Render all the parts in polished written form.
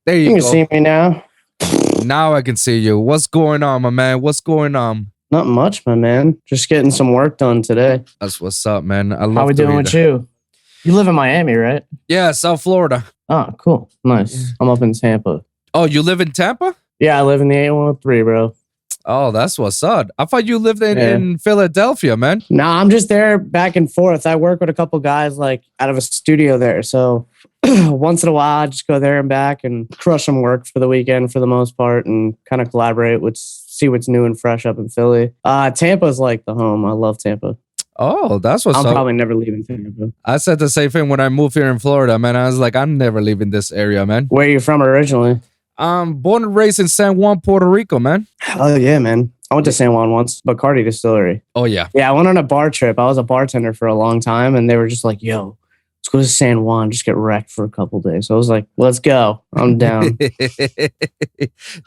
There You you can go. see me now. Now I can see you. What's going on, my man? What's going on? Not much, my man. Just getting some work done today. That's what's up, man. I love How we doing with you? You live in Miami, right? Yeah, South Florida. Oh, cool. Nice. I'm up in Tampa. Oh, you live in Tampa? Yeah, I live in the 813, bro. Oh, that's what's up. I thought you lived in Philadelphia, man. Nah, I'm just there back and forth. I work with a couple guys like out of a studio there. So once in a while, I just go there and back and crush some work for the weekend for the most part and kind of collaborate with, see what's new and fresh up in Philly. Tampa's like the home. I love Tampa. Oh, that's what's up. I'm probably never leaving Tampa. I said the same thing when I moved here in Florida, man. I was like, I'm never leaving this area, man. Where are you from originally? I'm born and raised in San Juan, Puerto Rico, man. Oh, yeah, man. I went to San Juan once, Bacardi Distillery. Oh, yeah. Yeah, I went on a bar trip. I was a bartender for a long time, and they were just like, yo, let's go to San Juan, just get wrecked for a couple days. So I was like, let's go. I'm down.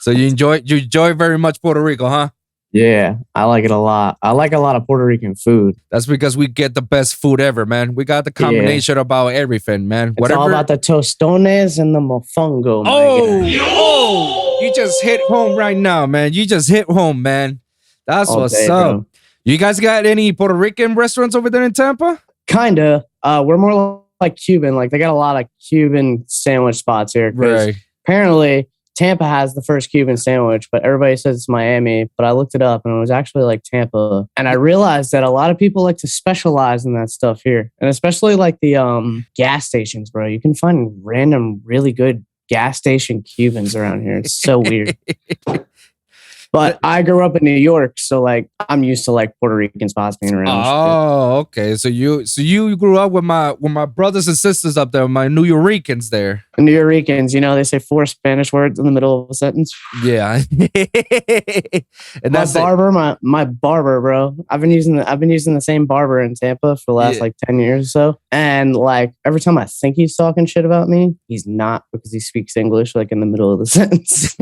So you enjoy very much Puerto Rico, huh? Yeah, I like it a lot. I like a lot of Puerto Rican food. That's because we get the best food ever, man. We got the combination about everything, man. It's all about the tostones and the mofongo. Oh, you just hit home right now, man. You just hit home, man. That's all what's up. Bro. You guys got any Puerto Rican restaurants over there in Tampa? Kinda. We're more like Cuban. Like they got a lot of Cuban sandwich spots here. Right. Apparently, Tampa has the first Cuban sandwich, but everybody says it's Miami. But I looked it up and it was actually like Tampa. And I realized that a lot of people like to specialize in that stuff here. And especially like the gas stations, bro. You can find random, really good gas station Cubans around here. It's so weird. But I grew up in New York, so like I'm used to like Puerto Rican spots being around. Oh, okay. So you grew up with my brothers and sisters up there, my New Yorkers there. New Yorkers, you know, they say 4 Spanish words in the middle of a sentence. Yeah. And that's my barber, bro. I've been using the same barber in Tampa for the last like 10 years or so. And like every time I think he's talking shit about me, he's not, because he speaks English like in the middle of the sentence.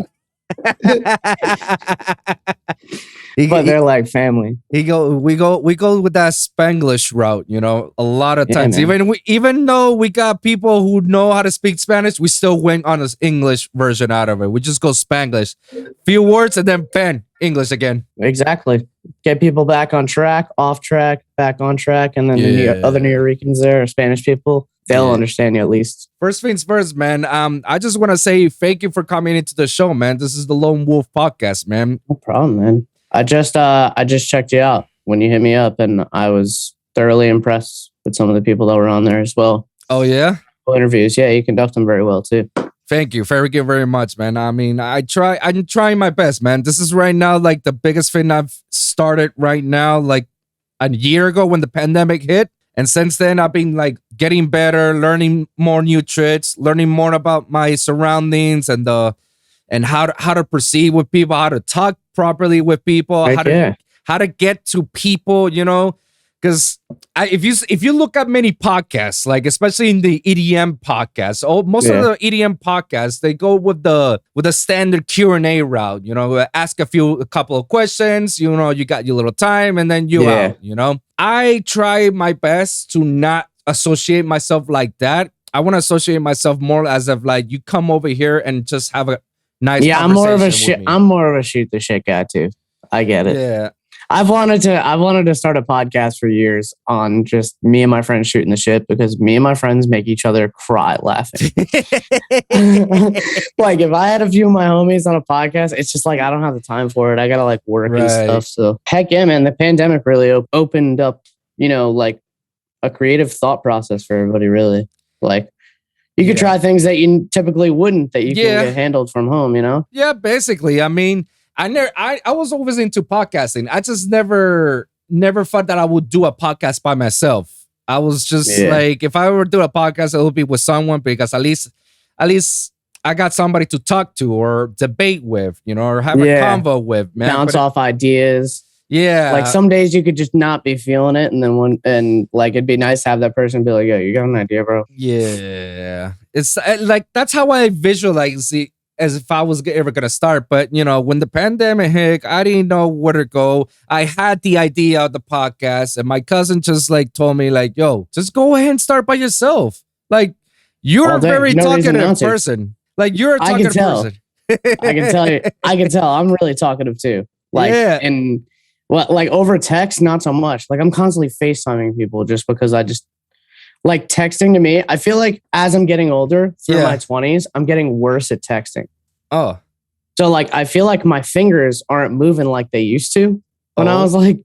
But they're like family. We go with that Spanglish route, you know. A lot of times, even though we got people who know how to speak Spanish, we still went on this English version out of it. We just go Spanglish, few words, and then bam, English again. Exactly. Get people back on track, off track, back on track, and then the other New Yorkers there, Spanish people. They'll understand you at least. First things first, man. I just want to say thank you for coming into the show, man. This is the Lone Wolv podcast, man. No problem, man. I just checked you out when you hit me up, and I was thoroughly impressed with some of the people that were on there as well. Oh yeah, interviews. Yeah, you conduct them very well too. Thank you very much, man. I mean, I'm trying my best, man. This is right now like the biggest thing I've started right now, like a year ago when the pandemic hit. And since then, I've been like getting better, learning more new tricks, learning more about my surroundings and how to proceed with people, how to talk properly with people, how to get to people, you know. Because if you look at many podcasts, like especially in the EDM podcasts, most of the EDM podcasts, they go with the standard Q&A route. You know, ask a couple of questions. You know, you got your little time, and then you out. You know, I try my best to not associate myself like that. I want to associate myself more as of like you come over here and just have a nice. Yeah, I'm more of a shoot the shit guy too. I get it. Yeah. I've wanted to start a podcast for years on just me and my friends shooting the shit, because me and my friends make each other cry laughing. Like if I had a few of my homies on a podcast, it's just like I don't have the time for it. I gotta like work and stuff. So heck yeah, man. The pandemic really opened up, you know, like a creative thought process for everybody. Really, like you could try things that you typically wouldn't, that you can get handled from home. You know? Yeah, basically. I mean. I was always into podcasting. I just never thought that I would do a podcast by myself. I was just like, if I were to do a podcast, it would be with someone, because at least I got somebody to talk to or debate with, you know, or have a convo with, man. Bounce off ideas. Yeah. Like some days you could just not be feeling it. And then like, it'd be nice to have that person be like, yo, you got an idea, bro? Yeah. It's like, that's how I visualize it. As if I was ever going to start. But, you know, when the pandemic hit, I didn't know where to go. I had the idea of the podcast, and my cousin just like told me like, yo, just go ahead and start by yourself. Like, you're a very talkative person. Like you're a I talkative can tell. person. I can tell you. I can tell. I'm really talkative too. Like, Yeah. and well, like over text, not so much. Like I'm constantly FaceTiming people just because I just like texting to me. I feel like as I'm getting older through my 20s, I'm getting worse at texting. Oh. So like I feel like my fingers aren't moving like they used to when I was like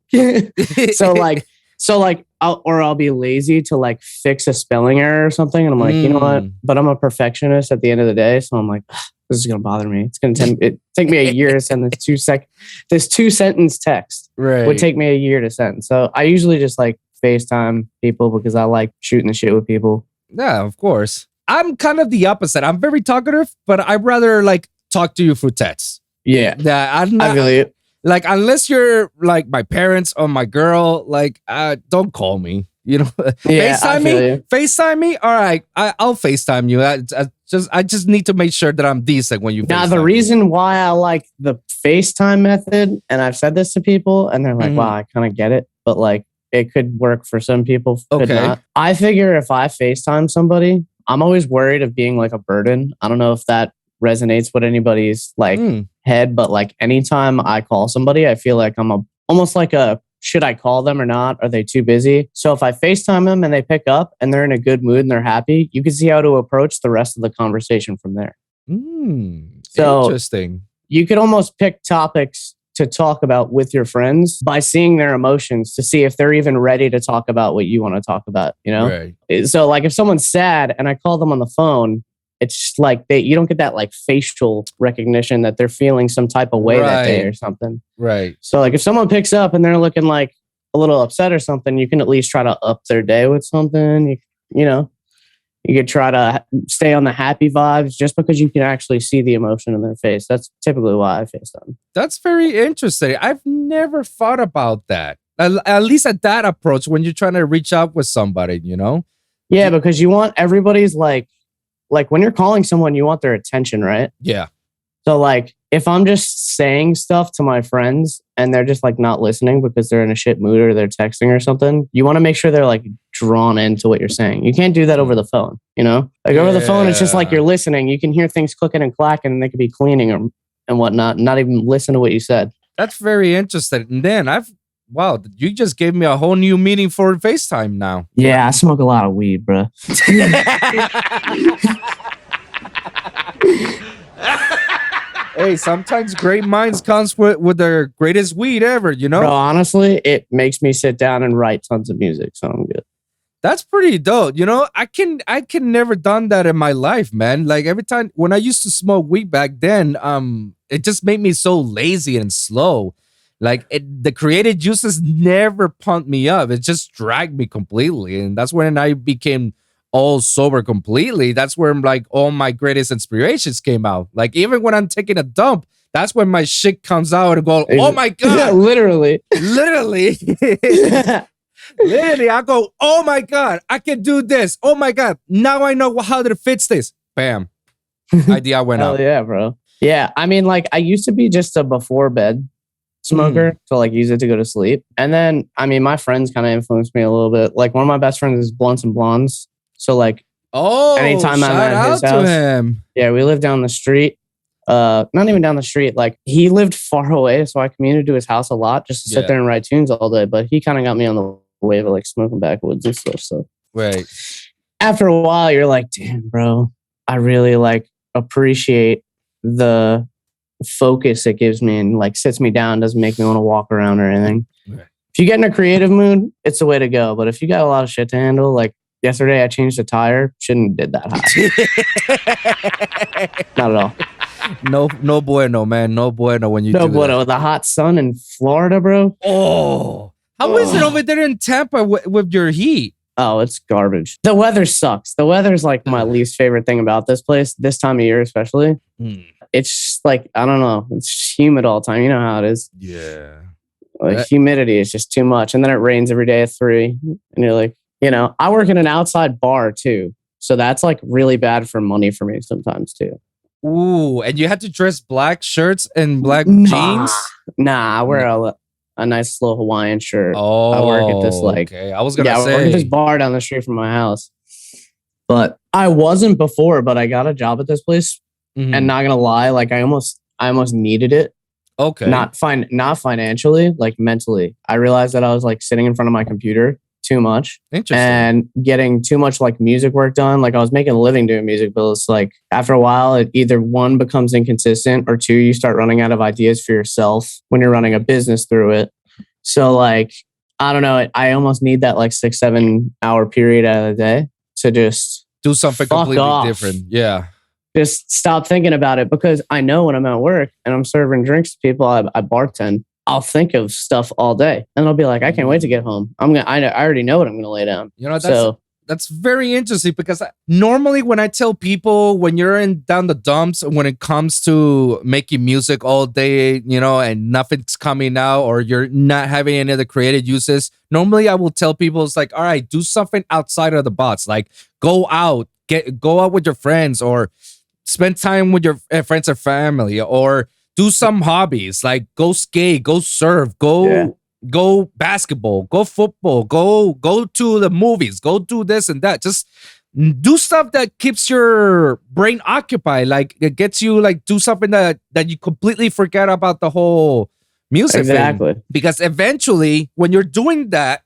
so like I'll be lazy to like fix a spelling error or something, and I'm like, you know what? But I'm a perfectionist at the end of the day, so I'm like, this is gonna bother me. It's gonna take me a year to send this 2-sentence text. Right. Would take me a year to send. So I usually just like FaceTime people because I like shooting the shit with people. Yeah, of course. I'm kind of the opposite. I'm very talkative, but I'd rather like talk to you through text. Yeah. I'm not, I feel you. Like, unless you're like my parents or my girl, like, don't call me. You know, Yeah, FaceTime me. FaceTime me. All right, I'll FaceTime you. I just need to make sure that I'm decent when you. Now, FaceTime the me. reason why I like the FaceTime method, and I've said this to people, and they're like, "Wow, I kind of get it," but like, it could work for some people. Could not. I figure if I FaceTime somebody, I'm always worried of being like a burden. I don't know if that resonates with anybody's like head, but like anytime I call somebody, I feel like I'm almost like a, should I call them or not? Are they too busy? So if I FaceTime them and they pick up and they're in a good mood and they're happy, you can see how to approach the rest of the conversation from there. So interesting. You could almost pick topics to talk about with your friends by seeing their emotions to see if they're even ready to talk about what you want to talk about, you know? Right. So like if someone's sad and I call them on the phone, it's just like you don't get that like facial recognition that they're feeling some type of way that day or something. Right. So like if someone picks up and they're looking like a little upset or something, you can at least try to up their day with something. You know, you could try to stay on the happy vibes just because you can actually see the emotion in their face. That's typically why I FaceTime. That's very interesting. I've never thought about that. At least at that approach when you're trying to reach out with somebody, you know? Yeah, because you want everybody's like when you're calling someone, you want their attention, right? Yeah. So like if I'm just saying stuff to my friends and they're just like not listening because they're in a shit mood or they're texting or something, you want to make sure they're like drawn into what you're saying. You can't do that over the phone, you know? Like over the phone, it's just like you're listening. You can hear things clicking and clacking and they could be cleaning and whatnot, not even listen to what you said. That's very interesting. And then wow, you just gave me a whole new meaning for FaceTime now. Yeah, I smoke a lot of weed, bro. Hey, sometimes great minds comes with their greatest weed ever, you know? Bro, honestly, it makes me sit down and write tons of music, so I'm good. That's pretty dope. You know, I can never done that in my life, man. Like every time when I used to smoke weed back then, it just made me so lazy and slow. Like the creative juices never pumped me up. It just dragged me completely. And that's when I became all sober completely. That's where like all my greatest inspirations came out. Like even when I'm taking a dump, that's when my shit comes out and go, oh my God. Yeah, literally. Literally, I go, oh my God, I can do this. Oh my God. Now I know how to fix this. Bam. Idea went out. Yeah, bro. Yeah. I mean, like I used to be just a before bed smoker to like use it to go to sleep. And then, I mean, my friends kind of influenced me a little bit. Like one of my best friends is Blunts and Blondes. So like, anytime I'm at his house, him. Yeah, we live down the street. Not even down the street. Like he lived far away, so I commuted to his house a lot just to sit there and write tunes all day. But he kind of got me on the wave of like smoking backwoods and stuff. So right after a while, you're like, damn, bro, I really like appreciate the focus it gives me and like sits me down, doesn't make me want to walk around or anything. Right. If you get in a creative mood, it's the way to go. But if you got a lot of shit to handle, like yesterday I changed a tire, shouldn't have did that high. Not at all. No bueno, man. No bueno when you do bueno. The hot sun in Florida, bro. Oh, how is it over there in Tampa with your heat? Oh, it's garbage. The weather sucks. The weather's like my least favorite thing about this place, this time of year especially. It's just like, I don't know. It's humid all the time. You know how it is. Yeah. Like humidity is just too much. And then it rains every day at 3. And you're like, you know, I work in an outside bar too. So that's like really bad for money for me sometimes too. Ooh, and you have to dress black shirts and black jeans? Nah, I wear a nice little Hawaiian shirt. Oh, I work at this like, okay. I was gonna say, I work at this bar down the street from my house. But I wasn't before, but I got a job at this place And not gonna lie, like I almost needed it. Okay. Not financially, like mentally. I realized that I was like sitting in front of my computer too much and getting too much like music work done. Like I was making a living doing music, but it's like after a while, it either one becomes inconsistent or two, you start running out of ideas for yourself when you're running a business through it. So like, I don't know, I almost need that like 6-7 hour period out of the day to just do something completely different. Yeah. Just stop thinking about it, because I know when I'm at work and I'm serving drinks to people, I bartend, I'll think of stuff all day, and I'll be like, I can't wait to get home. I already know what I'm gonna lay down. You know, that's very interesting, because normally when I tell people when you're down the dumps, when it comes to making music all day, you know, and nothing's coming out or you're not having any other creative uses, normally I will tell people it's like, all right, do something outside of the box, like go out with your friends, or spend time with your friends or family, or do some hobbies, like go skate, go surf, go basketball, go football, go to the movies, go do this and that. Just do stuff that keeps your brain occupied. Like it gets you like do something that you completely forget about the whole music thing. Because eventually when you're doing that,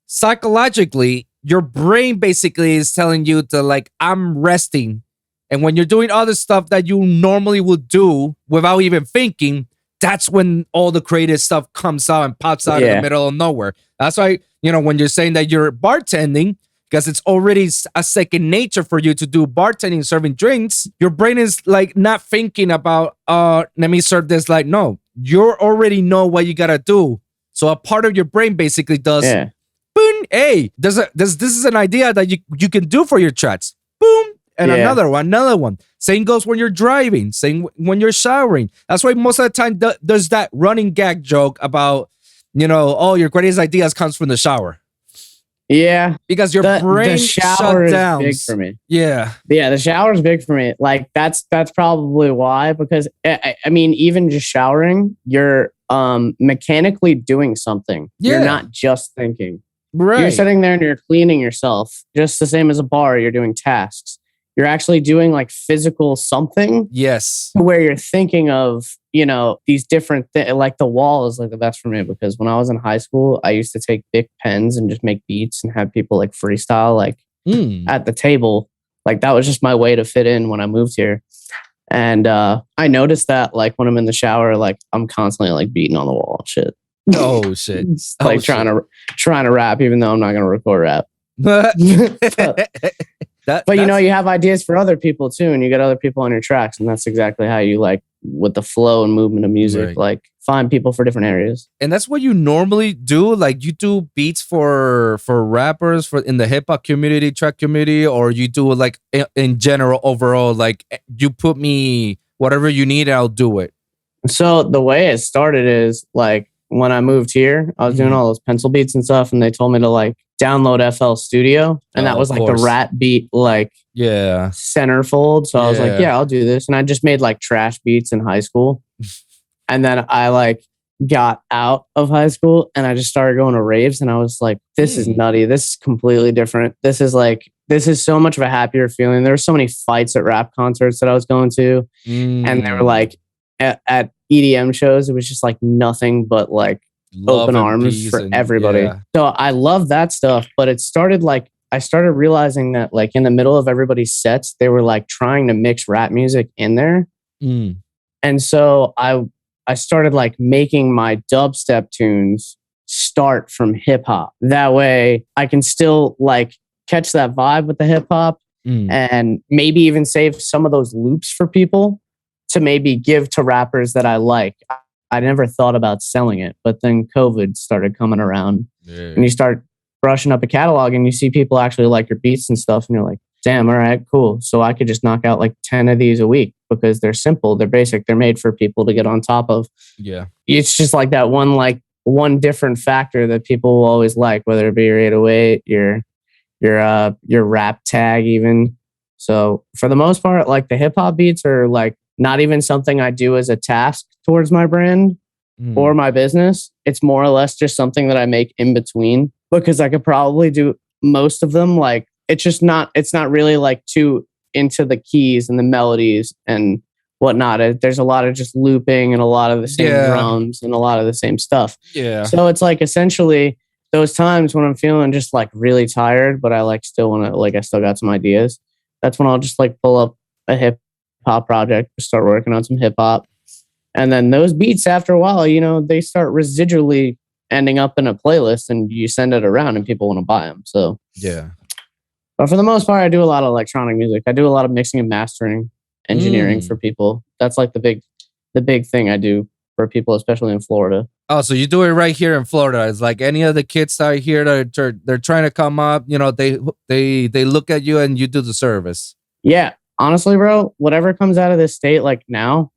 psychologically, your brain basically is telling you to like, I'm resting. And when you're doing other stuff that you normally would do without even thinking, that's when all the creative stuff comes out and pops out in the middle of nowhere. That's why, you know, when you're saying that you're bartending, because it's already a second nature for you to do bartending, serving drinks, your brain is like not thinking about, let me serve this. Like, no, you already know what you got to do. So a part of your brain basically does, boom, hey, this is an idea that you can do for your tracks. Boom. And another one. Same goes when you're driving. Same when you're showering. That's why most of the time there's that running gag joke about, you know, oh, your greatest ideas comes from the shower. Yeah. Because your brain the shower shut down. Is big for me. Yeah. Yeah, the shower is big for me. Like that's probably why, because I mean, even just showering, you're mechanically doing something. Yeah. You're not just thinking. Right. You're sitting there and you're cleaning yourself, just the same as a bar. You're doing tasks. You're actually doing like physical something. Yes. Where you're thinking of, you know, these different things. Like the wall is like the best for me, because when I was in high school, I used to take big pens and just make beats and have people like freestyle, like at the table. Like that was just my way to fit in when I moved here. And I noticed that like when I'm in the shower, like I'm constantly like beating on the wall and shit. Oh shit. Like trying to rap, even though I'm not going to record rap. But you know, you have ideas for other people too, and you get other people on your tracks, and that's exactly how you like with the flow and movement of music, like find people for different areas. And that's what you normally do. Like you do beats for rappers for in the hip hop community, track community, or you do like in general overall. Like you put me whatever you need, I'll do it. So the way it started is like when I moved here, I was doing all those pencil beats and stuff, and they told me to like download FL Studio, and that was like the rap beat like centerfold. So I was like, yeah, I'll do this, and I just made like trash beats in high school, and then I like got out of high school and I just started going to raves, and I was like, this is nutty. This is completely different. This is so much of a happier feeling. There were so many fights at rap concerts that I was going to, and they were like at EDM shows. It was just like nothing but like open arms for everybody. So I love that stuff, but it started like I started realizing that like in the middle of everybody's sets, they were like trying to mix rap music in there. And so I started like making my dubstep tunes start from hip hop. That way I can still like catch that vibe with the hip hop and maybe even save some of those loops for people to maybe give to rappers that I like. I never thought about selling it, but then COVID started coming around and you start brushing up a catalog and you see people actually like your beats and stuff. And you're like, damn, all right, cool. So I could just knock out like 10 of these a week because they're simple. They're basic. They're made for people to get on top of. Yeah. It's just like that one different factor that people will always like, whether it be your 808, your rap tag even. So for the most part, like the hip hop beats are like not even something I do as a task towards my brand or my business. It's more or less just something that I make in between because I could probably do most of them. Like it's not really like too into the keys and the melodies and whatnot. There's a lot of just looping and a lot of the same Yeah. drums and a lot of the same stuff. Yeah. So it's like essentially those times when I'm feeling just like really tired, but I like still want to, like, I still got some ideas. That's when I'll just like pull up a hip hop project, start working on some hip hop. And then those beats, after a while, you know, they start residually ending up in a playlist, and you send it around and people want to buy them. So, Yeah. but for the most part, I do a lot of electronic music. I do a lot of mixing and mastering, engineering for people. That's like the big thing I do for people, especially in Florida. Oh, so you do it right here in Florida. It's like any of the kids that are here that they're trying to come up, you know, they look at you and you do the service. Yeah. Honestly, bro, whatever comes out of this state, like now,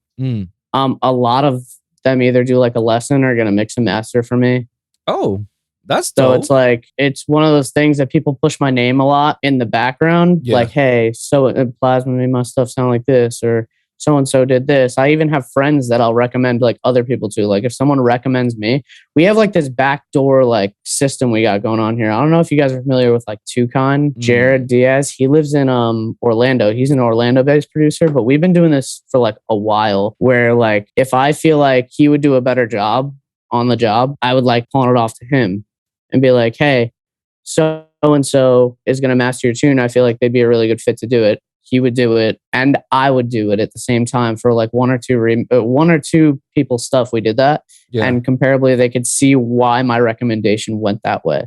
a lot of them either do like a lesson or gonna mix and master for me. Oh, that's So dope. it's like, it's one of those things that people push my name a lot in the background. Yeah. Like, hey, so Plsma made my stuff sound like this, or so-and-so did this. I even have friends that I'll recommend like other people to. Like if someone recommends me, we have like this backdoor like system we got going on here. I don't know if you guys are familiar with like Toucan, Jared Diaz. He lives in Orlando. He's an Orlando-based producer, but we've been doing this for like a while, where like if I feel like he would do a better job on the job, I would like pawn it off to him and be like, hey, so-and-so is going to master your tune. I feel like they'd be a really good fit to do it. He would do it, and I would do it at the same time for like one or two people's stuff. We did that, and comparably, they could see why my recommendation went that way.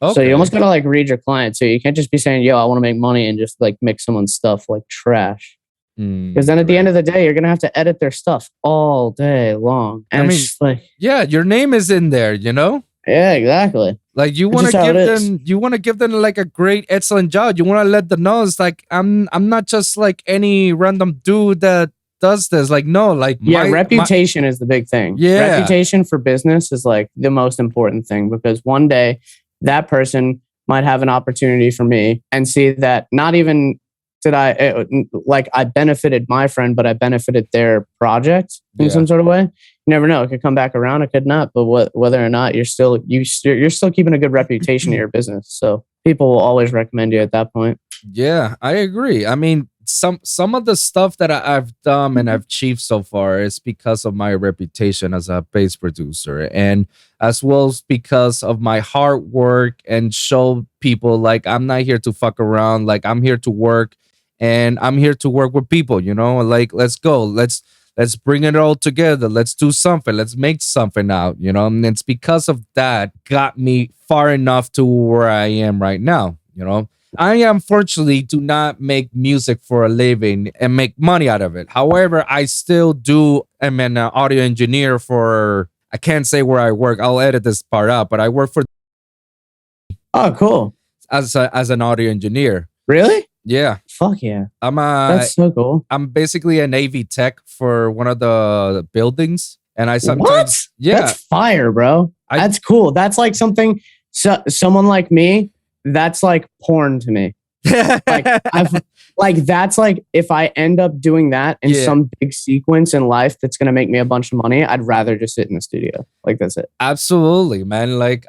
Okay. So you almost gotta like read your client. So you can't just be saying, "Yo, I want to make money," and just like mix someone's stuff like trash. Because then at the end of the day, you're gonna have to edit their stuff all day long. And I mean, it's like, yeah, your name is in there, you know. Yeah, exactly. Like you want to give them like a great, excellent job. You want to let them know it's like I'm not just like any random dude that does this. Like no, like reputation is the big thing. Yeah, reputation for business is like the most important thing, because one day that person might have an opportunity for me and see that not even did I benefited my friend, but I benefited their project in some sort of way. You never know. It could come back around. It could not. But whether or not you're still keeping a good reputation in your business. So people will always recommend you at that point. Yeah, I agree. I mean, some of the stuff that I've done and I've achieved so far is because of my reputation as a bass producer, and as well as because of my hard work and show people like I'm not here to fuck around. Like I'm here to work. And I'm here to work with people, you know, like, let's go. Let's bring it all together. Let's do something. Let's make something out, you know. And it's because of that got me far enough to where I am right now, you know. I unfortunately do not make music for a living and make money out of it. However, I still do. I'm an audio engineer for, I can't say where I work. I'll edit this part out, but I work for. Oh, cool. As an audio engineer. Really? Yeah. Fuck yeah. That's so cool. I'm basically an AV tech for one of the buildings. And I sometimes That's fire, bro. That's cool. That's like something someone like me, that's like porn to me. That's like if I end up doing that in some big sequence in life that's gonna make me a bunch of money, I'd rather just sit in the studio. Like that's it. Absolutely, man. Like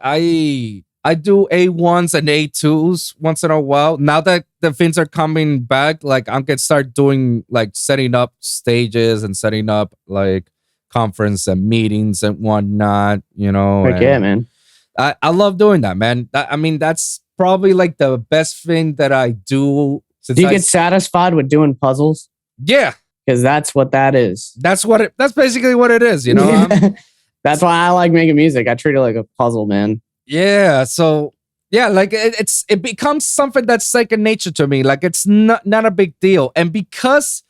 I do A1s and A2s once in a while. Now that the things are coming back, like I'm gonna start doing like setting up stages and setting up like conference and meetings and whatnot, you know. Yeah, man. I love doing that, man. I mean, that's probably like the best thing that I do. Do you get satisfied with doing puzzles? Yeah. Because that's what that is. That's basically what it is, you know. That's why I like making music. I treat it like a puzzle, man. Yeah, so yeah, like it becomes something that's second nature to me. Like it's not a big deal, and because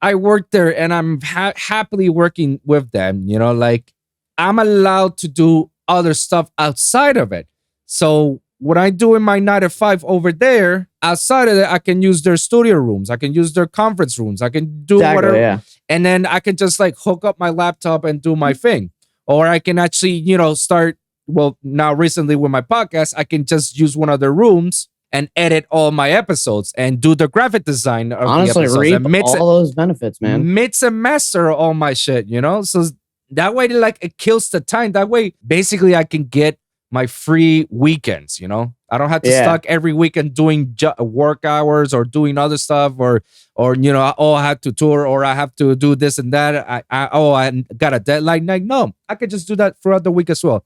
I work there and I'm happily working with them, you know, like I'm allowed to do other stuff outside of it. So what I do in my 9 to 5 over there, outside of it, I can use their studio rooms, I can use their conference rooms, I can do whatever, and then I can just like hook up my laptop and do my thing, or I can actually, you know, start. Well, now recently with my podcast, I can just use one of the rooms and edit all my episodes and do the graphic design of the episodes. Reap all those benefits, man. Mix and master all my shit, you know? So that way, like, it kills the time. That way, basically, I can get my free weekends, you know? I don't have to stuck every weekend doing work hours or doing other stuff or you know, oh, I have to tour or I have to do this and that. I got a deadline. Like, no, I could just do that throughout the week as well.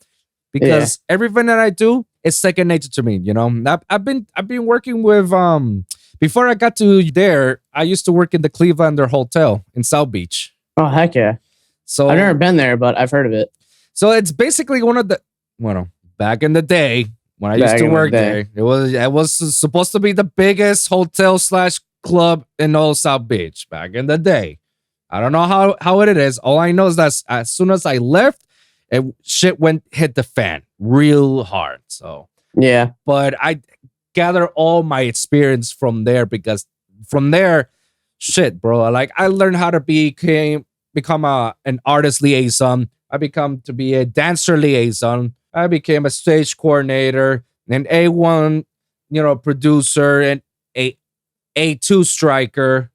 Because everything that I do is second nature to me, you know. I've been working with before I got to there, I used to work in the Clevelander Hotel in South Beach. Oh heck yeah. So I've never been there, but I've heard of it. So it's basically one of the back in the day when I used to work there, it was supposed to be the biggest hotel / club in all South Beach back in the day. I don't know how it is. All I know is that as soon as I left, shit hit the fan real hard. So yeah, but I gather all my experience from there because from there, shit, bro. Like I learned how to become an artist liaison. I become to be a dancer liaison. I became a stage coordinator, an A1, you know, producer, and a A2 striker.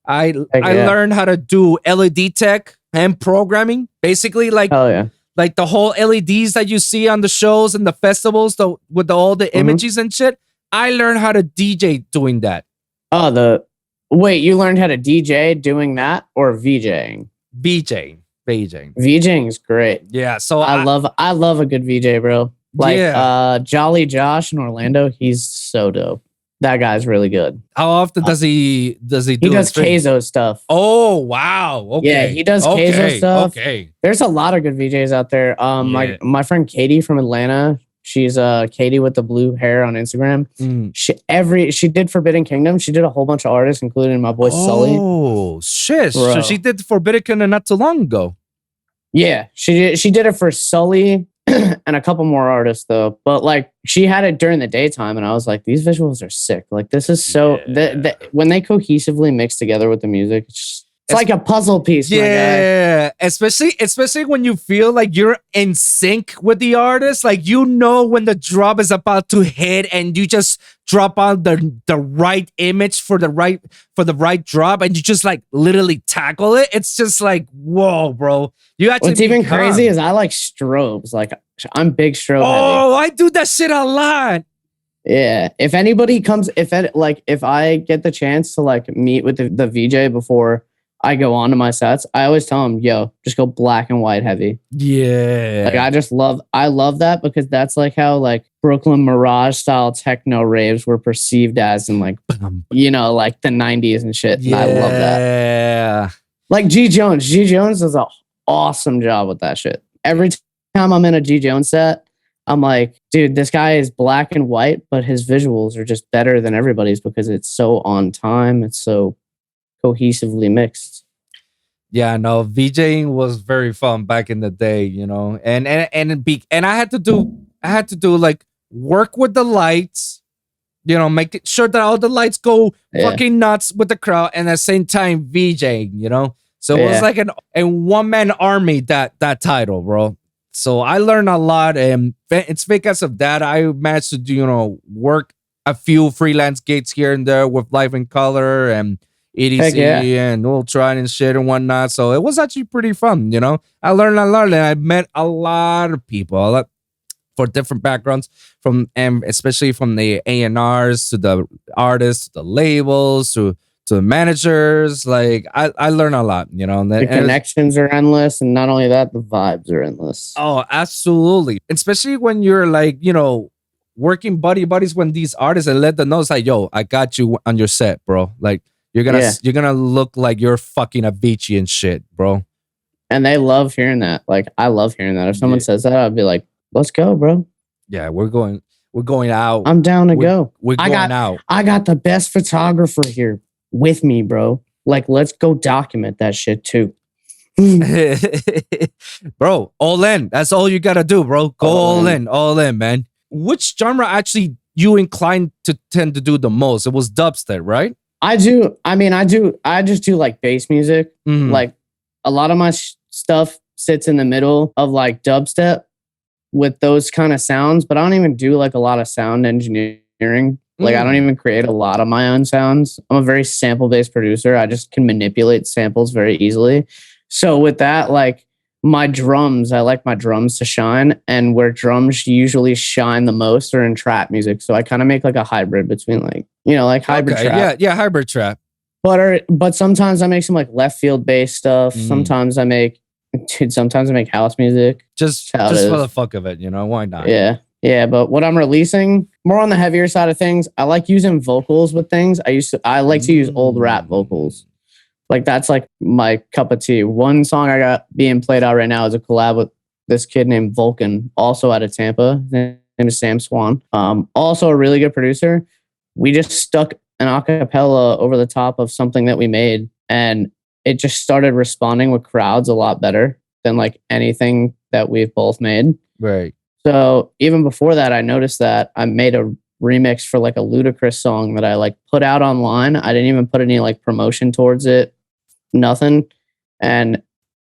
I learned how to do LED tech and programming. Basically, like like the whole LEDs that you see on the shows and the festivals, with all the images and shit. I learned how to DJ doing that. Oh, wait, you learned how to DJ doing that or VJing? VJing. VJing is great. Yeah, so I love a good VJ, bro. Like Jolly Josh in Orlando, he's so dope. That guy's really good. How often does he do? He does Keizo stuff. Oh wow! Okay, yeah, he does Keizo stuff. Okay, there's a lot of good VJs out there. My friend Katie from Atlanta. She's Katie with the blue hair on Instagram. She did Forbidden Kingdom. She did a whole bunch of artists, including my boy Sully. Oh shit! Bro. So she did Forbidden Kingdom not too long ago. Yeah, she did it for Sully and a couple more artists though. But like she had it during the daytime, and I was like, these visuals are sick. Like this is so when they cohesively mix together with the music, it's like a puzzle piece. Yeah, especially when you feel like you're in sync with the artist, like you know when the drop is about to hit, and you just drop on the right image for the right drop, and you just like literally tackle it. It's just like whoa, bro. You actually. What's even crazy is I like strobes. Like I'm big strobe. Oh, heavy. I do that shit a lot. Yeah, if anybody comes, if I get the chance to like meet with the VJ before I go on to my sets, I always tell them, yo, just go black and white heavy. Yeah. Like I love that because that's like how like Brooklyn Mirage style techno raves were perceived as in like, you know, like the 90s and shit. Yeah. And I love that. Yeah. Like G Jones does an awesome job with that shit. Every time I'm in a G Jones set, I'm like, dude, this guy is black and white, but his visuals are just better than everybody's because it's so on time. It's so cohesively mixed. Yeah, no, VJing was very fun back in the day, you know, and I had to do like work with the lights, you know, make sure that all the lights go fucking nuts with the crowd, and at the same time VJing, you know. So it was like a one-man army that title, bro. So I learned a lot, and it's because of that I managed to do, you know, work a few freelance gigs here and there with Live in Color and EDC and Ultron and shit and whatnot. So it was actually pretty fun, you know. I learned a lot, and I met a lot of people, for different backgrounds, and especially from the A&Rs to the artists, to the labels, to the managers. Like I learned a lot, you know. The connections are endless, and not only that, the vibes are endless. Oh, absolutely. Especially when you're like, you know, working buddies when these artists, and let them know it's like, yo, I got you on your set, bro. Like you're gonna look like you're fucking Avicii and shit, bro. And they love hearing that. Like I love hearing that. If someone says that, I'd be like, let's go, bro. Yeah, we're going out. I'm down to go. We're going out. I got the best photographer here with me, bro. Like, let's go document that shit too. Bro, all in. That's all you gotta do, bro. Go all in, man. Which genre actually you inclined to tend to do the most? It was dubstep, right? I just do like bass music. Like a lot of my stuff sits in the middle of like dubstep with those kind of sounds, but I don't even do like a lot of sound engineering. Like I don't even create a lot of my own sounds. I'm a very sample-based producer. I just can manipulate samples very easily. So with that, like my drums, I like my drums to shine, and where drums usually shine the most are in trap music. So I kind of make like a hybrid between like, like hybrid Okay, trap. yeah, hybrid trap. But sometimes I make some like left field based stuff. Sometimes I make house music. Just for the fuck of it, why not? Yeah. Yeah, but what I'm releasing, more on the heavier side of things, I like using vocals with things. I like to use old rap vocals. Like that's like my cup of tea. One song I got being played out right now is a collab with this kid named Vulcan, also out of Tampa. His name is Sam Swan. Also a really good producer. We just stuck an acapella over the top of something that we made, and it just started responding with crowds a lot better than like anything that we've both made. Right. So even before that, I noticed that I made a remix for like a Ludacris song that I like put out online. I didn't even put any like promotion towards it, nothing. And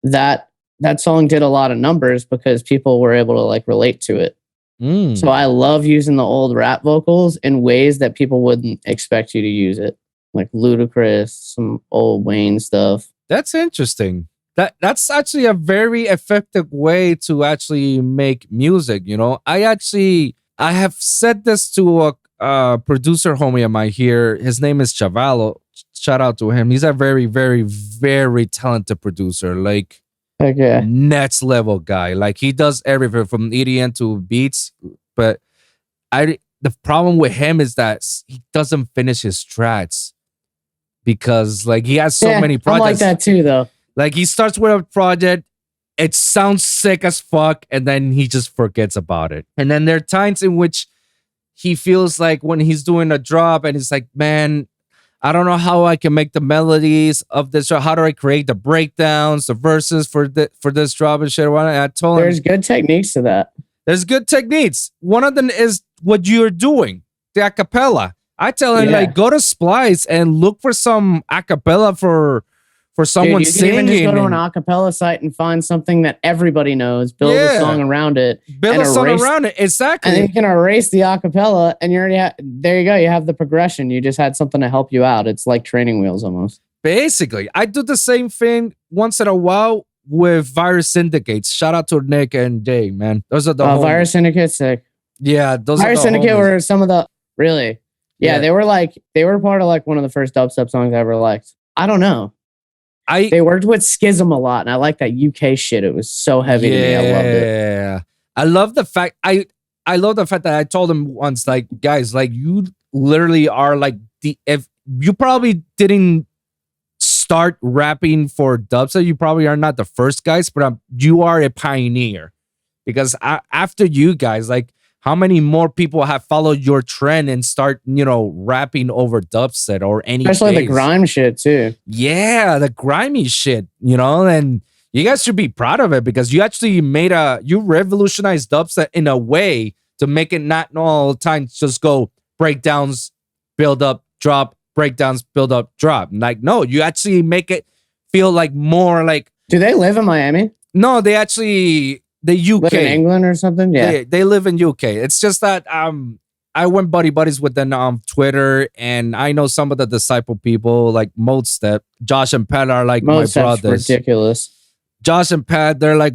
that song did a lot of numbers because people were able to like relate to it. So I love using the old rap vocals in ways that people wouldn't expect you to use it. Like Ludacris, some old Wayne stuff. That's interesting. That's actually a very effective way to actually make music. I have said this to a producer homie of mine here. His name is Chavallo. Shout out to him. He's a very, very, very talented producer. Like, okay, next level guy. Like he does everything from EDM to beats. But the problem with him is that he doesn't finish his tracks because like he has so many projects. I'm like that too, though. Like he starts with a project, it sounds sick as fuck, and then he just forgets about it. And then there are times in which he feels like when he's doing a drop and it's like, man, I don't know how I can make the melodies of this. How do I create the breakdowns, the verses for this drop and shit? And I told him there's good techniques to that. There's good techniques. One of them is what you're doing, the acapella. I tell him like go to Splice and look for some acapella for someone you singing. Can even just go to an acapella site and find something that everybody knows, build a song around it. Build a song around it, exactly. And then you can erase the acapella and you already there you go. You have the progression. You just had something to help you out. It's like training wheels almost. Basically, I do the same thing once in a while with Virus Syndicates. Shout out to Nick and Dave, man. Those are the Virus Syndicate, sick. Yeah, those Virus are the Syndicate homies. were some of the really. Yeah, they were part of like one of the first dubstep songs I ever liked. I don't know. They worked with Schism a lot, and I like that UK shit. It was so heavy to me. I loved it. Yeah, I love the fact I love the fact that I told him once, like, guys, like you literally are like if you probably didn't start rapping for dubstep, you probably are not the first guys, but you are a pioneer because after you guys, like, how many more people have followed your trend and start, rapping over dubstep or any especially the grime shit too. Yeah, the grimy shit, and you guys should be proud of it because you actually you revolutionized dubstep in a way to make it not all the time just go breakdowns, build up, drop, breakdowns, build up, drop. Like, no, you actually make it feel like more like. Do they live in Miami? No, they actually. The UK, live in England or something. Yeah, they live in UK. It's just that I went buddies with them on Twitter, and I know some of the disciple people like Modestep, Josh and Pat are like my brothers. Ridiculous. Josh and Pat, they're like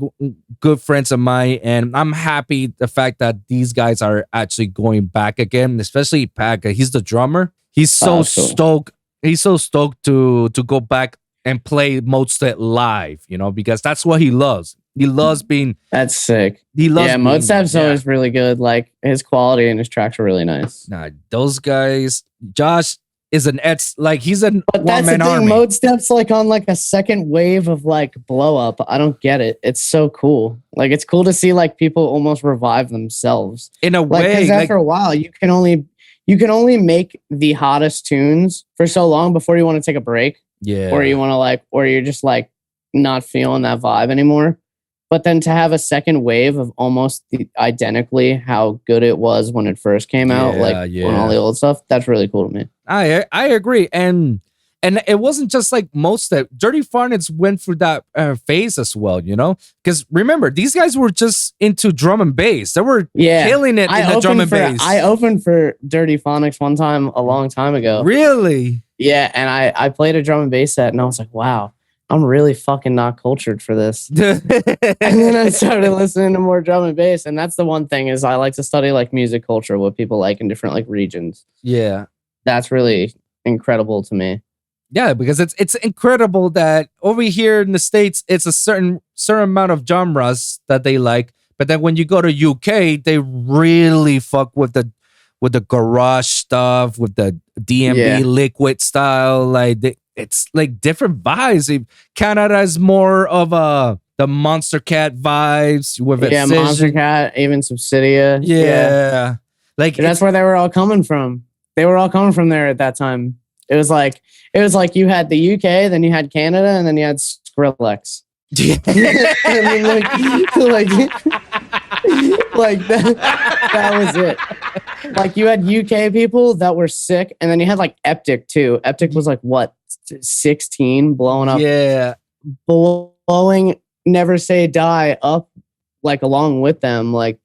good friends of mine, and I'm happy the fact that these guys are actually going back again. Especially Pat, he's the drummer. He's so stoked. He's so stoked to go back and play Modestep live, because that's what he loves. He loves being. That's sick. He loves. Yeah, Modestep's always really good. Like his quality and his tracks are really nice. Nah, those guys. Josh is he's a but that's the thing. army. Modestep's like on like a second wave of like blow up. I don't get it. It's so cool. Like it's cool to see like people almost revive themselves in a way. Because after a while, you can only make the hottest tunes for so long before you want to take a break. Yeah. Or you want to or you're just like not feeling that vibe anymore. But then to have a second wave of almost identically how good it was when it first came out, on all the old stuff, that's really cool to me. I agree, and it wasn't just like most that Dirty Farnets went through that phase as well, because remember these guys were just into drum and bass. They were killing it in the drum and bass. I opened for Dirty Phonics one time a long time ago. Really? Yeah, and I played a drum and bass set, and I was like, wow. I'm really fucking not cultured for this. And then I started listening to more drum and bass. And that's the one thing is I like to study like music culture, what people like in different like regions. Yeah. That's really incredible to me. Yeah, because it's incredible that over here in the States, it's a certain amount of genres that they like. But then when you go to UK, they really fuck with the garage stuff, with the DMB liquid style. Like it's like different vibes. Canada is more of the Monster Cat vibes with Monster Cat, even Subsidia. Yeah. Like that's where they were all coming from. They were all coming from there at that time. It was like you had the UK, then you had Canada, and then you had Skrillex. And then like that was it. Like you had UK people that were sick, and then you had like Ep68 too. Ep68 was like what 16, blowing up. Yeah, blowing Never Say Die up like along with them. Like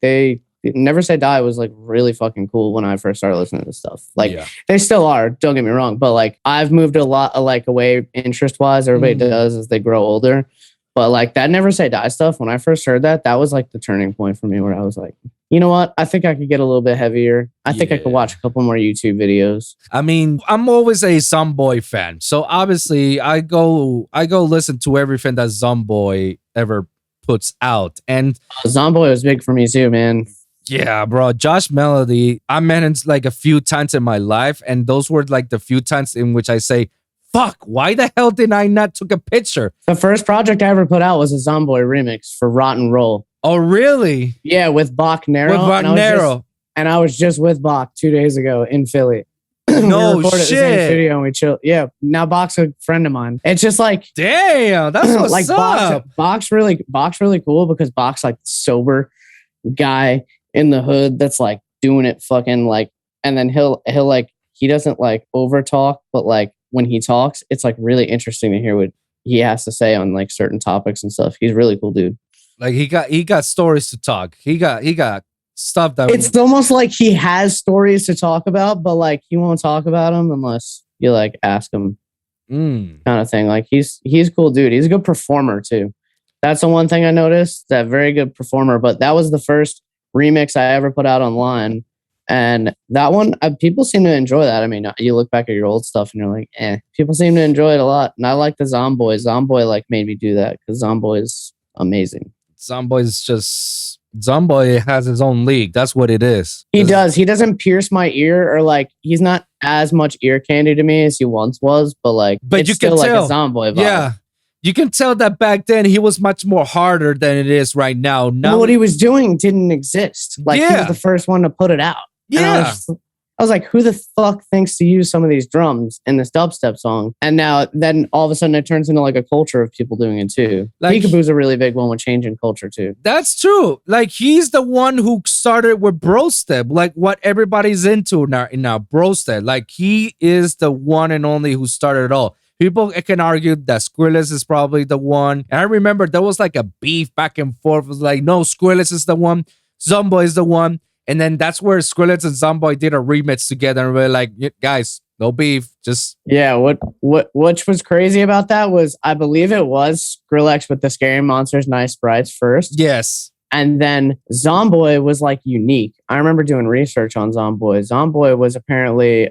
Never Say Die was like really fucking cool when I first started listening to this stuff. Like they still are, don't get me wrong, but like I've moved a lot like away interest wise. Everybody does as they grow older. But like that Never Say Die stuff, when I first heard that was like the turning point for me where I was like, you know what? I think I could get a little bit heavier. I think I could watch a couple more YouTube videos. I mean, I'm always a Zomboy fan. So obviously I go listen to everything that Zomboy ever puts out. And Zomboy was big for me too, man. Yeah, bro. Josh Melody, I met him like a few times in my life. And those were like the few times in which I say, fuck, why the hell did I not took a picture? The first project I ever put out was a Zomboy remix for Rotten Roll. Oh, really? Yeah, with Bach Nero. With Bach Nero. And I was just with Bach 2 days ago in Philly. No we recorded shit. The same studio and we chilled. Yeah, now Bach's a friend of mine. It's just like, damn, that's what's like up. Bach's really cool because Bach's like sober guy in the hood that's like doing it fucking like, and then he'll like, he doesn't like over talk, but like when he talks, it's like really interesting to hear what he has to say on like certain topics and stuff. He's really cool, dude. Like he got stories to talk. He got stuff that it's almost like he has stories to talk about, but like he won't talk about them unless you like ask him, kind of thing. Like he's a cool dude. He's a good performer too. That's the one thing I noticed. That very good performer. But that was the first remix I ever put out online, and that one people seem to enjoy that. I mean, you look back at your old stuff and you're like, people seem to enjoy it a lot. And I like the Zomboy. Zomboy like made me do that because Zomboy is amazing. Zomboy has his own league. That's what it is. He does. He doesn't pierce my ear, or like he's not as much ear candy to me as he once was. But it's you still can tell, like a Zomboy vibe. Yeah, you can tell that back then he was much more harder than it is right now. Now what he was doing didn't exist. Like he was the first one to put it out. Yeah. I was like, who the fuck thinks to use some of these drums in this dubstep song? And now, then all of a sudden it turns into like a culture of people doing it too. Like, Peekaboo's a really big one with changing culture too. That's true. Like he's the one who started with Brostep, like what everybody's into now, Brostep. Like he is the one and only who started it all. People can argue that Skrillex is probably the one. And I remember there was like a beef back and forth. It was like, no, Skrillex is the one. Zomboy is the one. And then that's where Skrillex and Zomboy did a remix together. And we're like, guys, no beef. Just which was crazy about that was I believe it was Skrillex with the Scary Monsters Nice Sprites first. Yes. And then Zomboy was like unique. I remember doing research on Zomboy. Zomboy was apparently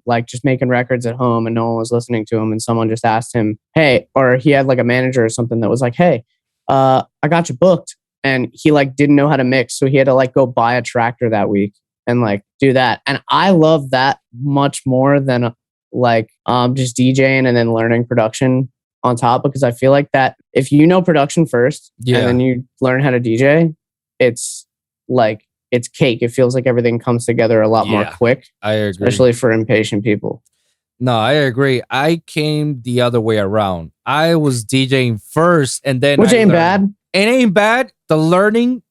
like just making records at home and no one was listening to him. And someone just asked him, hey, or he had like a manager or something that was like, hey, I got you booked. And he like didn't know how to mix. So he had to like go buy a tractor that week and like do that. And I love that much more than like just DJing and then learning production on top, because I feel like that if you know production first and then you learn how to DJ, it's like it's cake. It feels like everything comes together a lot more quick. I agree. Especially for impatient people. No, I agree. I came the other way around. I was DJing first and then which ain't bad. It ain't bad. The learning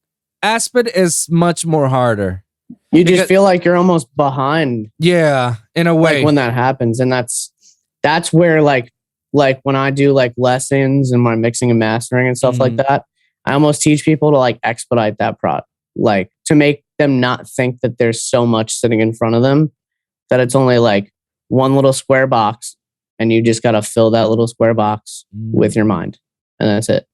aspect is much more harder. You just feel like you're almost behind. Yeah, in a way. Like when that happens. And that's where like when I do like lessons and my mixing and mastering and stuff like that, I almost teach people to like expedite that like to make them not think that there's so much sitting in front of them, that it's only like one little square box and you just got to fill that little square box with your mind, and that's it.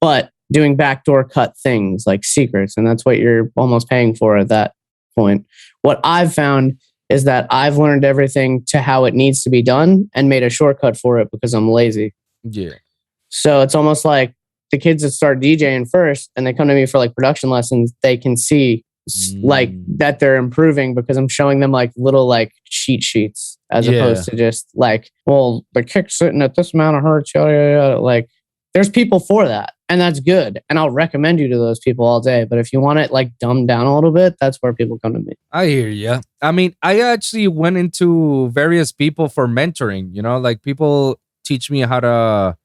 But doing backdoor cut things like secrets, and that's what you're almost paying for at that point. What I've found is that I've learned everything to how it needs to be done and made a shortcut for it because I'm lazy. Yeah. So it's almost like the kids that start DJing first and they come to me for like production lessons, they can see like that they're improving because I'm showing them like little like cheat sheets as opposed to just like, well, the kick's sitting at this amount of hertz, yada, yada, yada. Like there's people for that, and that's good. And I'll recommend you to those people all day. But if you want it like dumbed down a little bit, that's where people come to me. I hear you. I mean, I actually went into various people for mentoring, you know, like people teach me how to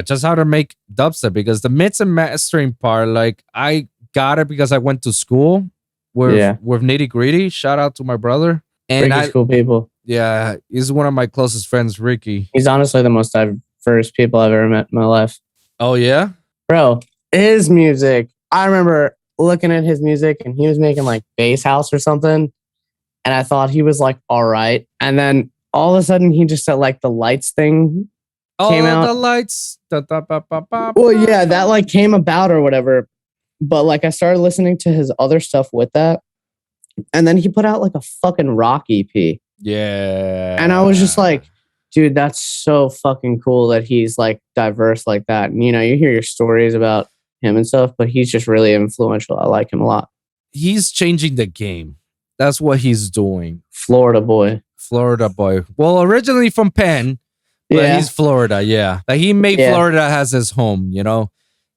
just how to make dubstep, because the mix and mastering part, like I got it because I went to school with Nitty Gritty. Shout out to my brother. And Ricky's cool people. Yeah, he's one of my closest friends, Ricky. He's honestly the most diverse people I've ever met in my life. Oh, yeah? Bro, his music. I remember looking at his music and he was making like bass house or something. And I thought he was like, all right. And then all of a sudden he just said like the lights thing came out. The lights. Well, yeah, that like came about or whatever. But like I started listening to his other stuff with that. And then he put out like a fucking rock EP. Yeah. And I was just like, dude, that's so fucking cool that he's like diverse like that. And you know, you hear your stories about him and stuff, but he's just really influential. I like him a lot. He's changing the game. That's what he's doing. Florida boy. Well, originally from Penn, but he's Florida. Yeah. Like he made Florida as his home, you know?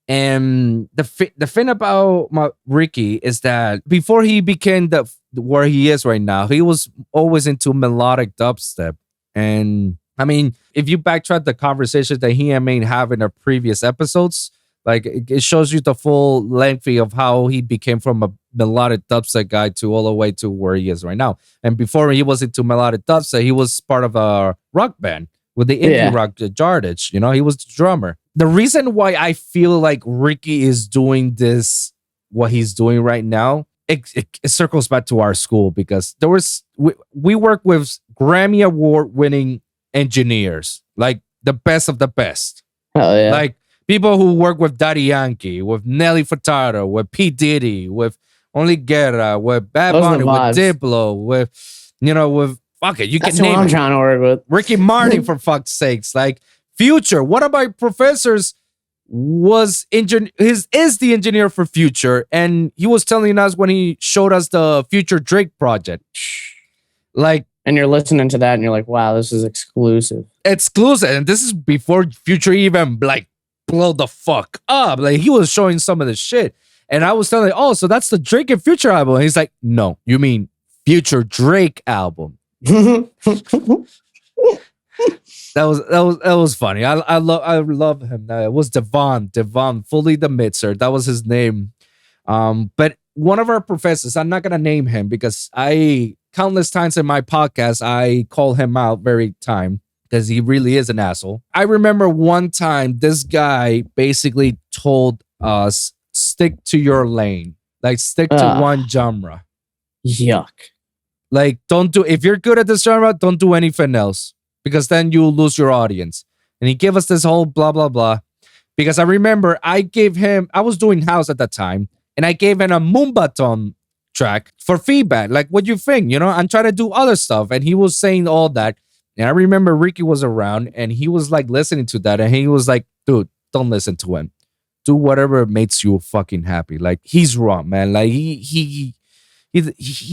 And the thing about Ricky is that before he became where he is right now, he was always into melodic dubstep. And I mean, if you backtrack the conversation that he and me have in our previous episodes, like it shows you the full length of how he became from a melodic dubstep guy to all the way to where he is right now. And before he was into melodic dubstep, he was part of a rock band with the indie rock Yardage. You know, he was the drummer. The reason why I feel like Ricky is doing this, what he's doing right now, it circles back to our school, because we work with Grammy Award winning engineers, like the best of the best. Oh yeah. Like people who work with Daddy Yankee, with Nelly Furtado, with P. Diddy, with Only Guerra, with Bad Bunny, with Diplo, with fuck it, you can name it. I'm trying to work with Ricky Martin, for fuck's sakes. Like Future, one of my professors is the engineer for Future, and he was telling us when he showed us the Future Drake project, like, and you're listening to that and you're like, wow, this is exclusive, and this is before Future even like blow the fuck up. Like he was showing some of the shit, and I was telling him, oh, so that's the Drake and Future album. And he's like, no, you mean Future Drake album. That was funny. I love him. It was Devon, fully the Mitzer. That was his name. But one of our professors, I'm not gonna name him because countless times in my podcast I call him out very time because he really is an asshole. I remember one time this guy basically told us, stick to your lane, like stick to one genre. Yuck. Like if you're good at this genre, don't do anything else, because then you'll lose your audience. And he gave us this whole blah, blah, blah. Because I remember I was doing house at that time, and I gave him a Moombaton track for feedback. Like, what you think? You know, I'm trying to do other stuff. And he was saying all that. And I remember Ricky was around, and he was like listening to that. And he was like, dude, don't listen to him. Do whatever makes you fucking happy. Like, he's wrong, man. Like, he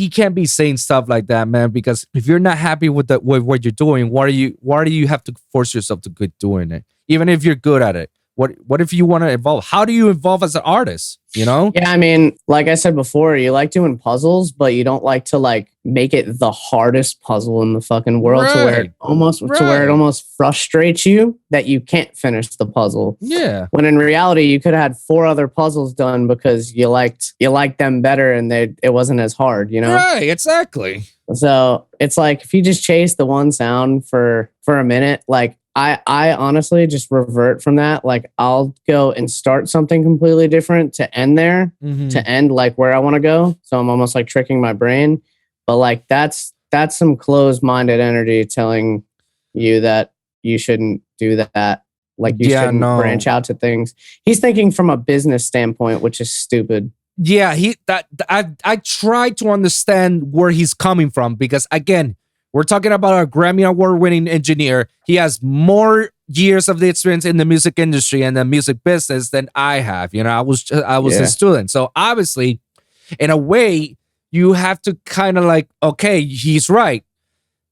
can't be saying stuff like that, man, because if you're not happy with what you're doing, why do you have to force yourself to keep doing it? Even if you're good at it. What if you want to evolve? How do you evolve as an artist? You know? Yeah, I mean, like I said before, you like doing puzzles, but you don't like to like make it the hardest puzzle in the fucking world to where it almost frustrates you that you can't finish the puzzle. Yeah. When in reality, you could have had 4 other puzzles done because you liked them better and it wasn't as hard, you know? Right, exactly. So it's like if you just chase the one sound for a minute, like I honestly just revert from that. Like I'll go and start something completely different to end there, to end like where I want to go. So I'm almost like tricking my brain. But like that's some closed-minded energy telling you that you shouldn't do that. Like you shouldn't branch out to things. He's thinking from a business standpoint, which is stupid. Yeah, I try to understand where he's coming from because again, we're talking about a Grammy Award-winning engineer. He has more years of the experience in the music industry and the music business than I have. You know, I was a student, so obviously, in a way, you have to kind of like, okay, he's right.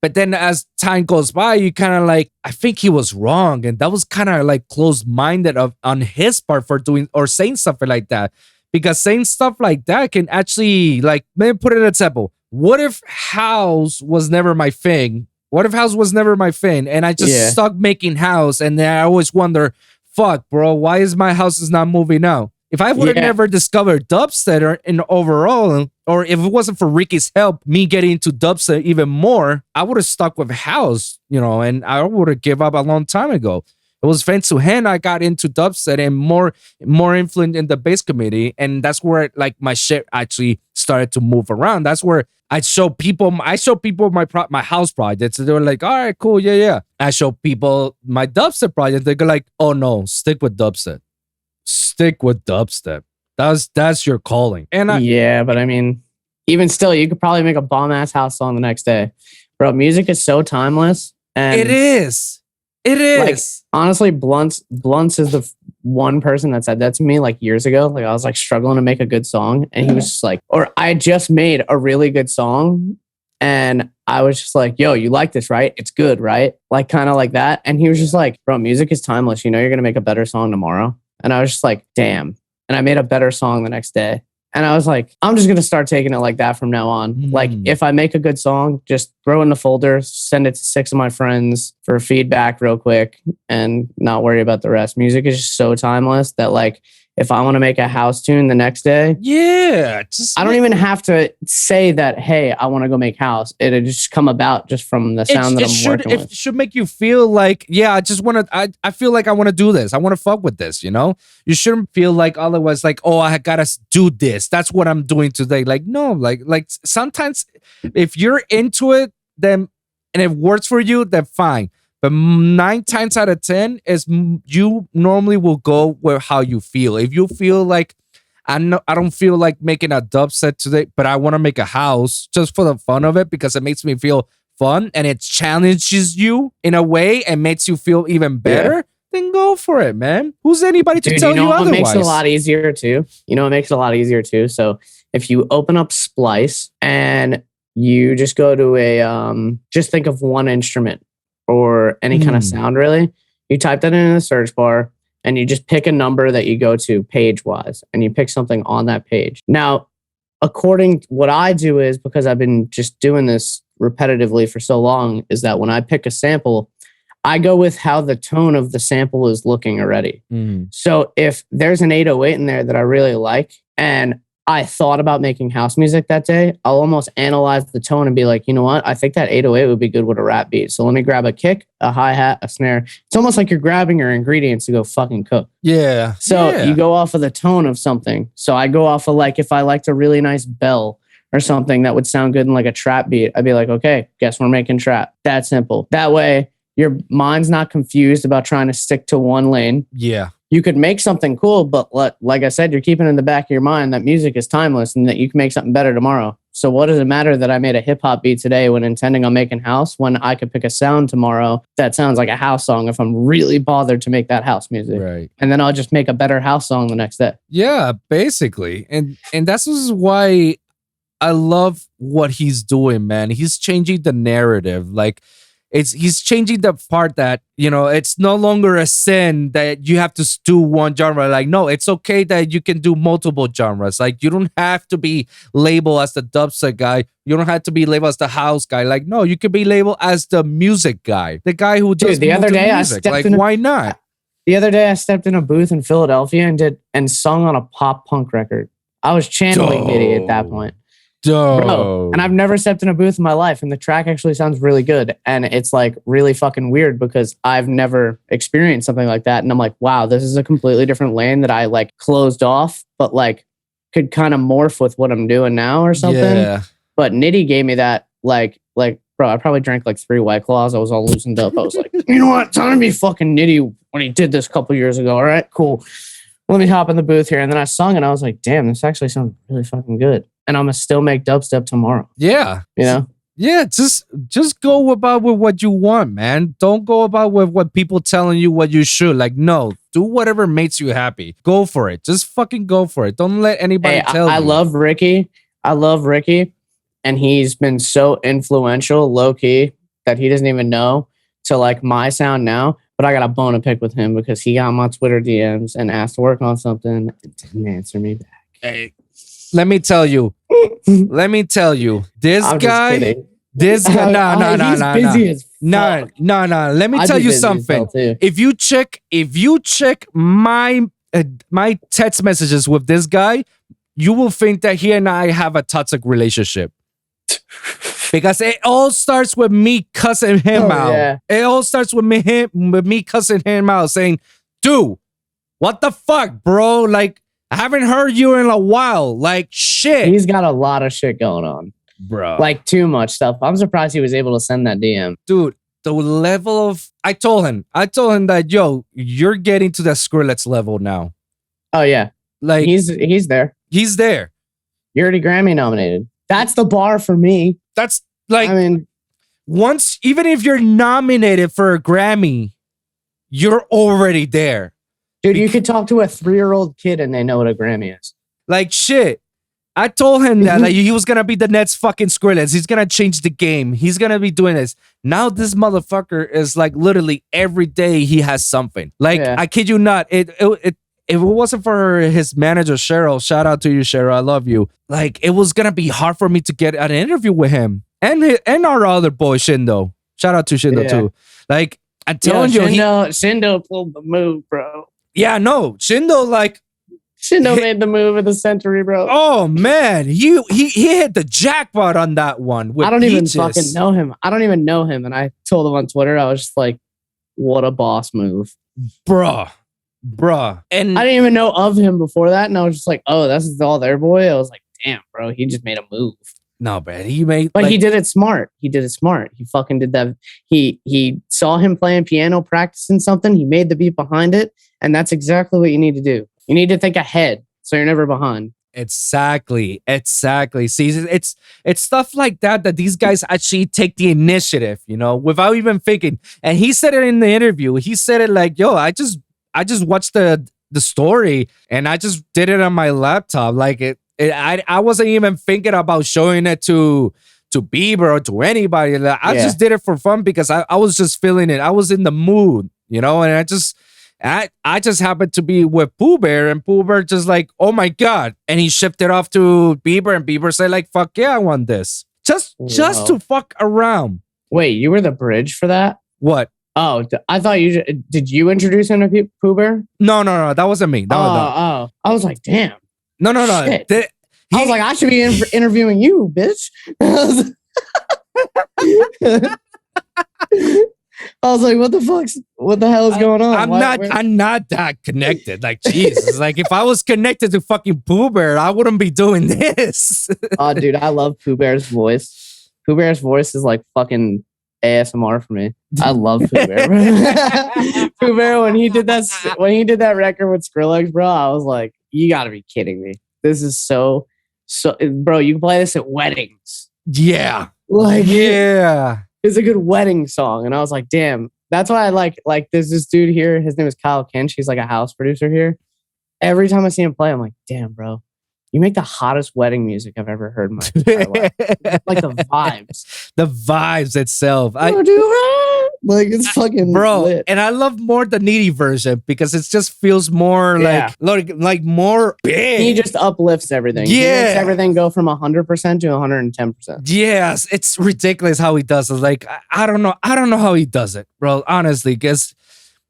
But then as time goes by, you kind of like, I think he was wrong, and that was kind of like closed-minded on his part for doing or saying something like that. Because saying stuff like that can actually, like, let me put it in an example. What if house was never my thing? What if house was never my thing? And I just stuck making house, and then I always wonder, fuck, bro, why is my house is not moving now? If I would have never discovered dubstep in overall, or if it wasn't for Ricky's help, me getting into dubstep even more, I would have stuck with house, you know, and I would have given up a long time ago. It was thanks to him I got into dubstep and more influent in the bass community, and that's where like my shit actually started to move around. That's where I show people my house projects. And they were like, all right, cool, yeah. I show people my dubstep project. They go like, oh no, stick with dubstep. Stick with dubstep. That's your calling. And but I mean, even still, you could probably make a bomb ass house song the next day, bro. Music is so timeless, and it is. Like, honestly, Blunts is the one person that said that to me like years ago. Like I was like struggling to make a good song, and he was just like, or I just made a really good song, and I was just like, yo, you like this, right? It's good, right? Like kind of like that. And he was just like, bro, music is timeless. You know, you're gonna make a better song tomorrow. And I was just like, damn. And I made a better song the next day. And I was like, I'm just going to start taking it like that from now on. Like, if I make a good song, just throw it in the folder, send it to 6 of my friends for feedback real quick, and not worry about the rest. Music is just so timeless that, like, if I want to make a house tune the next day, I don't even have to say that, hey, I want to go make house. It'll just come about just from the sound that I'm working with. It should make you feel like, yeah, I just want to, I feel like I want to do this. I want to fuck with this, you know? You shouldn't feel like otherwise, like, oh, I got to do this. That's what I'm doing today. Like, no, like sometimes if you're into it, then, and it works for you, then fine. But 9 times out of 10 is you normally will go with how you feel. If you feel like I don't feel like making a dubstep today, but I want to make a house just for the fun of it because it makes me feel fun and it challenges you in a way and makes you feel even better, then go for it, man. Who's anybody to tell you otherwise? It makes it a lot easier too. You know, it makes it a lot easier too. So if you open up Splice and you just go to just think of one instrument or any kind of sound, really. You type that in the search bar and you just pick a number that you go to page-wise and you pick something on that page. Now, according to what I do is, because I've been just doing this repetitively for so long, is that when I pick a sample, I go with how the tone of the sample is looking already. So if there's an 808 in there that I really like and I thought about making house music that day, I'll almost analyze the tone and be like, you know what? I think that 808 would be good with a rap beat. So let me grab a kick, a hi-hat, a snare. It's almost like you're grabbing your ingredients to go fucking cook. Yeah. So you go off of the tone of something. So I go off of like, if I liked a really nice bell or something that would sound good in like a trap beat, I'd be like, okay, guess we're making trap. That simple. That way your mind's not confused about trying to stick to one lane. Yeah. You could make something cool, but like I said, you're keeping in the back of your mind that music is timeless and that you can make something better tomorrow. So what does it matter that I made a hip hop beat today when intending on making house, when I could pick a sound tomorrow that sounds like a house song if I'm really bothered to make that house music. Right. And then I'll just make a better house song the next day. Yeah, basically. And that's why I love what he's doing, man. He's changing the narrative. Like, he's changing the part that, you know, it's no longer a sin that you have to do one genre. Like, no, it's okay that you can do multiple genres. Like, you don't have to be labeled as the dubstep guy. You don't have to be labeled as the house guy. Like, no, you can be labeled as the music guy, the guy who does the other day music. Like, why not? The other day I stepped in a booth in Philadelphia and sung on a pop punk record. I was channeling Diddy at that point. Bro, and I've never stepped in a booth in my life, and the track actually sounds really good, and it's like really fucking weird because I've never experienced something like that, and I'm like, wow, this is a completely different lane that I like closed off, but like could kind of morph with what I'm doing now or something. But Nitty gave me that like, bro, I probably drank like 3 White Claws. I was all loosened up. I was like, you know what? Time to be fucking nitty when he did this a couple years ago. All right, cool. Let me hop in the booth here. And then I sung and I was like, damn, this actually sounds really fucking good. And I'm going to still make dubstep tomorrow. Yeah. You know? Yeah, just go about with what you want, man. Don't go about with what people telling you what you should. Like, no, do whatever makes you happy. Go for it. Just fucking go for it. Don't let anybody tell you. I love Ricky. And he's been so influential, low key, that he doesn't even know to like my sound now. But I got a bone to pick with him because he got my Twitter DMs and asked to work on something and didn't answer me back. Hey, let me tell you. This guy. No. Let me tell you something. If you check my text messages with this guy, you will think that he and I have a toxic relationship. Because it all starts with me cussing him out. Yeah. It all starts with me cussing him out, saying, dude, what the fuck, bro? Like, I haven't heard you in a while. Like, shit. He's got a lot of shit going on. Bro. Like, too much stuff. I'm surprised he was able to send that DM. Dude, the level of... I told him that, yo, you're getting to that Skrillex level now. Oh, yeah. Like, he's there. He's there. You're already Grammy nominated. That's the bar for me. That's like, I mean, once, even if you're nominated for a Grammy, you're already there. Dude, you could talk to a 3-year-old kid and they know what a Grammy is. Like, shit. I told him that like, he was going to be the next fucking Skrillex. He's going to change the game. He's going to be doing this. Now this motherfucker is like literally every day he has something. Like, yeah. I kid you not. If it wasn't for his manager, Cheryl, shout out to you, Cheryl. I love you. Like, it was going to be hard for me to get an interview with him. And our other boy, Shindo. Shout out to Shindo, too. Like, I'm telling you. Shindo pulled the move, bro. Yeah, no. Shindo made the move of the century, bro. Oh, man. He hit the jackpot on that one. I don't even fucking know him. And I told him on Twitter, I was just like, what a boss move. Bruh. And I didn't even know of him before that. And I was just like, oh, this is all their boy. I was like, damn, bro, he just made a move. No, man, he made... But he did it smart. He fucking did that. He saw him playing piano, practicing something. He made the beat behind it. And that's exactly what you need to do. You need to think ahead so you're never behind. Exactly. See, it's stuff like that these guys actually take the initiative, you know, without even thinking. And he said it in the interview. He said it like, yo, I just watched the story and I just did it on my laptop. Like I wasn't even thinking about showing it to Bieber or to anybody. I just did it for fun because I was just feeling it. I was in the mood, you know, and I just happened to be with Pooh Bear, and Pooh Bear just like, oh my God. And he shifted off to Bieber, and Bieber said like, fuck yeah, I want this. Just to fuck around. Wait, you were the bridge for that? What? Oh, I thought did you introduce him to Pooh Bear? No, that wasn't me. I was like, damn. No. I was like, I should be interviewing you, bitch. I was like, what the hell is going on? I'm not that connected. Like, Jesus. Like, if I was connected to fucking Pooh Bear, I wouldn't be doing this. Oh, dude, I love Pooh Bear's voice. Pooh Bear's voice is like fucking ASMR for me. I love Pooh Bear. Pooh Bear, when he did that record with Skrillex, bro, I was like, you gotta be kidding me. This is so, bro, you can play this at weddings. Yeah. Like, yeah. It's a good wedding song. And I was like, damn, that's why I like there's this dude here. His name is Kyle Kinch. He's like a house producer here. Every time I see him play, I'm like, damn, bro, you make the hottest wedding music I've ever heard in my entire life. Like the vibes. The vibes itself. Like it's fucking bro, lit. And I love more the needy version because it just feels more like more big. He just uplifts everything. Yeah. He makes everything go from 100% to 110%. Yes, it's ridiculous how he does it. Like I don't know how he does it, bro. Honestly, because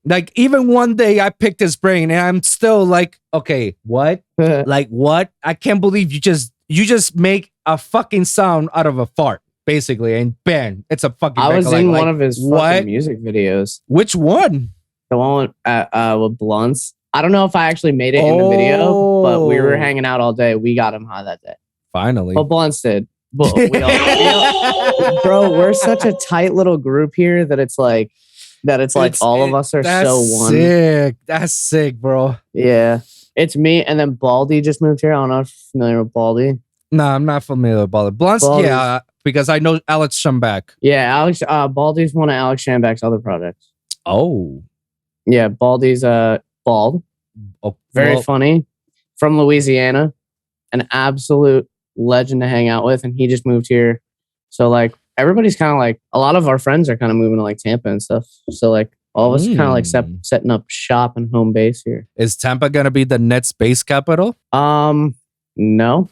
like even one day I picked his brain and I'm still like, okay, what? Like what? I can't believe you just make a fucking sound out of a fart. Basically, and bam, it's a fucking. I was in one of his fucking music videos. Which one? The one with Blunts. I don't know if I actually made it in the video, but we were hanging out all day. We got him high that day. Finally. But Blunts did. but bro, we're such a tight little group here that it's like all of us are so one. Sick. That's sick, bro. Yeah. It's me and then Baldy just moved here. I don't know if you're familiar with Baldy. No, I'm not familiar with Baldy. Blunts, yeah, because I know Alex Schumback. Yeah, Baldy's one of Alex Schumback's other projects. Oh. Yeah, Baldy's bald. Oh, Very funny. From Louisiana. An absolute legend to hang out with. And he just moved here. So like everybody's kind of like, a lot of our friends are kind of moving to like Tampa and stuff. So like all of us are kind of like setting up shop and home base here. Is Tampa gonna be the net space capital? No.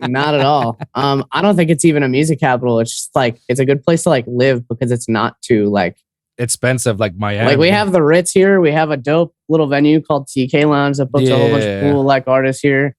Not at all. I don't think it's even a music capital. It's just like it's a good place to like live because it's not too like expensive like Miami. Like we have the Ritz here. We have a dope little venue called TK Lounge that books a whole bunch of cool like artists here.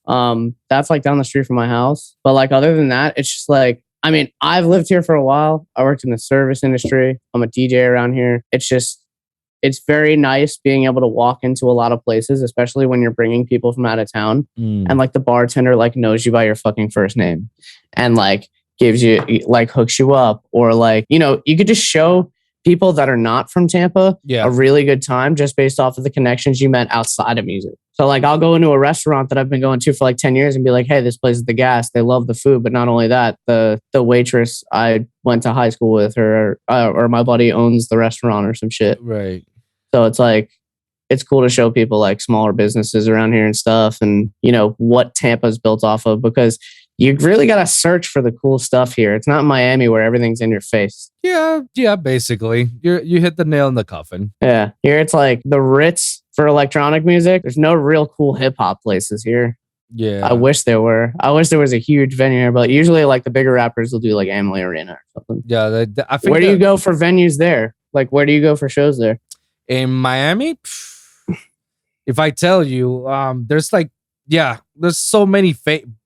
That's like down the street from my house. But like other than that, it's just like, I mean, I've lived here for a while. I worked in the service industry. I'm a DJ around here. It's very nice being able to walk into a lot of places, especially when you're bringing people from out of town. And like the bartender like knows you by your fucking first name and like gives you like hooks you up, or like, you know, you could just show people that are not from Tampa a really good time just based off of the connections you met outside of music. So like I'll go into a restaurant that I've been going to for like 10 years and be like, hey, this place is the gas. They love the food. But not only that, the waitress I went to high school with or my buddy owns the restaurant or some shit. Right. So it's like, it's cool to show people like smaller businesses around here and stuff and, you know, what Tampa's built off of, because you really got to search for the cool stuff here. It's not Miami where everything's in your face. Yeah, basically. You hit the nail in the coffin. Yeah. Here it's like the Ritz for electronic music. There's no real cool hip hop places here. Yeah. I wish there were. I wish there was a huge venue here, but usually like the bigger rappers will do like Amalie Arena or something. Yeah. I think where do you go for venues there? Like where do you go for shows there? In Miami? If I tell you, there's like, there's so many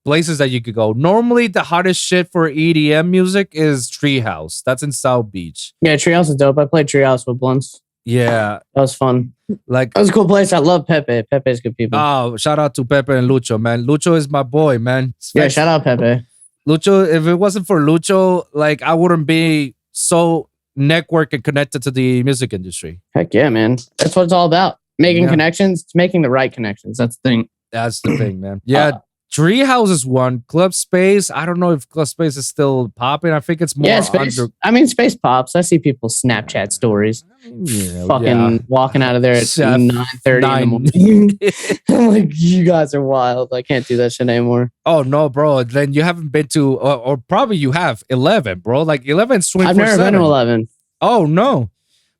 places that you could go. Normally, the hottest shit for EDM music is Treehouse. That's in South Beach. Yeah, Treehouse is dope. I played Treehouse with Blunts. Yeah. That was fun. Like that was a cool place. I love Pepe. Pepe's good people. Oh, shout out to Pepe and Lucho, man. Lucho is my boy, man. Yeah, shout out Pepe. Lucho, if it wasn't for Lucho, like I wouldn't be so networked and connected to the music industry. Heck yeah, man. That's what it's all about. Making connections, making the right connections. That's the thing. That's the thing, man. Yeah. Treehouse is one. Club Space. I don't know if Club Space is still popping. I think it's more. Yeah, Space pops. I see people Snapchat stories. Walking out of there at 9:30 in the morning. I'm like, you guys are wild. I can't do that shit anymore. Oh no, bro. Then you haven't been to, or probably you have 11, bro. Like 11's 24/7. I've never been to 11. Oh no.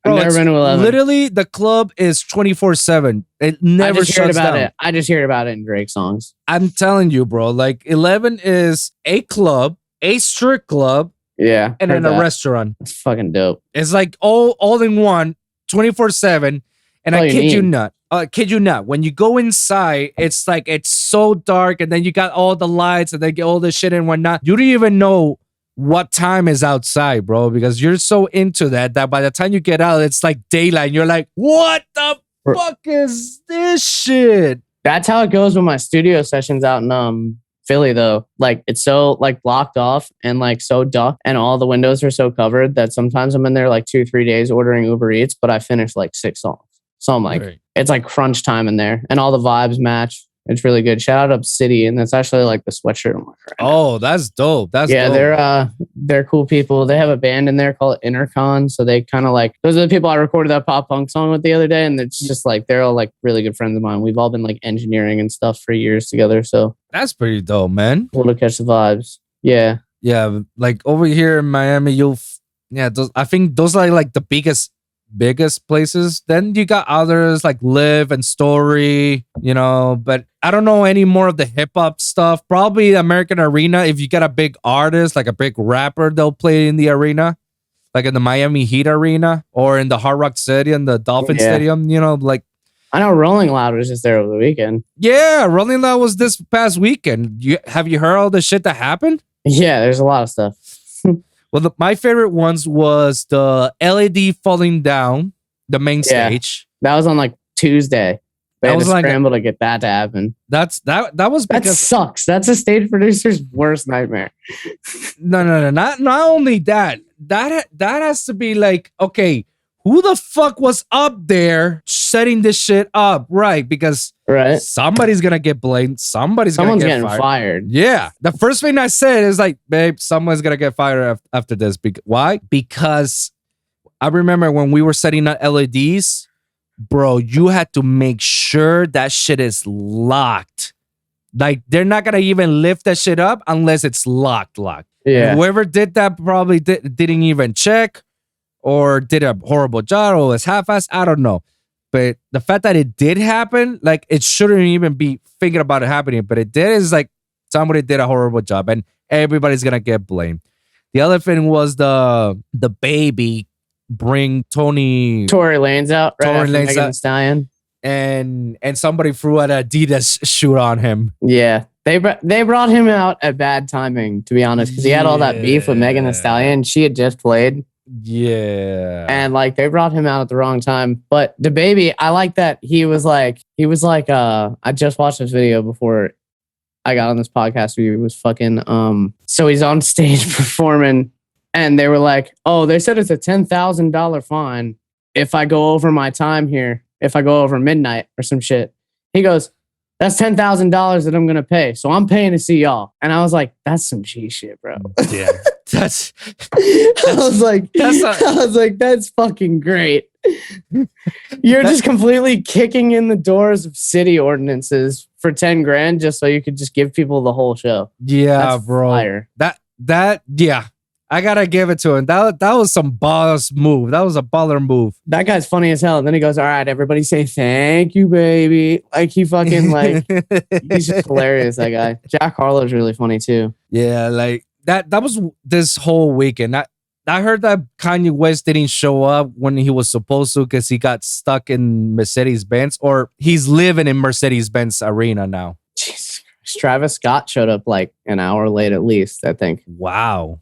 Bro, I've never been to 11. Literally, the club is 24/7. It never shuts down. I just heard about it in Drake songs. I'm telling you, bro. Like 11 is a club, a strip club, and then a restaurant. It's fucking dope. It's like all in one, 24/7. And I kid you not. When you go inside, it's like it's so dark, and then you got all the lights, and they get all the shit and whatnot. You don't even know what time is outside, bro, because you're so into that by the time you get out, it's like daylight. You're like, what the fuck is this shit? That's how it goes with my studio sessions out in Philly, though. Like it's so like blocked off and like so dark, and all the windows are so covered that sometimes I'm in there like 2-3 days ordering Uber Eats, but I finish like 6 songs. So I'm like, It's like crunch time in there, and all the vibes match. It's really good. Shout out Ep68, and that's actually like the sweatshirt I'm wearing right now. That's dope. Dope. They're cool people. They have a band in there called Intercon, so they kind of like, those are the people I recorded that pop punk song with the other day, and it's just like they're all like really good friends of mine. We've all been like engineering and stuff for years together, so that's pretty dope, man. Cool to catch the vibes. Yeah, like over here in Miami, I think those are like the biggest places. Then you got others like Live and Story, but I don't know any more of the hip hop stuff. Probably American Arena. If you get a big artist, like a big rapper, they'll play in the arena, like in the Miami Heat Arena or in the Hard Rock Stadium, the Dolphin Stadium, like. I know Rolling Loud was just there over the weekend. Yeah, Rolling Loud was this past weekend. Have you heard all the shit that happened? Yeah, there's a lot of stuff. Well, my favorite ones was the LED falling down the main stage. That was on like Tuesday. They That had was to like scramble to get that to happen. that was That because sucks. That's a stage producer's worst nightmare. no, not only that. That has to be like, okay, who the fuck was up there setting this shit up, right? Because Right? somebody's gonna get blamed. Someone's getting get fired. Yeah. The first thing I said is like, babe, someone's gonna get fired after this. Why? Because I remember when we were setting up LEDs, bro, you had to make sure that shit is locked. Like, they're not gonna even lift that shit up unless it's locked. Yeah. And whoever did that probably didn't even check or did a horrible job or was half-assed. I don't know. But the fact that it did happen, like, it shouldn't even be thinking about it happening, but it did, is like somebody did a horrible job and everybody's gonna get blamed. The other thing was the baby bring Tory Lanez out right Tory after Lanez Megan out. Thee Stallion. And somebody threw an Adidas shoot on him. Yeah. They brought him out at bad timing, to be honest, because he had all that beef with Megan Thee Stallion. She had just played. Yeah. And like they brought him out at the wrong time. But the baby, I like that he was like, I just watched this video before I got on this podcast. He was fucking so he's on stage performing and they were like, oh, they said it's a $10,000 fine if I go over my time here, if I go over midnight or some shit. He goes, that's $10,000 that I'm gonna pay. So I'm paying to see y'all. And I was like, that's some G shit, bro. Yeah. That's I was like, that's fucking great. You're just completely kicking in the doors of city ordinances for 10 grand just so you could just give people the whole show. Yeah, That's bro. fire. That yeah. I gotta give it to him. That was some boss move. That was a baller move. That guy's funny as hell. And then he goes, all right, everybody say thank you, baby. Like he fucking like he's just hilarious, that guy. Jack Harlow's really funny too. Yeah, like that was this whole weekend. I heard that Kanye West didn't show up when he was supposed to because he got stuck in Mercedes-Benz, or he's living in Mercedes-Benz Arena now. Jesus Christ. Travis Scott showed up like an hour late at least, I think. Wow.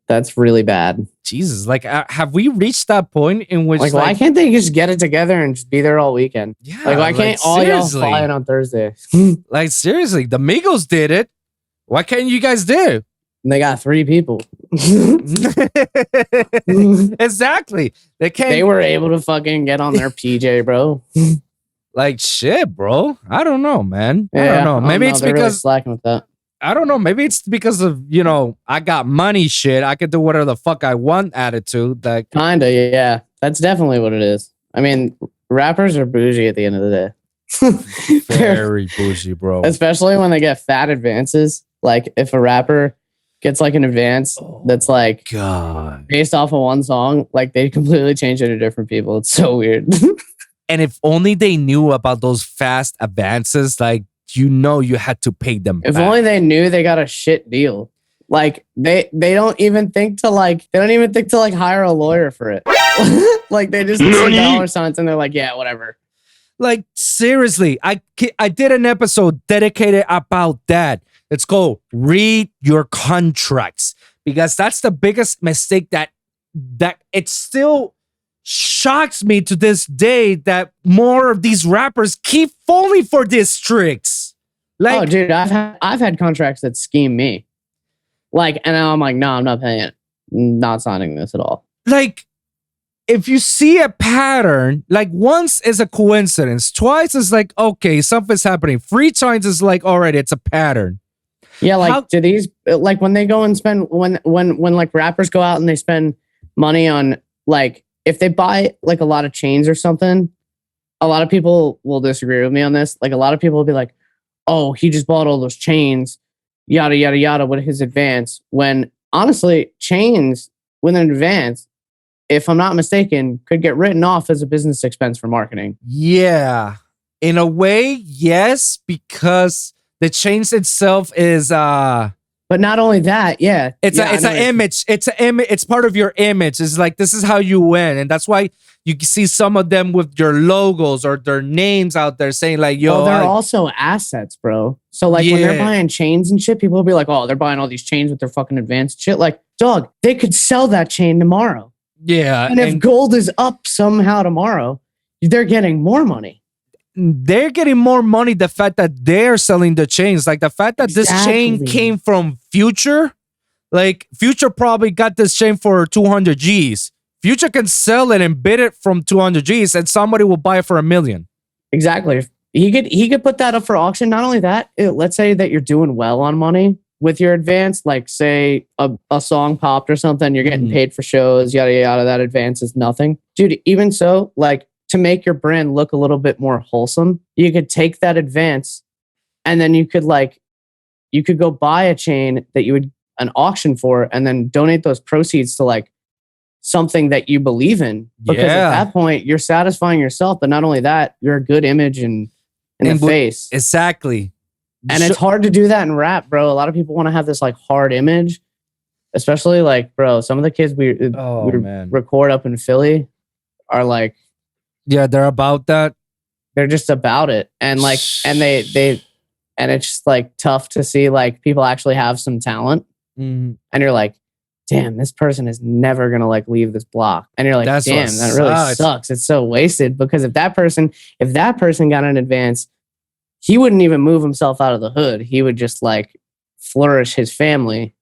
That's really bad. Jesus, like, have we reached that point in which, like, why can't they just get it together and just be there all weekend? Yeah, like, why can't all y'all fly in on Thursday? Like, seriously, the Migos did it. Why can't you guys do it? And they got 3 people. Exactly. They were able to fucking get on their PJ, bro. Like, shit, bro. I don't know, man. Yeah, I don't know. Maybe it's they're because really slacking with that. I don't know. Maybe it's because of, I got money shit. I could do whatever the fuck I want attitude. Like, kinda, yeah. That's definitely what it is. I mean, rappers are bougie at the end of the day. very bougie, bro. Especially when they get fat advances. Like if a rapper gets like an advance that's like God, based off of one song, like they completely change it to different people. It's so weird. And if only they knew about those fast advances, like, you had to pay them if back. only they knew they got a shit deal. Like they don't even think to hire a lawyer for it. Like they just see dollar signs and they're like, yeah, whatever. Like, seriously, I did an episode dedicated about that. It's called Read Your Contracts, because that's the biggest mistake that it still shocks me to this day that more of these rappers keep falling for these tricks. Like, oh, dude, I've had contracts that scheme me. Like, and now I'm like, no, I'm not paying it. Not signing this at all. Like, if you see a pattern, like once is a coincidence, twice is like, okay, something's happening. 3 times is like, all right, it's a pattern. Yeah, like do these like when they go and spend when like rappers go out and they spend money on like if they buy like a lot of chains or something, a lot of people will disagree with me on this. Like a lot of people will be like, oh, he just bought all those chains, yada yada yada with his advance. When honestly, chains with an advance, if I'm not mistaken, could get written off as a business expense for marketing. Yeah. In a way, yes, because the chains itself is but not only that, yeah. It's an image. It's part of your image. It's like, this is how you win. And that's why you can see some of them with your logos or their names out there saying like, yo. Well, they're also assets, bro. So like when they're buying chains and shit, people will be like, oh, they're buying all these chains with their fucking advanced shit. Like, dog, they could sell that chain tomorrow. Yeah. And if gold is up somehow tomorrow, they're getting more money. they're getting more money. The fact that they're selling the chains, like the fact that this chain came from Future, like Future probably got this chain for 200 G's. Future can sell it and bid it from 200 G's, and somebody will buy it for $1 million. Exactly. He could put that up for auction. Not only that, let's say that you're doing well on money with your advance, like say a song popped or something, you're getting paid for shows, yada yada. That advance is nothing, dude. Even so, like to make your brand look a little bit more wholesome, you could take that advance, and then you could go buy a chain that you would an auction for, and then donate those proceeds to like something that you believe in. Because at that point, you're satisfying yourself, but not only that, you're a good image in the face. Exactly. And it's hard to do that in rap, bro. A lot of people want to have this like hard image, especially like, bro, some of the kids we record up in Philly are like, yeah, they're about that. They're just about it. And like, and it's just like tough to see like people actually have some talent. And you're like, damn, this person is never going to like leave this block. And you're like, damn, that really sucks. It's so wasted, because if that person got an advance, he wouldn't even move himself out of the hood. He would just like flourish his family,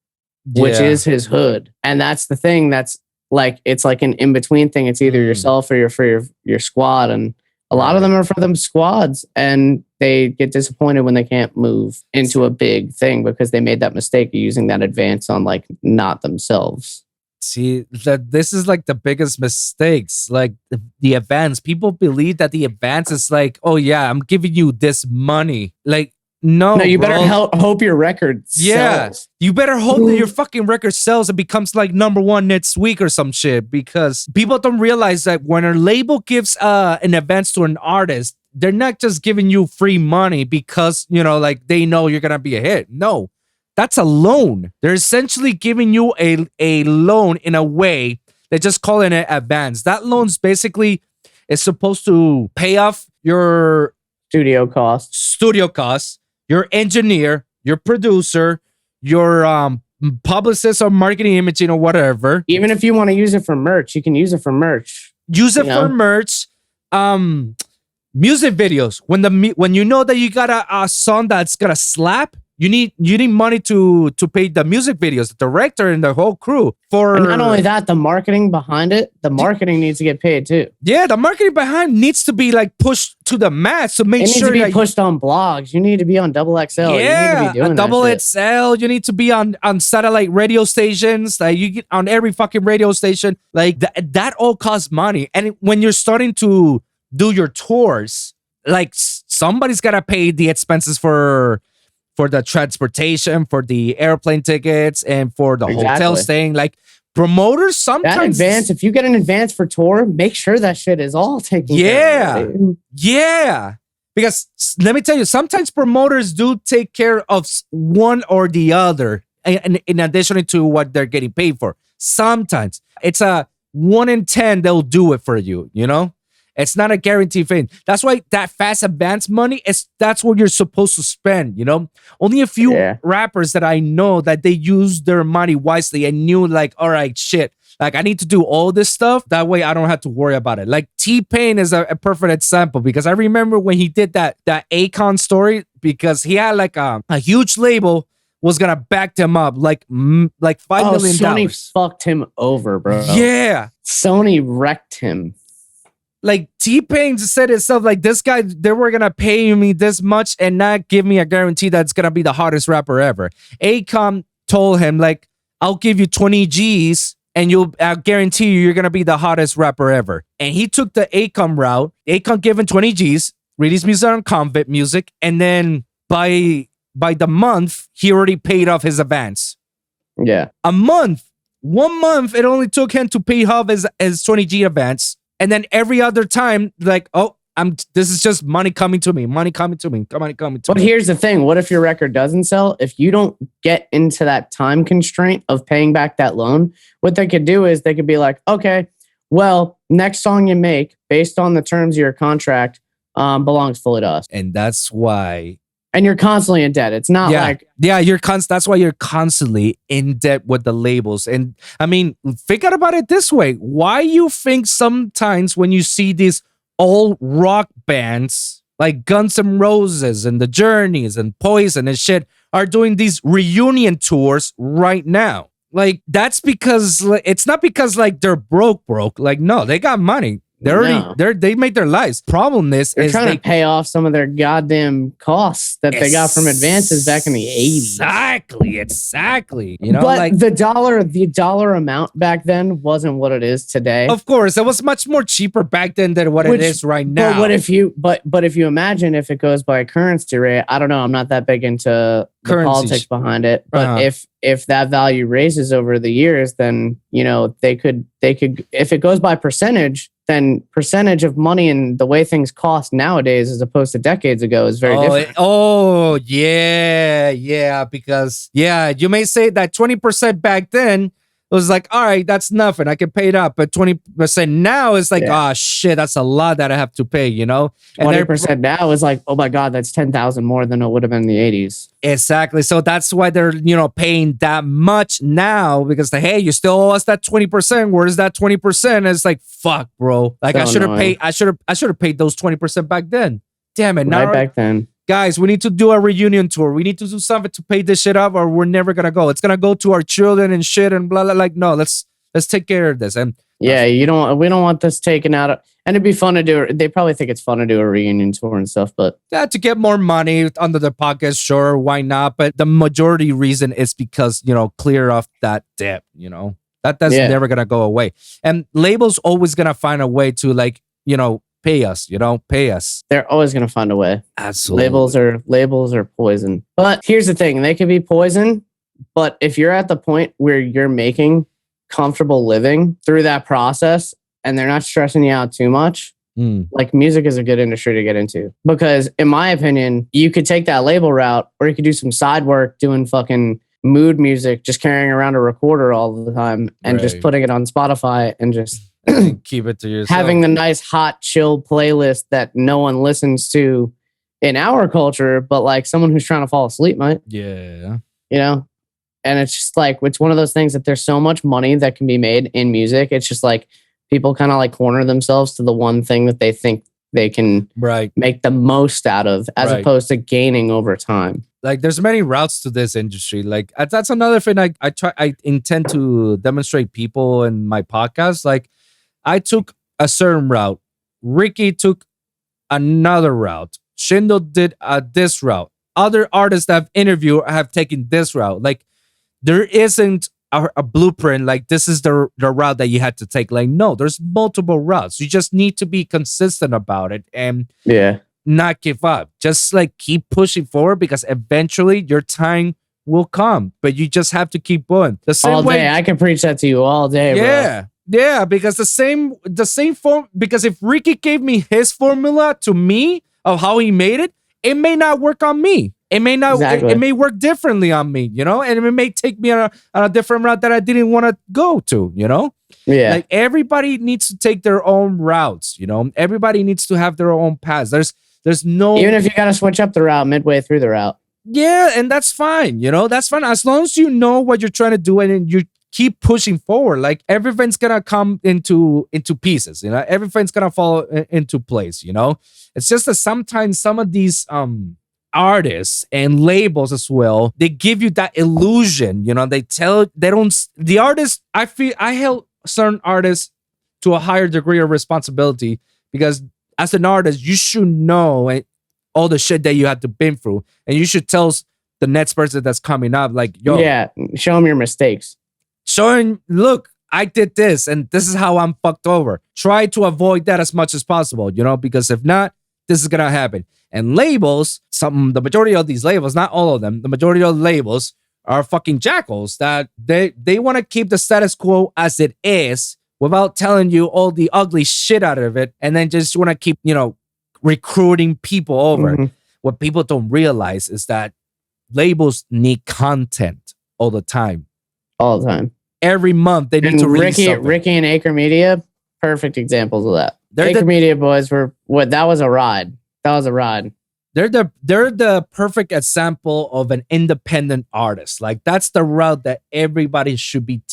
which is his hood. And that's the thing. That's like, it's like an in-between thing. It's either yourself or your squad. And a lot of them are for them squads, and they get disappointed when they can't move into a big thing because they made that mistake of using that advance on like not themselves. See, that this is like the biggest mistakes. Like the advance, people believe that the advance is like, oh yeah, I'm giving you this money. Like, no, you better hope your record sells. You better hope that your fucking record sells and becomes like #1 next week or some shit, because people don't realize that when a label gives an advance to an artist, they're not just giving you free money because, you know, like they know you're gonna be a hit. No, that's a loan. They're essentially giving you a loan in a way. They're just calling it advance. That loan's basically is supposed to pay off your studio costs, your engineer, your producer, your publicist or marketing imaging or whatever. Even if you want to use it for merch, you can use it for merch. Use it for merch. Music videos. When you know that you got a song that's gonna slap, you need money to pay the music videos, the director and the whole crew. And not only that, the marketing behind it, the marketing needs to get paid too. Yeah, the marketing behind needs to be like pushed to the max to make sure it needs to be pushed on blogs. You need to be on XXL. Yeah, you need to be doing XXL. You need to be on satellite radio stations. Like you get on every fucking radio station. Like that all costs money. And when you're starting to do your tours, like somebody's gotta pay the expenses for the transportation, for the airplane tickets, and for the hotel staying. Like promoters sometimes... if you get an advance for tour, make sure that shit is all taken care of. Yeah. Because let me tell you, sometimes promoters do take care of one or the other in addition to what they're getting paid for. Sometimes. It's a 1 in 10 they'll do it for you, you know? It's not a guaranteed thing. That's why that fast advance money that's what you're supposed to spend, you know? Only a few rappers that I know that they use their money wisely and knew like, all right, shit. Like I need to do all this stuff. That way I don't have to worry about it. Like T-Pain is a perfect example, because I remember when he did that Akon story, because he had like a huge label was gonna back them up like $5 million. Sony fucked him over, bro. Yeah. Sony wrecked him. Like T-Pain said itself, like this guy, they were gonna pay me this much and not give me a guarantee that it's gonna be the hottest rapper ever. Akon told him like, I'll give you 20 G's and I'll guarantee you're gonna be the hottest rapper ever. And he took the Akon route. Akon gave him 20 G's, released music on Convict Music, and then by the month, he already paid off his advance. Yeah. 1 month, it only took him to pay off his 20 G advance. And then every other time, like, oh, this is just money coming to me. But here's the thing. What if your record doesn't sell? If you don't get into that time constraint of paying back that loan, what they could do is they could be like, okay, well, next song you make based on the terms of your contract belongs fully to us. And that's why. And you're constantly in debt. It's not that's why you're constantly in debt with the labels. And I mean, think about it this way. Why you think sometimes when you see these old rock bands like Guns N' Roses and the Journeys and Poison and shit are doing these reunion tours right now. Like that's because it's not because like they're broke. Like no, they got money. They're already they made their lives. Problem is they're trying to pay off some of their goddamn costs that they got from advances back in the 80s. Exactly. But like the dollar amount back then wasn't what it is today. Of course, it was much more cheaper back then than what it is right now. But what if you imagine if it goes by currency rate? I don't know. I'm not that big into the politics behind it. But if that value raises over the years, then they could if it goes by percentage, then percentage of money and the way things cost nowadays as opposed to decades ago is very different. Because you may say that 20% back then it was like, all right, that's nothing. I can pay it up. But 20% now is like, oh shit, that's a lot that I have to pay, And 20% now is like, oh my God, that's 10,000 more than it would have been in the 80s. Exactly. So that's why they're, paying that much now because hey, you still owe us that 20%. Where's that 20%? It's like, fuck, bro. Like so I should have paid those 20% back then. Damn it. Right back then. Guys, we need to do a reunion tour. We need to do something to pay this shit up or we're never going to go. It's going to go to our children and shit and blah, blah. Like, no, let's take care of this. And we don't want this taken out of, and it'd be fun to do. They probably think it's fun to do a reunion tour and stuff, but to get more money under the podcast, sure, why not? But the majority reason is because, clear off that debt, that's never going to go away. And labels always going to find a way to pay us, pay us. They're always going to find a way. Absolutely. Labels are poison. But here's the thing. They can be poison, but if you're at the point where you're making comfortable living through that process and they're not stressing you out too much, like music is a good industry to get into. Because in my opinion, you could take that label route or you could do some side work doing fucking mood music, just carrying around a recorder all the time and just putting it on Spotify and just keep it to yourself. Having the nice, hot, chill playlist that no one listens to in our culture, but like someone who's trying to fall asleep might. Yeah. And it's just like, it's one of those things that there's so much money that can be made in music. It's just like people kind of like corner themselves to the one thing that they think they can make the most out of as opposed to gaining over time. Like there's many routes to this industry. Like that's another thing I intend to demonstrate people in my podcast. Like, I took a certain route. Ricky took another route. Shindo did this route. Other artists that I've interviewed have taken this route. Like, there isn't a blueprint. Like, this is the route that you had to take. Like, no, there's multiple routes. You just need to be consistent about it and not give up. Just like keep pushing forward because eventually your time will come. But you just have to keep going. The same all day. way, I can preach that to you all day, bro. Yeah, because the same form. Because if Ricky gave me his formula to me of how he made it, it may not work on me. It may not. It may work differently on me, and it may take me on a different route that I didn't want to go to, Yeah. Like everybody needs to take their own routes, Everybody needs to have their own paths. There's no, even if you got to switch up the route midway through the route. Yeah, and that's fine. That's fine as long as you know what you're trying to do and you keep pushing forward. Like everything's gonna come into pieces, everything's gonna fall into place. It's just that sometimes some of these artists and labels as well, they give you that illusion. The artists, I held certain artists to a higher degree of responsibility because as an artist you should know all the shit that you had to been through, and you should tell the next person that's coming up, like, yo, show them your mistakes. Showing, look, I did this and this is how I'm fucked over. Try to avoid that as much as possible, because if not, this is gonna happen. And labels, the majority of these labels, not all of them, the majority of the labels are fucking jackals that they want to keep the status quo as it is without telling you all the ugly shit out of it, and then just want to keep, recruiting people over. Mm-hmm. What people don't realize is that labels need content all the time. All the time. Every month they need to release something. Ricky and Acre Media, perfect examples of that. Acre Media boys were that was a ride. That was a ride. They're the perfect example of an independent artist. Like that's the route that everybody should be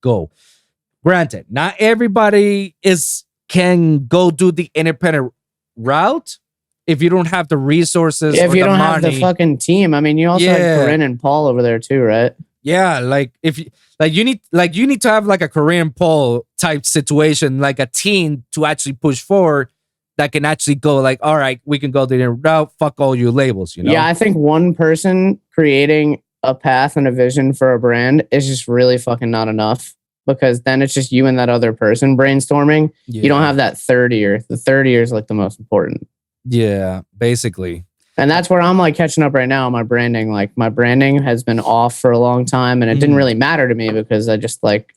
go. Granted, not everybody can go do the independent route, if you don't have the resources If or you the don't have the money. fucking team, I mean, you also have Corinne and Paul over there too, right? Yeah, like if you you need to have like a Korean Paul type situation, like a team to actually push forward that can actually go like, all right, we can go the route. Fuck all you labels, you know? Yeah, I think one person creating a path and a vision for a brand is just really fucking not enough, because then it's just you and that other person brainstorming. Yeah. You don't have that third ear. The third ear is like the most important. Yeah, basically. And that's where I'm like catching up right now. My branding, like my branding has been off for a long time, and it didn't really matter to me because I just like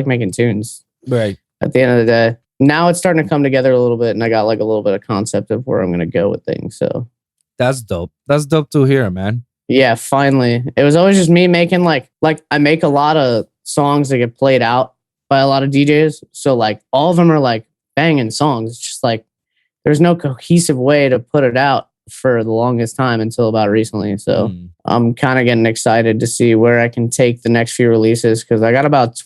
making tunes. Right. At the end of the day, now it's starting to come together a little bit, and I got like a little bit of concept of where I'm going to go with things. So that's dope. That's dope to hear, man. Yeah, finally. It was always just me making like I make a lot of songs that get played out by a lot of DJs. So like all of them are like banging songs. It's just like there's no cohesive way to put it out for the longest time until about recently. So I'm kind of getting excited to see where I can take the next few releases, because I got about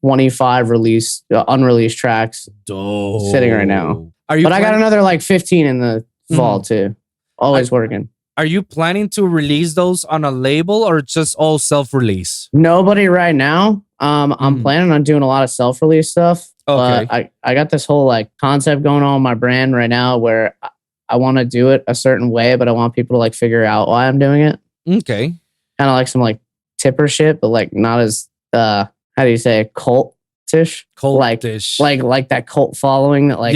25 unreleased tracks sitting right now. I got another like 15 in the vault too. Always working. Are you planning to release those on a label or just all self-release? Nobody right now. I'm planning on doing a lot of self-release stuff. Okay. But I got this whole like concept going on with my brand right now where I want to do it a certain way, but I want people to like figure out why I'm doing it. Okay. Kind of like some like tipper shit, but like not as how do you say, cultish? Cultish. Like that cult following that like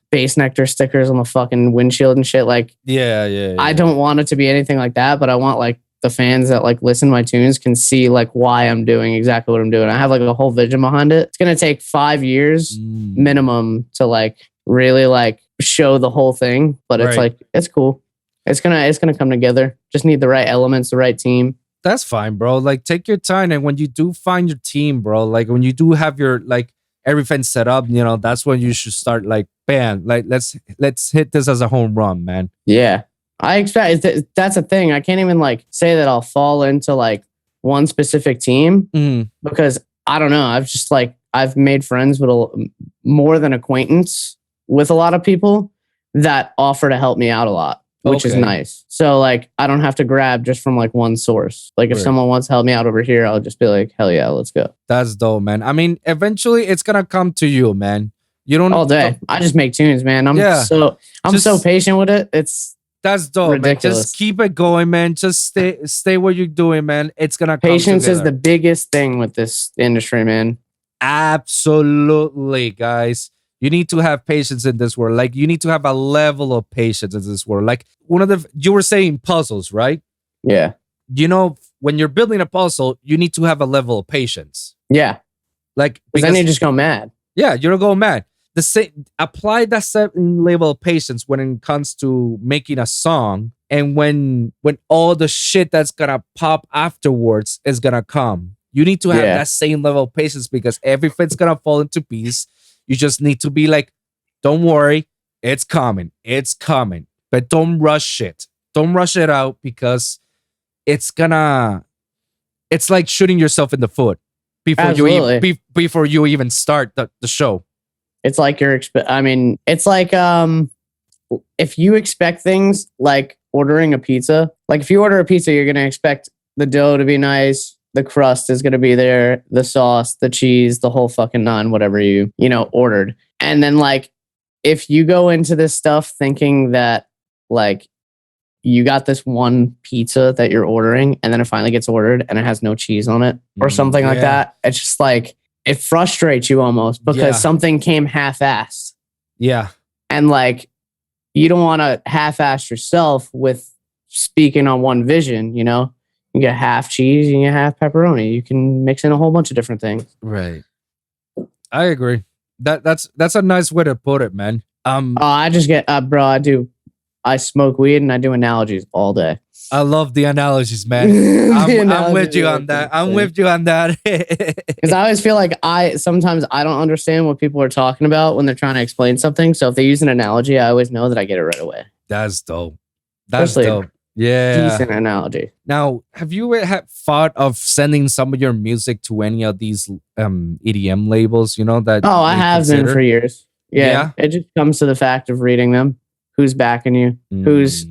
Base Nectar stickers on the fucking windshield and shit. Like yeah. I don't want it to be anything like that, but I want like the fans that like listen to my tunes can see like why I'm doing exactly what I'm doing. I have like a whole vision behind it. It's gonna take 5 years minimum to like really like show the whole thing, but it's like it's cool. It's gonna come together. Just need the right elements, the right team. That's fine, bro. Like take your time, and when you do find your team, bro, like when you do have your like everything set up, you know, that's when you should start like, bam, like let's hit this as a home run, man. Yeah. I expect that's a thing. I can't even like say that I'll fall into like one specific team because I don't know. I've made friends with more than acquaintance with a lot of people that offer to help me out a lot, which is nice. So like, I don't have to grab just from like one source. Like if someone wants to help me out over here, I'll just be like, hell yeah, let's go. That's dope, man. I mean, eventually it's going to come to you, man. You don't all day. I just make tunes, man. I'm so patient with it. That's dope, ridiculous. Man. Just keep it going, man. Just stay what you're doing, man. It's gonna come Patience together. is the biggest thing with this industry, man. Absolutely, guys. You need to have patience in this world. Like you need to have a level of patience in this world. Like you were saying puzzles, right? Yeah. You know, when you're building a puzzle, you need to have a level of patience. Yeah. Like because then you just go mad. Yeah, you'll go mad. The same, apply that same level of patience when it comes to making a song, and when all the shit that's gonna pop afterwards is gonna come. You need to have that same level of patience because everything's gonna fall into piece. You just need to be like, don't worry, it's coming, but don't rush it. Don't rush it out because it's like shooting yourself in the foot before you even start the show. It's like it's like if you expect things like ordering a pizza, like if you order a pizza, you're going to expect the dough to be nice. The crust is going to be there, the sauce, the cheese, the whole fucking nine, whatever you ordered. And then like, if you go into this stuff thinking that like you got this one pizza that you're ordering and then it finally gets ordered and it has no cheese on it or something like that, it's just like, it frustrates you almost because something came half-assed. Yeah. And like, you don't want to half-ass yourself with speaking on one vision, you know? You get half cheese and you half pepperoni. You can mix in a whole bunch of different things. Right. I agree. That's a nice way to put it, man. I just get, bro, I smoke weed and I do analogies all day. I love the analogies, man. I'm with you on that. I'm with you on that. Because I always feel like sometimes I don't understand what people are talking about when they're trying to explain something. So if they use an analogy, I always know that I get it right away. That's dope. That's dope. Yeah. Decent analogy. Now, have you thought of sending some of your music to any of these EDM labels, you know, that I have been for years. Yeah. It just comes to the fact of reading them. who's backing you, who's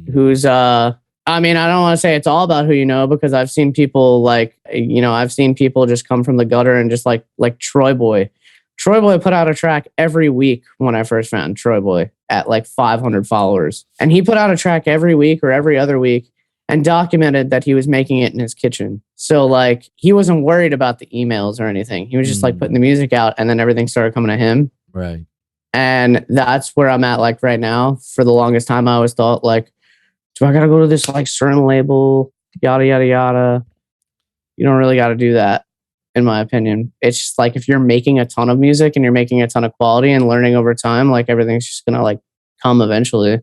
I mean, I don't want to say it's all about who you know, because I've seen people like, I've seen people just come from the gutter and just like Troy Boy. Troy Boy put out a track every week when I first found Troy Boy at like 500 followers. And he put out a track every week or every other week and documented that he was making it in his kitchen. So like he wasn't worried about the emails or anything. He was just like putting the music out, and then everything started coming to him. Right. And that's where I'm at like right now. For the longest time, I always thought like, do I got to go to this like certain label, yada, yada, yada. You don't really got to do that, in my opinion. It's just like if you're making a ton of music and you're making a ton of quality and learning over time, like everything's just going to like come eventually.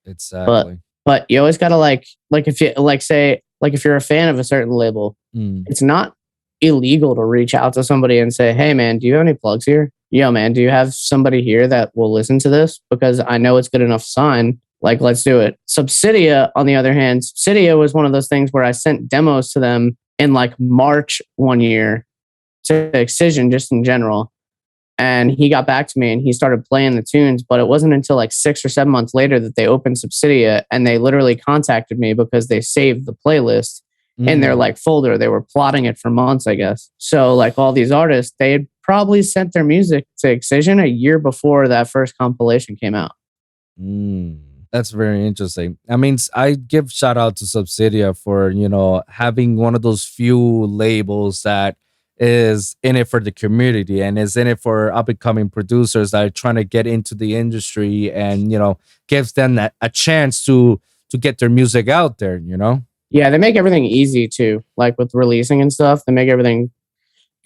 Exactly. But you always got to like if you like say, like if you're a fan of a certain label, it's not illegal to reach out to somebody and say, hey man, do you have any plugs here? Yo man, do you have somebody here that will listen to this? Because I know it's good enough to sign. Like, let's do it. Subsidia, on the other hand, Subsidia was one of those things where I sent demos to them in like March one year to Excision, just in general. And he got back to me and he started playing the tunes, but it wasn't until like 6 or 7 months later that they opened Subsidia, and they literally contacted me because they saved the playlist in their like folder. They were plotting it for months, I guess. So like all these artists, they had probably sent their music to Excision a year before that first compilation came out. That's very interesting. I mean, I give shout out to Subsidia for, having one of those few labels that is in it for the community and is in it for up and coming producers that are trying to get into the industry, and, gives them a chance to get their music out there, Yeah, they make everything easy too. Like with releasing and stuff, they make everything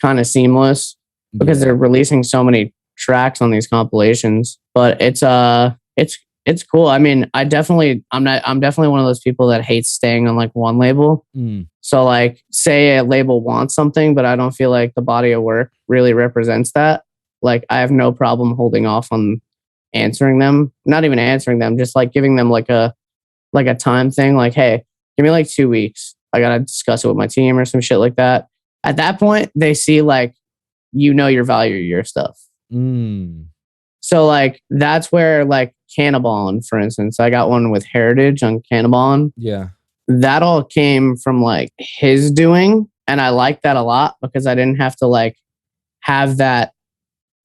kind of seamless because they're releasing so many tracks on these compilations. But it's cool. I mean, I'm definitely one of those people that hates staying on like one label. So like say a label wants something, but I don't feel like the body of work really represents that. Like I have no problem holding off on answering them, not even answering them, just like giving them like a time thing. Like, hey, give me like 2 weeks. I got to discuss it with my team or some shit like that. At that point, they see like, your value of your stuff. So like, that's where like Cannabon, for instance, I got one with Heritage on Cannabon. Yeah. That all came from like his doing. And I like that a lot because I didn't have to like have that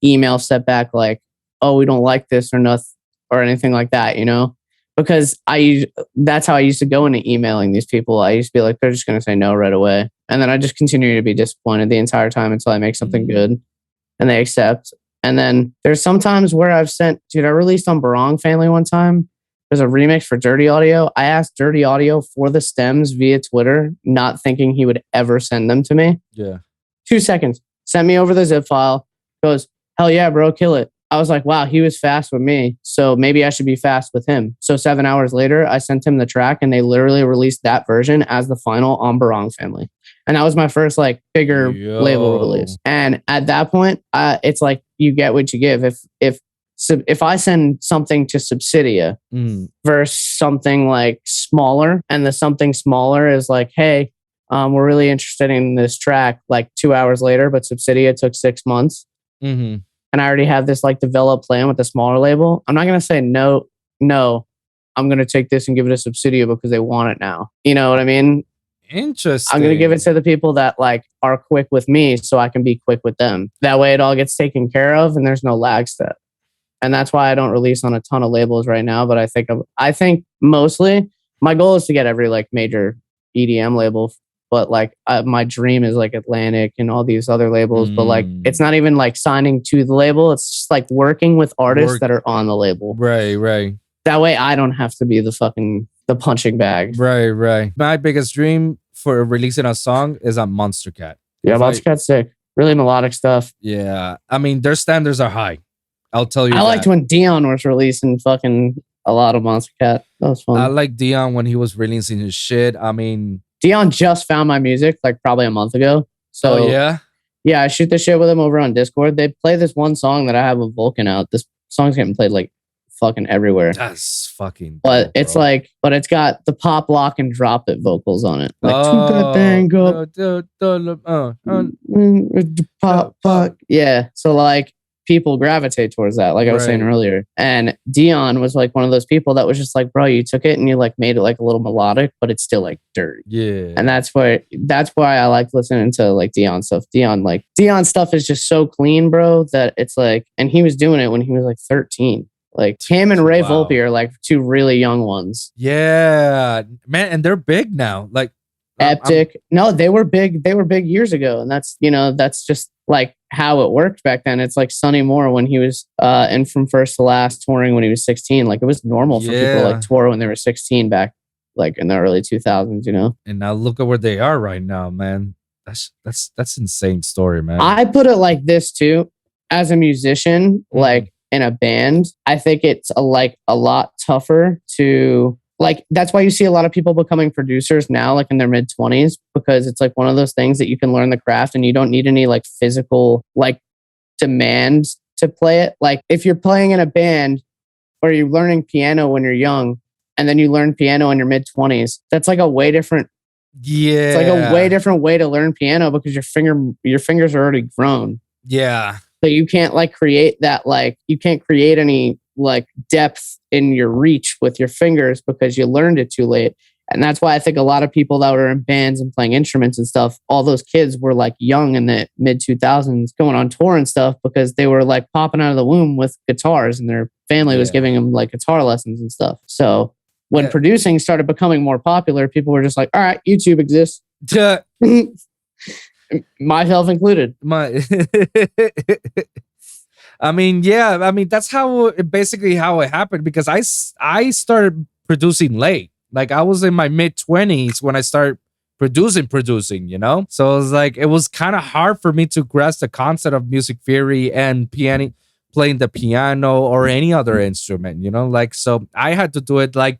email step back like, oh, we don't like this or nothing or anything like that, because that's how I used to go into emailing these people. I used to be like, they're just going to say no right away. And then I just continue to be disappointed the entire time until I make something good and they accept. And then there's sometimes where I released on Barong Family one time. There's a remix for Dirty Audio. I asked Dirty Audio for the stems via Twitter, not thinking he would ever send them to me. Yeah. 2 seconds. Send me over the zip file. Goes, hell yeah, bro, kill it. I was like, wow, he was fast with me, so maybe I should be fast with him. So 7 hours later, I sent him the track, and they literally released that version as the final on Barong Family. And that was my first like bigger label release. And at that point, it's like you get what you give. If I send something to Subsidia versus something like smaller, and the something smaller is like, hey, we're really interested in this track, like 2 hours later, but Subsidia took 6 months. And I already have this like developed plan with the smaller label. I'm not going to say no, I'm going to take this and give it a Subsidia because they want it now. You know what I mean? Interesting. I'm going to give it to the people that like are quick with me so I can be quick with them. That way it all gets taken care of and there's no lag step. And that's why I don't release on a ton of labels right now. But I think mostly my goal is to get every like major EDM label. But like my dream is like Atlantic and all these other labels. But like it's not even like signing to the label. It's just like working with artists that are on the label. Right. That way I don't have to be the punching bag. Right. My biggest dream for releasing a song is on Monster Cat. Yeah, Monster Cat's sick. Really melodic stuff. Yeah. I mean, their standards are high. I'll tell you I liked when Dion was releasing fucking a lot of Monster Cat. That was fun. I like Dion when he was releasing his shit. I mean, Dion just found my music like probably a month ago. So yeah, I shoot the shit with him over on Discord. They play this one song that I have with Vulcan out. This song's getting played like fucking everywhere. That's fucking but dope, it's bro. like, but it's got the pop, lock, and drop it vocals on it. Like that thing up. Pop. Yeah. So like people gravitate towards that, like I was saying Right. earlier. And Dion was like one of those people that was just like, bro, you took it and you like made it like a little melodic, but it's still like dirty. Yeah. And that's why I like listening to like Dion stuff. Dion stuff is just so clean, bro, that it's like, and he was doing it when he was like 13. Like him and Ray Wow. Volpe are like two really young ones. Yeah, man, and they're big now. Like Epic. No, they were big. They were big years ago, and that's just like how it worked back then. It's like Sonny Moore when he was in From First to Last touring when he was 16. Like it was normal for people to like tour when they were 16 back like in the early 2000s. You know. And now look at where they are right now, man. That's insane story, man. I put it like this too. As a musician, like in a band, I think it's a lot tougher to like. That's why you see a lot of people becoming producers now, like in their mid 20s, because it's like one of those things that you can learn the craft and you don't need any like physical like demands to play it. Like if you're playing in a band or you're learning piano when you're young and then you learn piano in your mid 20s, that's like a way different. Yeah, it's like a way different way to learn piano because your fingers are already grown. Yeah. So you can't like create that, like you can't create any like depth in your reach with your fingers because you learned it too late. And that's why I think a lot of people that were in bands and playing instruments and stuff, all those kids were like young in the mid 2000s going on tour and stuff because they were like popping out of the womb with guitars and their family was giving them like guitar lessons and stuff. So when producing started becoming more popular, people were just like, all right, YouTube exists. Myself included. I mean, that's basically how it happened because I started producing late. Like I was in my mid 20s when I started producing, you know? So it was like, it was kind of hard for me to grasp the concept of music theory and playing the piano or any other instrument, you know? Like, so I had to do it like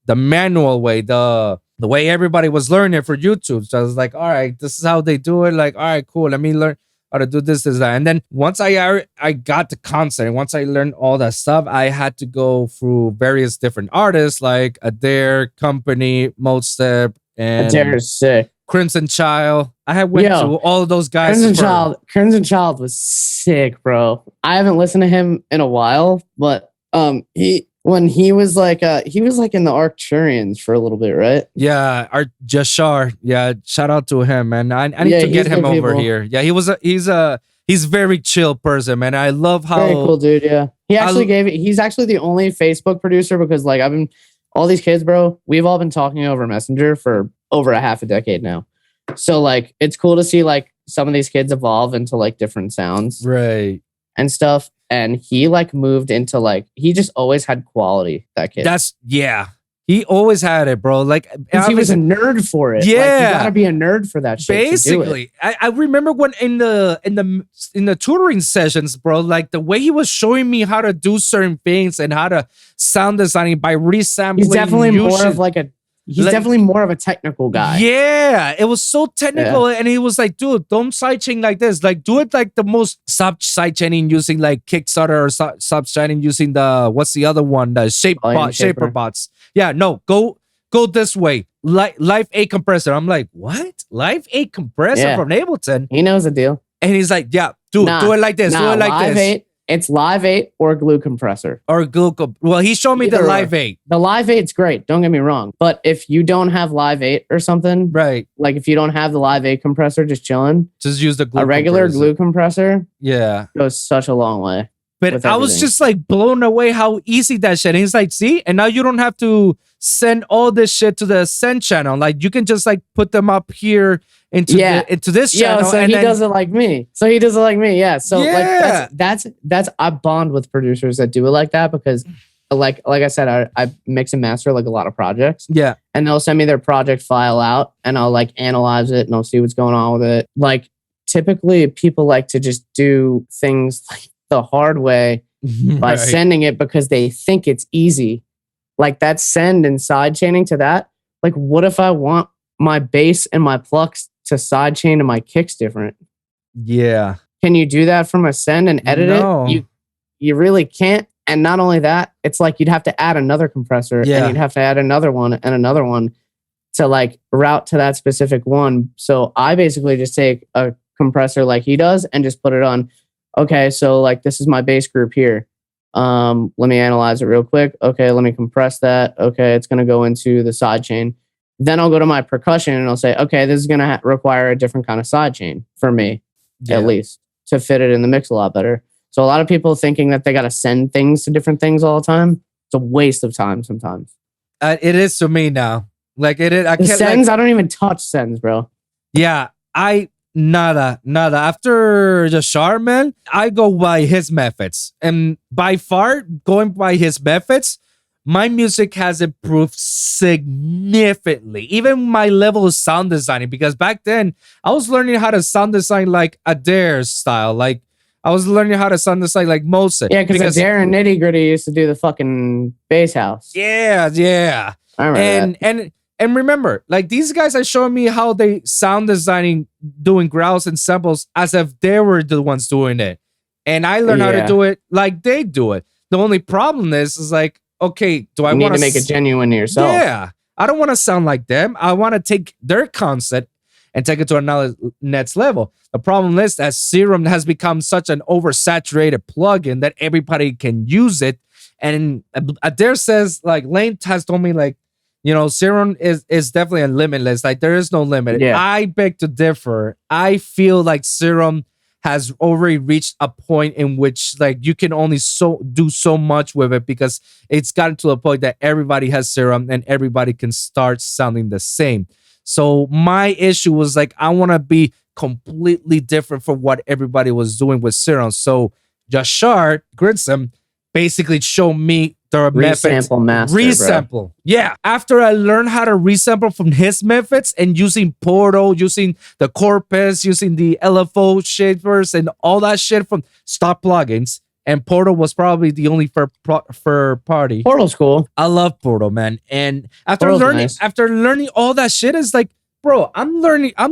the manual way, the way everybody was learning for YouTube. So I was like, all right, this is how they do it. Like, all right, cool. Let me learn how to do this, that. And then once I got the concept, once I learned all that stuff, I had to go through various different artists like Adair, Company, Mostep, and Adair is sick. Crimson Child. I had went to all of those guys. Crimson Child was sick, bro. I haven't listened to him in a while, but he was like in the Arcturians for a little bit, right? Yeah, Art Jashar. Yeah, shout out to him, man. I need to get him over here. Yeah, he's very chill person, man. I love how very cool dude. Yeah, he's actually the only Facebook producer because like all these kids, bro. We've all been talking over Messenger for over a half a decade now. So like, it's cool to see like some of these kids evolve into like different sounds, right, and stuff. And he like moved into like, he just always had quality, that kid. He always had it, bro. Like he was a nerd for it. Yeah, like, you gotta be a nerd for that shit. Basically, I remember when in the tutoring sessions, bro. Like the way he was showing me how to do certain things and how to sound designing by resampling. He's definitely definitely more of a technical guy. Yeah, it was so technical, and he was like, "Dude, don't sidechain like this. Like, do it like the most sidechaining using like Kickstarter or sidechaining using the what's the other one? The Shaper bots. Yeah, no, go this way. Live 8 compressor. I'm like, what? Live 8 compressor from Ableton? He knows the deal. And he's like, yeah, dude, do it like this. Do it like Live this. 8. It's Live 8 or glue compressor. Well, he showed me the Live 8. The Live 8's great. Don't get me wrong. But if you don't have Live 8 or something, right? Like if you don't have the Live 8 compressor, just chilling. Just use the glue. A regular glue compressor. Yeah, goes such a long way. But I was just like blown away how easy that shit. And he's like, see, and now you don't have to send all this shit to the send channel. Like you can just like put them up here into this channel. So he does it like me. Yeah. So like that's I bond with producers that do it like that because like I said, I mix and master like a lot of projects. Yeah. And they'll send me their project file out and I'll like analyze it and I'll see what's going on with it. Like typically people like to just do things like the hard way by sending it because they think it's easy. Like that send and side chaining to that. Like what if I want my bass and my plucks to sidechain and my kicks different? Yeah. Can you do that from a send and edit it? You really can't. And not only that, it's like you'd have to add another compressor and you'd have to add another one to like route to that specific one. So I basically just take a compressor like he does and just put it on okay, so like this is my bass group here. Let me analyze it real quick. Okay, let me compress that. Okay, it's going to go into the side chain. Then I'll go to my percussion and I'll say, okay, this is going to require a different kind of side chain for me, at least, to fit it in the mix a lot better. So a lot of people thinking that they got to send things to different things all the time. It's a waste of time sometimes. It is to me now. Like it is. I The can't. sends, I don't even touch sends, bro. Yeah, nada. After Jashar, man, I go by his methods, and by far, going by his methods, my music has improved significantly. Even my level of sound designing, because back then I was learning how to sound design like A&Rs style, like I was learning how to sound design like Moses. Yeah, because Adair and Nitty Gritty used to do the fucking bass house. Yeah. I remember that. And remember, like these guys are showing me how they sound designing, doing growls and samples as if they were the ones doing it. And I learned how to do it like they do it. The only problem is like, okay, do I want to make it genuine to yourself? Yeah. I don't want to sound like them. I want to take their concept and take it to another next level. The problem is that Serum has become such an oversaturated plugin that everybody can use it. And Adair says, like, Lane has told me, like, you know, Serum is definitely a limitless. Like, there is no limit. Yeah. I beg to differ. I feel like Serum has already reached a point in which, like, you can only do so much with it because it's gotten to a point that everybody has Serum and everybody can start sounding the same. So my issue was like, I want to be completely different from what everybody was doing with Serum. So Jashar Grissom basically showed me the methods. Resample. Bro. Yeah. After I learned how to resample from his methods and using Portal, using the Corpus, using the LFO shapers and all that shit from stock plugins. And Portal was probably the only for party. Portal's cool. I love Portal, man. And after learning all that shit, it's like, bro, I'm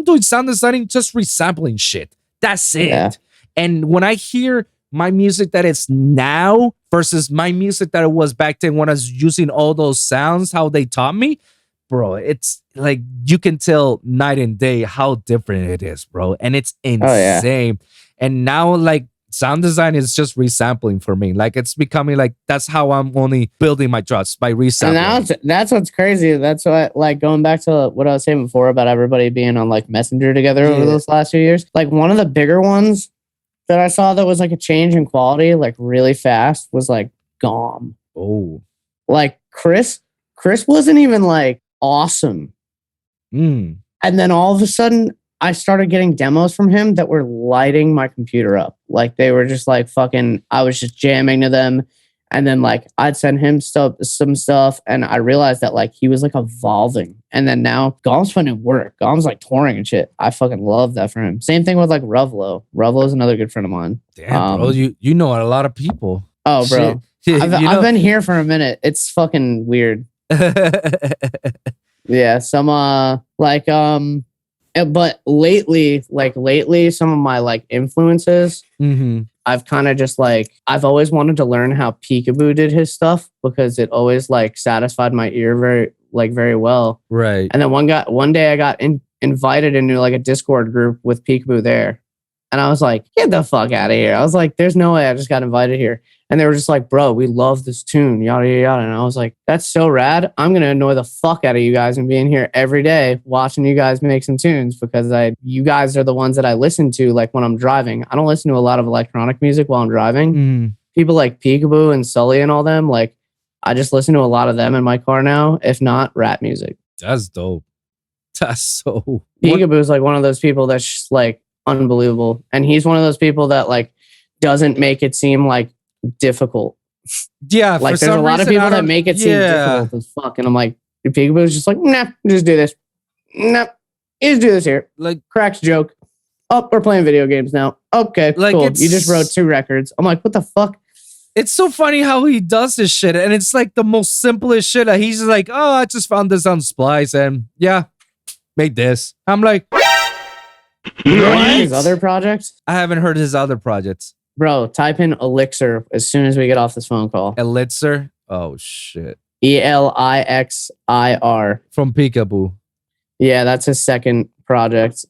doing sound designing, just resampling shit. That's it. Yeah. And when I hear my music that it's now versus my music that it was back then when I was using all those sounds, how they taught me, bro, it's like you can tell night and day how different it is, bro. And it's insane. And now, like, sound design is just resampling for me. Like, it's becoming like, that's how I'm only building my trust, by resampling. And now that's what's crazy. That's what, like, going back to what I was saying before about everybody being on like Messenger together over those last few years. Like, one of the bigger ones that I saw that was like a change in quality, like really fast, was like GOM. Oh, like Chris wasn't even like awesome. And then all of a sudden, I started getting demos from him that were lighting my computer up. Like, they were just like fucking, I was just jamming to them. And then like I'd send him some stuff, and I realized that like he was like evolving. And then now GOM's putting work. GOM's like touring and shit. I fucking love that for him. Same thing with like Revlo. Revlo is another good friend of mine. Damn, bro, you know a lot of people. Oh, bro, I've been here for a minute. It's fucking weird. Yeah, some but lately, some of my like influences, I've kind of just like, I've always wanted to learn how Peekaboo did his stuff because it always like satisfied my ear very well. Right. And then one day I got invited into like a Discord group with Peekaboo there. And I was like, get the fuck out of here. I was like, there's no way I just got invited here. And they were just like, bro, we love this tune, yada, yada, yada. And I was like, that's so rad. I'm going to annoy the fuck out of you guys and being here every day watching you guys make some tunes because you guys are the ones that I listen to like when I'm driving. I don't listen to a lot of electronic music while I'm driving. People like Peekaboo and Sully and all them, like I just listen to a lot of them in my car now, if not rap music. That's dope. That's so... Peekaboo is like one of those people that's just like unbelievable. And he's one of those people that like doesn't make it seem like difficult. Yeah, like there's a lot of people that make it seem difficult as fuck, and I'm like, Peekaboo's just like, nah, just do this. Nah, you just do this here. Like, cracks joke. Oh, we're playing video games now. Okay, like, cool. You just wrote 2 records. I'm like, what the fuck? It's so funny how he does this shit, and it's like the most simplest shit. He's just like, oh, I just found this on Splice, and yeah, made this. I'm like, his other projects? I haven't heard his other projects. Bro, type in Elixir as soon as we get off this phone call. Elixir? Oh, shit. Elixir. From Peekaboo. Yeah, that's his second project.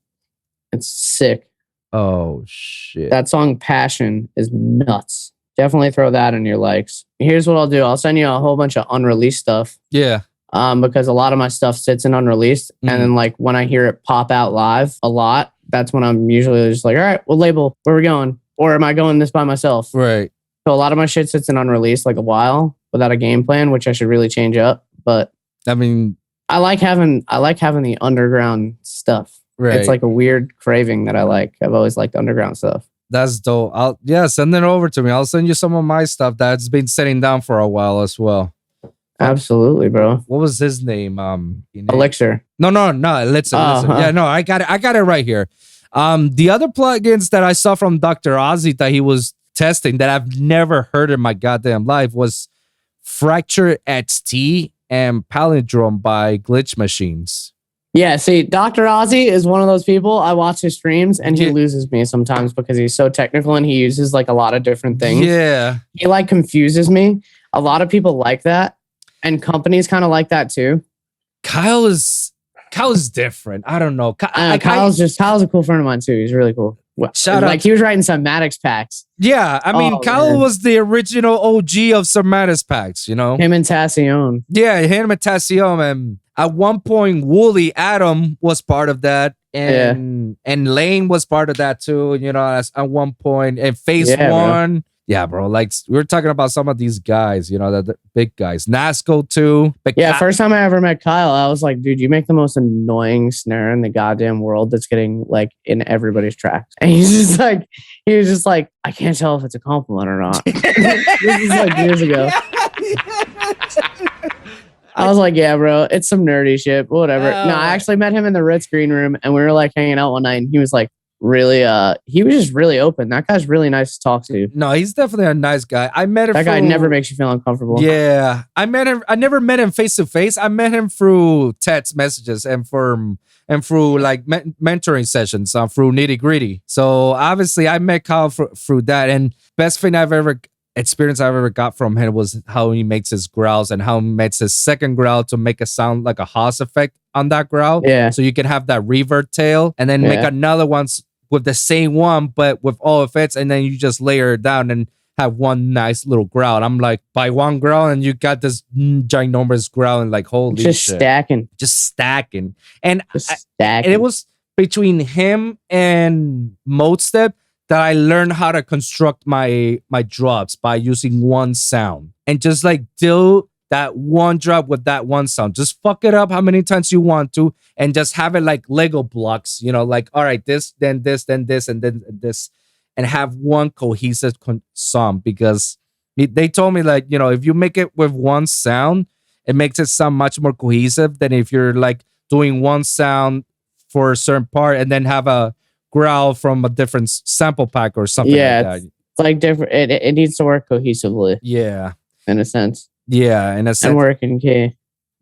It's sick. Oh shit. That song Passion is nuts. Definitely throw that in your likes. Here's what I'll do. I'll send you a whole bunch of unreleased stuff. Yeah. Because a lot of my stuff sits in unreleased. And then like when I hear it pop out live a lot, that's when I'm usually just like, all right, what label? Where are we going? Or am I going this by myself? Right. So a lot of my shit sits in unreleased like a while without a game plan, which I should really change up. But I mean, I like having the underground stuff. right. It's like a weird craving that I like. I've always liked underground stuff. That's dope. Send it over to me. I'll send you some of my stuff that's been sitting down for a while as well. Absolutely, bro. What was his name? Elixir. No. Listen. Yeah, no, I got it right here. The other plugins that I saw from Dr. Ozzy that he was testing that I've never heard in my goddamn life was Fracture XT and Palindrome by Glitch Machines. Yeah, see, Dr. Ozzy is one of those people. I watch his streams and he loses me sometimes because he's so technical and he uses like a lot of different things. Yeah. He like confuses me. A lot of people like that. And companies kind of like that too. Kyle is different. I don't know. Kyle's a cool friend of mine too. He's really cool. Shout out. Like he was writing some Maddox packs. Yeah, I mean, Kyle was the original OG of some Maddox packs, you know? Him and Tassione. Yeah, him and Tassione. And at one point, Wooly Adam was part of that. And Lane was part of that too, you know, at one point. And Phase One. Bro. Yeah, bro. Like we were talking about some of these guys, you know, the big guys. Nasco too. First time I ever met Kyle, I was like, dude, you make the most annoying snare in the goddamn world that's getting like in everybody's tracks. And he was just like, I can't tell if it's a compliment or not. This is like years ago. I was like, yeah, bro, it's some nerdy shit, whatever. No, I actually met him in the Ritz green room and we were like hanging out one night and he was like, really he was just really open. That guy's really nice to talk to. No, he's definitely a nice guy. I met him. That guy never makes you feel uncomfortable. Yeah, I never met him face to face. I met him through text messages and through like mentoring sessions through Nitty Gritty. So obviously I met Kyle through that, and best thing I've ever got from him was how he makes his growls and how he makes his second growl to make a sound like a Haas effect on that growl. Yeah. So you can have that revert tail and then make another one with the same one, but with all effects. And then you just layer it down and have one nice little growl. I'm like, by one growl and you got this ginormous growl and like, holy shit. Just stacking. And it was between him and Modestep that I learned how to construct my drops by using one sound and just like do that one drop with that one sound. Just fuck it up how many times you want to and just have it like Lego blocks, you know, like, all right, this, then this, then this, and then this, and have one cohesive song because they told me like, you know, if you make it with one sound, it makes it sound much more cohesive than if you're like doing one sound for a certain part and then have a growl from a different sample pack or something like that. It's like different. It needs to work cohesively. Yeah. In a sense. Yeah. In a sense. And working key.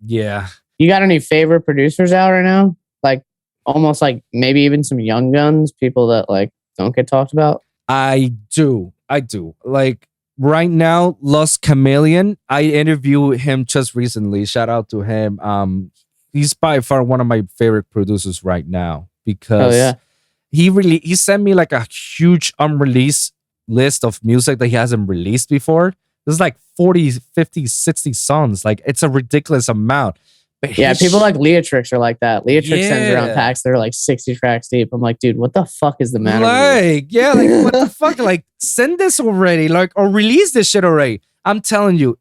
Yeah. You got any favorite producers out right now? Like almost like maybe even some young guns, people that like don't get talked about? I do. Like right now, Lost Chameleon. I interviewed him just recently. Shout out to him. He's by far one of my favorite producers right now because he sent me like a huge unreleased list of music that he hasn't released before. There's like 40, 50, 60 songs. Like it's a ridiculous amount. But people like Leatrix are like that. Leatrix sends around packs that are like 60 tracks deep. I'm like, dude, what the fuck is the matter? Like, what the fuck? Like, send this already. Like, or release this shit already. I'm telling you,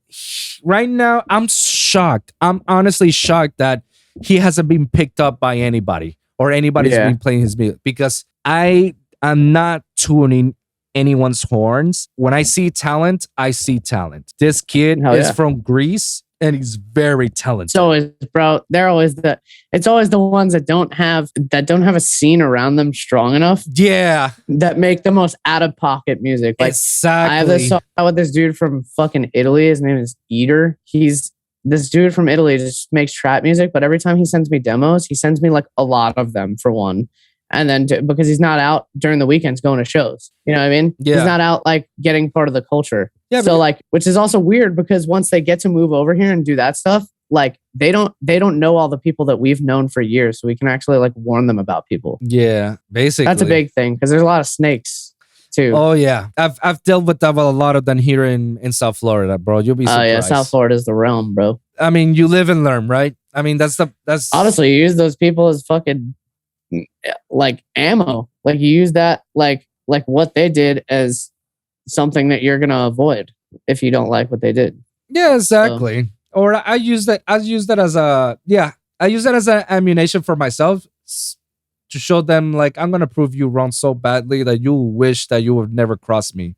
right now, I'm shocked. I'm honestly shocked that he hasn't been picked up by anybody or anybody's been playing his music because I am not tuning anyone's horns. When I see talent, I see talent. This kid is from Greece and he's very talented. So bro, it's always the ones that don't have a scene around them strong enough. Yeah. That make the most out of pocket music. Like exactly. I have this song with this dude from fucking Italy. His name is Eater. This dude from Italy just makes trap music, but every time he sends me demos, he sends me like a lot of them for one. And then because he's not out during the weekends going to shows. You know what I mean? Yeah. He's not out like getting part of the culture. Yeah. So like, which is also weird because once they get to move over here and do that stuff, like they don't know all the people that we've known for years, so we can actually like warn them about people. Yeah, basically. That's a big thing because there's a lot of snakes too. Oh yeah, I've dealt with a lot of them here in South Florida, bro. You'll be surprised. Oh yeah, South Florida is the realm, bro. I mean, you live and learn, right? I mean, that's honestly, you use those people as fucking like ammo. Like you use that like what they did as something that you're gonna avoid if you don't like what they did. Yeah, exactly. So, or I use that as an ammunition for myself to show them like I'm gonna prove you wrong so badly that you wish that you would never cross me.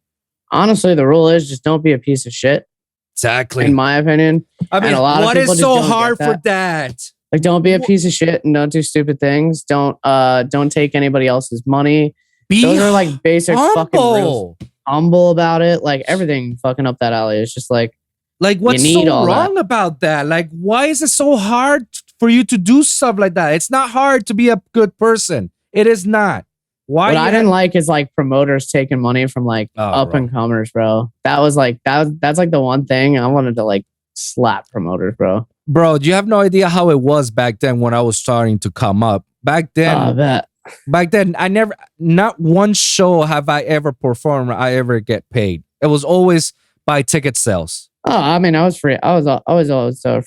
Honestly, the rule is just don't be a piece of shit. Exactly. In my opinion. I mean, what is so hard for that? Like, don't be a piece of shit and don't do stupid things. Don't take anybody else's money. Those are like basic fucking rules. Humble about it. Like everything fucking up that alley. It's just like what's so wrong about that? Like, why is it so hard for you to do stuff like that? It's not hard to be a good person. It is not. Why? What I didn't like is like promoters taking money from like up and comers, bro. That's like the one thing I wanted to like slap promoters, bro. Bro, you have no idea how it was back then when I was starting to come up. Back then, not one show have I ever performed, I ever get paid. It was always by ticket sales. Oh, I mean, I was free. I was always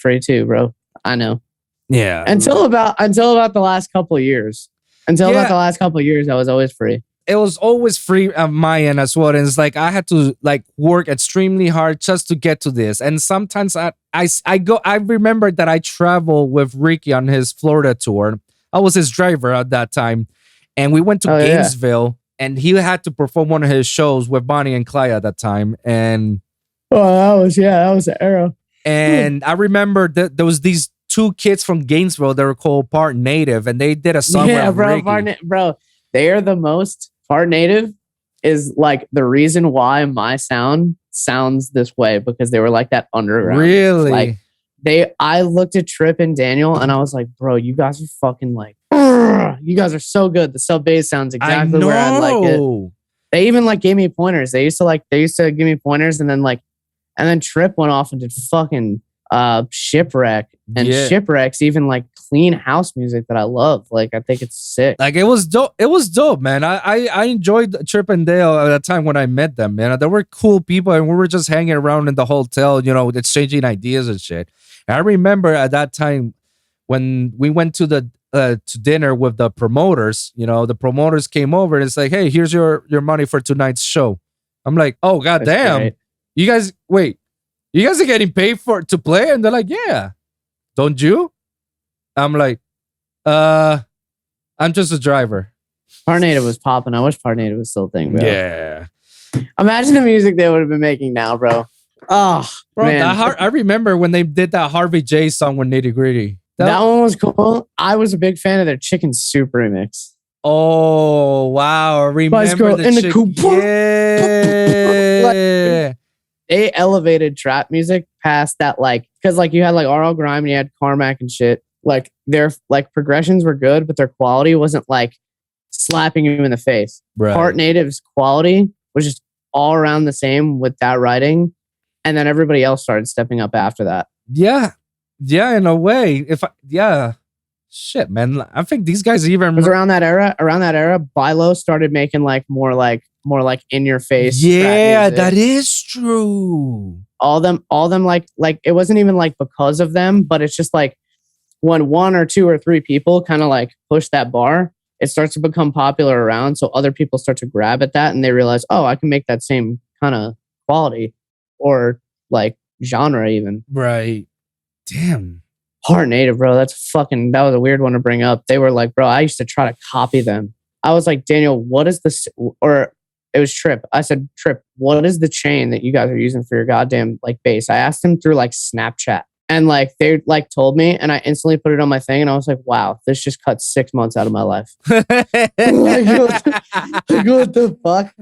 free too, bro. I know. Yeah. Until about the last couple of years. About the last couple of years, I was always free. It was always free on my end as well. And it's like I had to like work extremely hard just to get to this. And sometimes I remember that I traveled with Ricky on his Florida tour. I was his driver at that time. And we went to Gainesville and he had to perform one of his shows with Bonnie and Clyde at that time. And that was the era. And I remember that there was these two kids from Gainesville that were called Part Native, and they did a song with Ricky. They are the most. Part Native is like the reason why my sound sounds this way because they were like that underground. Really? Like I looked at Trip and Daniel and I was like, bro, you guys are fucking like, you guys are so good. The sub bass sounds exactly where I like it. They even like gave me pointers. They used to give me pointers and then Trip went off and did fucking Shipwreck, and Shipwreck's even like clean house music that I love. Like I think it's sick. Like it was dope, man. I enjoyed Trip and Dale at the time when I met them, man. They were cool people and we were just hanging around in the hotel, you know, exchanging ideas and shit. And I remember at that time when we went to the to dinner with the promoters, you know, the promoters came over and it's like, hey, here's your money for tonight's show. I'm like, oh goddamn, you guys are getting paid to play? And they're like, yeah. Don't you? I'm like, I'm just a driver. Part Native was popping. I wish Part Native was still a thing, bro. Yeah. Imagine the music they would have been making now, bro. Oh, bro, man. I remember when they did that Harvey J song with Nitty Gritty. That one was cool. I was a big fan of their Chicken Soup remix. Oh, wow. I remember the coop. Yeah. They elevated trap music past that, like, because like you had like RL Grime and you had Carmack and shit. Like their like progressions were good, but their quality wasn't like slapping you in the face. Right. Part Native's quality was just all around the same with that writing, and then everybody else started stepping up after that. Yeah, in a way. Shit, man. I think these guys even it was around that era. Around that era, Bilo started making like more like in your face. Yeah, that is true. All them like it wasn't even like because of them, but it's just like when one or two or three people kind of like push that bar, it starts to become popular around. So other people start to grab at that and they realize, oh, I can make that same kind of quality or like genre even. Right. Damn. Part Native, bro. That was a weird one to bring up. They were like, bro, I used to try to copy them. I was like, Daniel, what is this? Or it was Trip. I said, Trip, what is the chain that you guys are using for your goddamn like bass? I asked him through like Snapchat and like they like told me and I instantly put it on my thing and I was like, wow, this just cut 6 months out of my life. Like, what the fuck?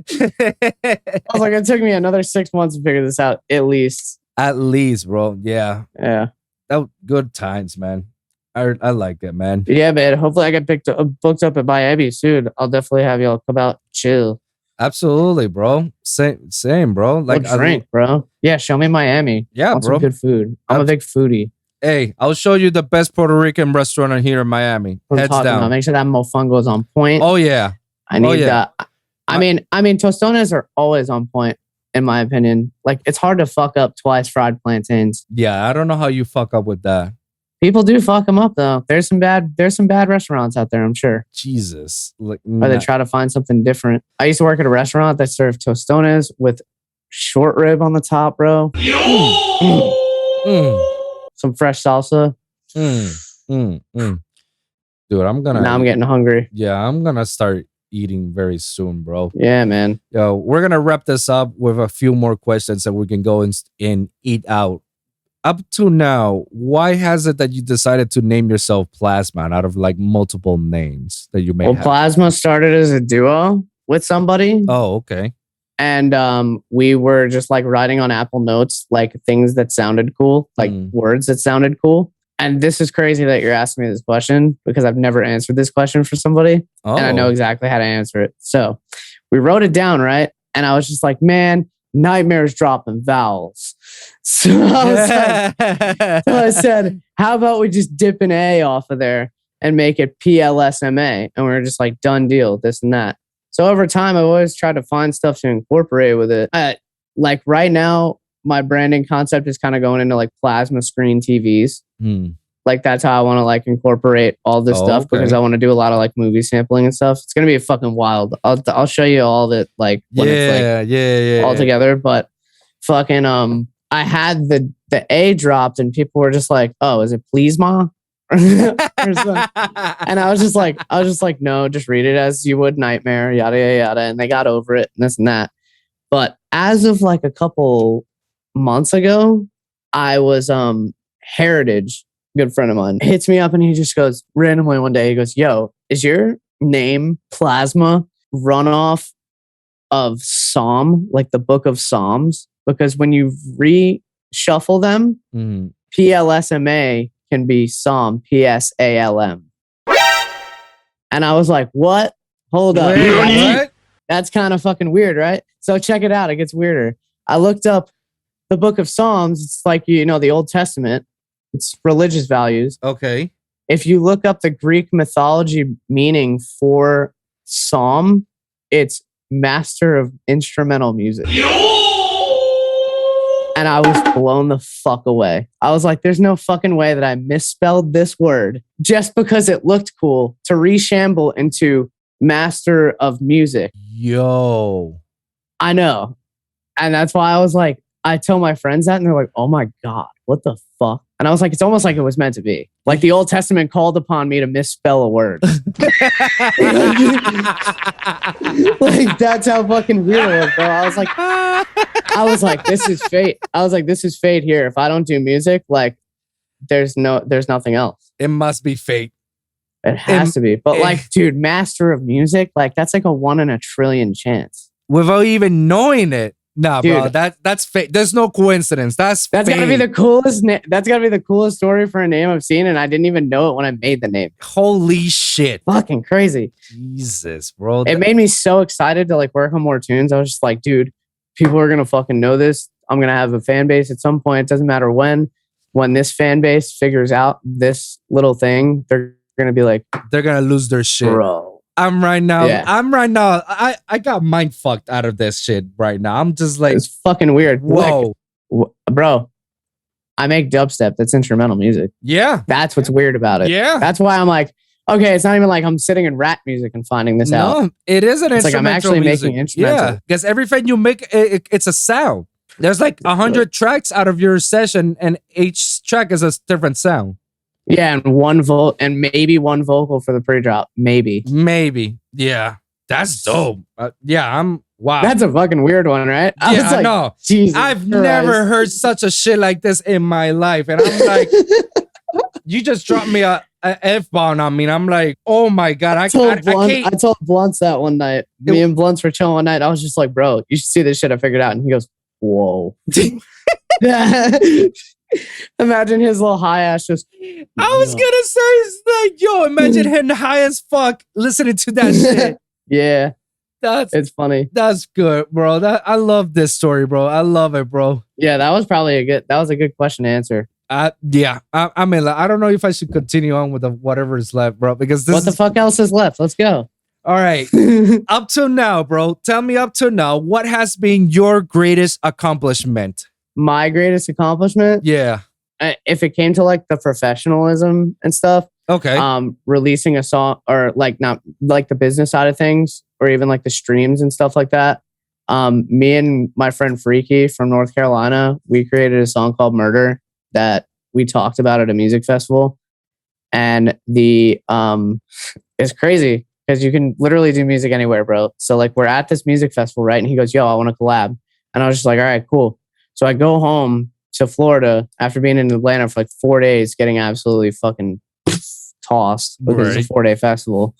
I was like, it took me another 6 months to figure this out at least. At least, bro. Yeah. Yeah. That good times, man. I like that, man. Yeah, man. Hopefully I get booked up at Miami soon. I'll definitely have y'all come out chill. Absolutely, bro. Same, bro. Like drink, bro. Yeah, show me Miami. Yeah, want bro. Some good food. I'm a big foodie. Hey, I'll show you the best Puerto Rican restaurant here in Miami. I'm Heads talking down. about. Make sure that Mofongos is on point. Oh yeah. I need yeah. that. I mean, tostones are always on point, in my opinion. Like, it's hard to fuck up twice fried plantains. Yeah, I don't know how you fuck up with that. People do fuck them up though. There's some bad restaurants out there, I'm sure. Jesus. Like, Or they try to find something different. I used to work at a restaurant that served tostones with short rib on the top, bro. Some fresh salsa. Dude, I'm gonna. Now I'm getting hungry. Yeah, I'm gonna start eating very soon, bro. Yeah, man. Yo, we're gonna wrap this up with a few more questions that we can go and eat out. Up to now, why has it that you decided to name yourself Plsma out of like multiple names that you may have? Plsma started as a duo with somebody. Oh, okay. And we were just like writing on Apple Notes, like things that sounded cool, like words that sounded cool. And this is crazy that you're asking me this question because I've never answered this question for somebody. Oh. And I know exactly how to answer it. So we wrote it down, right? And I was just like, man, nightmares dropping vowels. So I said, how about we just dip an A off of there and make it PLSMA? And we were just like, done deal, this and that. So over time, I've always tried to find stuff to incorporate with it. Like right now, my branding concept is kind of going into like plasma screen TVs. Like that's how I want to like incorporate all this stuff because I want to do a lot of like movie sampling and stuff. It's gonna be fucking wild. I'll show you all of it like when it's like all together. But fucking I had the A dropped and people were just like, oh, is it Plsma? And I was just like, no, just read it as you would nightmare, yada yada yada. And they got over it and this and that. But as of like a couple months ago, I was Heritage, good friend of mine, hits me up and he just goes randomly one day, he goes, yo, is your name Plsma runoff of Psalm, like the book of Psalms? Because when you reshuffle them, PLSMA can be Psalm, PSALM. And I was like, what? Hold up. What? That's kind of fucking weird, right? So check it out. It gets weirder. I looked up the book of Psalms. It's like, you know, the Old Testament. It's religious values. Okay. If you look up the Greek mythology meaning for Psalm, it's master of instrumental music. And I was blown the fuck away. I was like, there's no fucking way that I misspelled this word just because it looked cool to reshamble into master of music. Yo. I know. And that's why I was like, I tell my friends that and they're like, oh my God, what the fuck? And I was like, it's almost like it was meant to be. Like the Old Testament called upon me to misspell a word. Like that's how fucking weird it was, bro. I was like, this is fate. I was like, this is fate here. If I don't do music, like there's nothing else. It must be fate. It has to be. But like, dude, master of music, like that's like a 1 in a trillion chance. Without even knowing it. Nah, dude, bro, that's fate. There's no coincidence. That's gotta be the coolest. That's gotta be the coolest story for a name I've seen, and I didn't even know it when I made the name. Holy shit! Fucking crazy. Jesus, bro. It made me so excited to like work on more tunes. I was just like, dude, people are gonna fucking know this. I'm gonna have a fan base at some point. It doesn't matter when. When this fan base figures out this little thing, they're gonna be like, they're gonna lose their shit, bro. I'm right now. I got mind fucked out of this shit right now. I'm just like, it's fucking weird. Whoa, like, bro. I make dubstep. That's instrumental music. Yeah. That's what's weird about it. Yeah. That's why I'm like, okay, it's not even like I'm sitting in rap music and finding this out. No, it is an it's instrumental like I'm actually music. making instrumental. Yeah, because everything you make, it's a sound. There's like 100 tracks out of your session, and each track is a different sound. Yeah, and maybe one vocal for the pre-drop. Maybe. Yeah. That's dope. Wow. That's a fucking weird one, right? I know. Jesus I've Christ. never heard such a shit like this in my life. And I'm like, you just dropped me a F-bomb on me. And I'm like, oh my God. I told Blunts that one night. Me and Blunts were chilling one night. I was just like, bro, you should see this shit I figured out. And he goes, whoa. Imagine his little high ass just. I was gonna say, it's like, yo, imagine him high as fuck listening to that shit. Yeah, it's funny. That's good, bro. I love this story, bro. I love it, bro. Yeah, that was a good question to answer. Yeah. I mean, like, I don't know if I should continue on with whatever is left, bro, because What the fuck else is left? Let's go. All right. Up till now, bro. Tell me up till now, what has been your greatest accomplishment? My greatest accomplishment? Yeah. If it came to like the professionalism and stuff, okay. Releasing a song or like not like the business side of things or even like the streams and stuff like that. Me and my friend Freaky from North Carolina, we created a song called Murder that we talked about at a music festival. And it's crazy because you can literally do music anywhere, bro. So like we're at this music festival, right? And he goes, yo, I want to collab. And I was just like, all right, cool. So I go home to Florida after being in Atlanta for like 4 days, getting absolutely fucking tossed because it's a 4-day festival.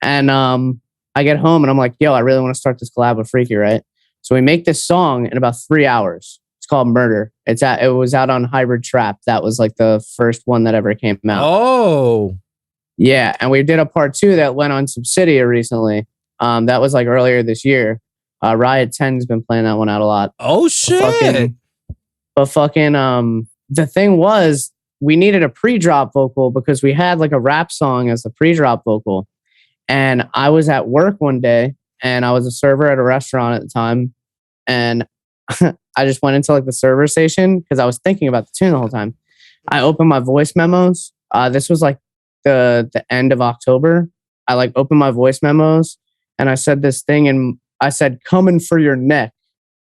And I get home and I'm like, yo, I really want to start this collab with Freaky, right? So we make this song in about 3 hours. It's called Murder. It was out on Hybrid Trap. That was like the first one that ever came out. Oh. Yeah. And we did a part 2 that went on Subsidia recently. That was like earlier this year. Riot 10's been playing that one out a lot. Oh shit. But fucking the thing was we needed a pre-drop vocal because we had like a rap song as the pre-drop vocal. And I was at work one day and I was a server at a restaurant at the time. And I just went into like the server station because I was thinking about the tune the whole time. I opened my voice memos. This was like the end of October. I like opened my voice memos and I said this thing and I said, coming for your neck,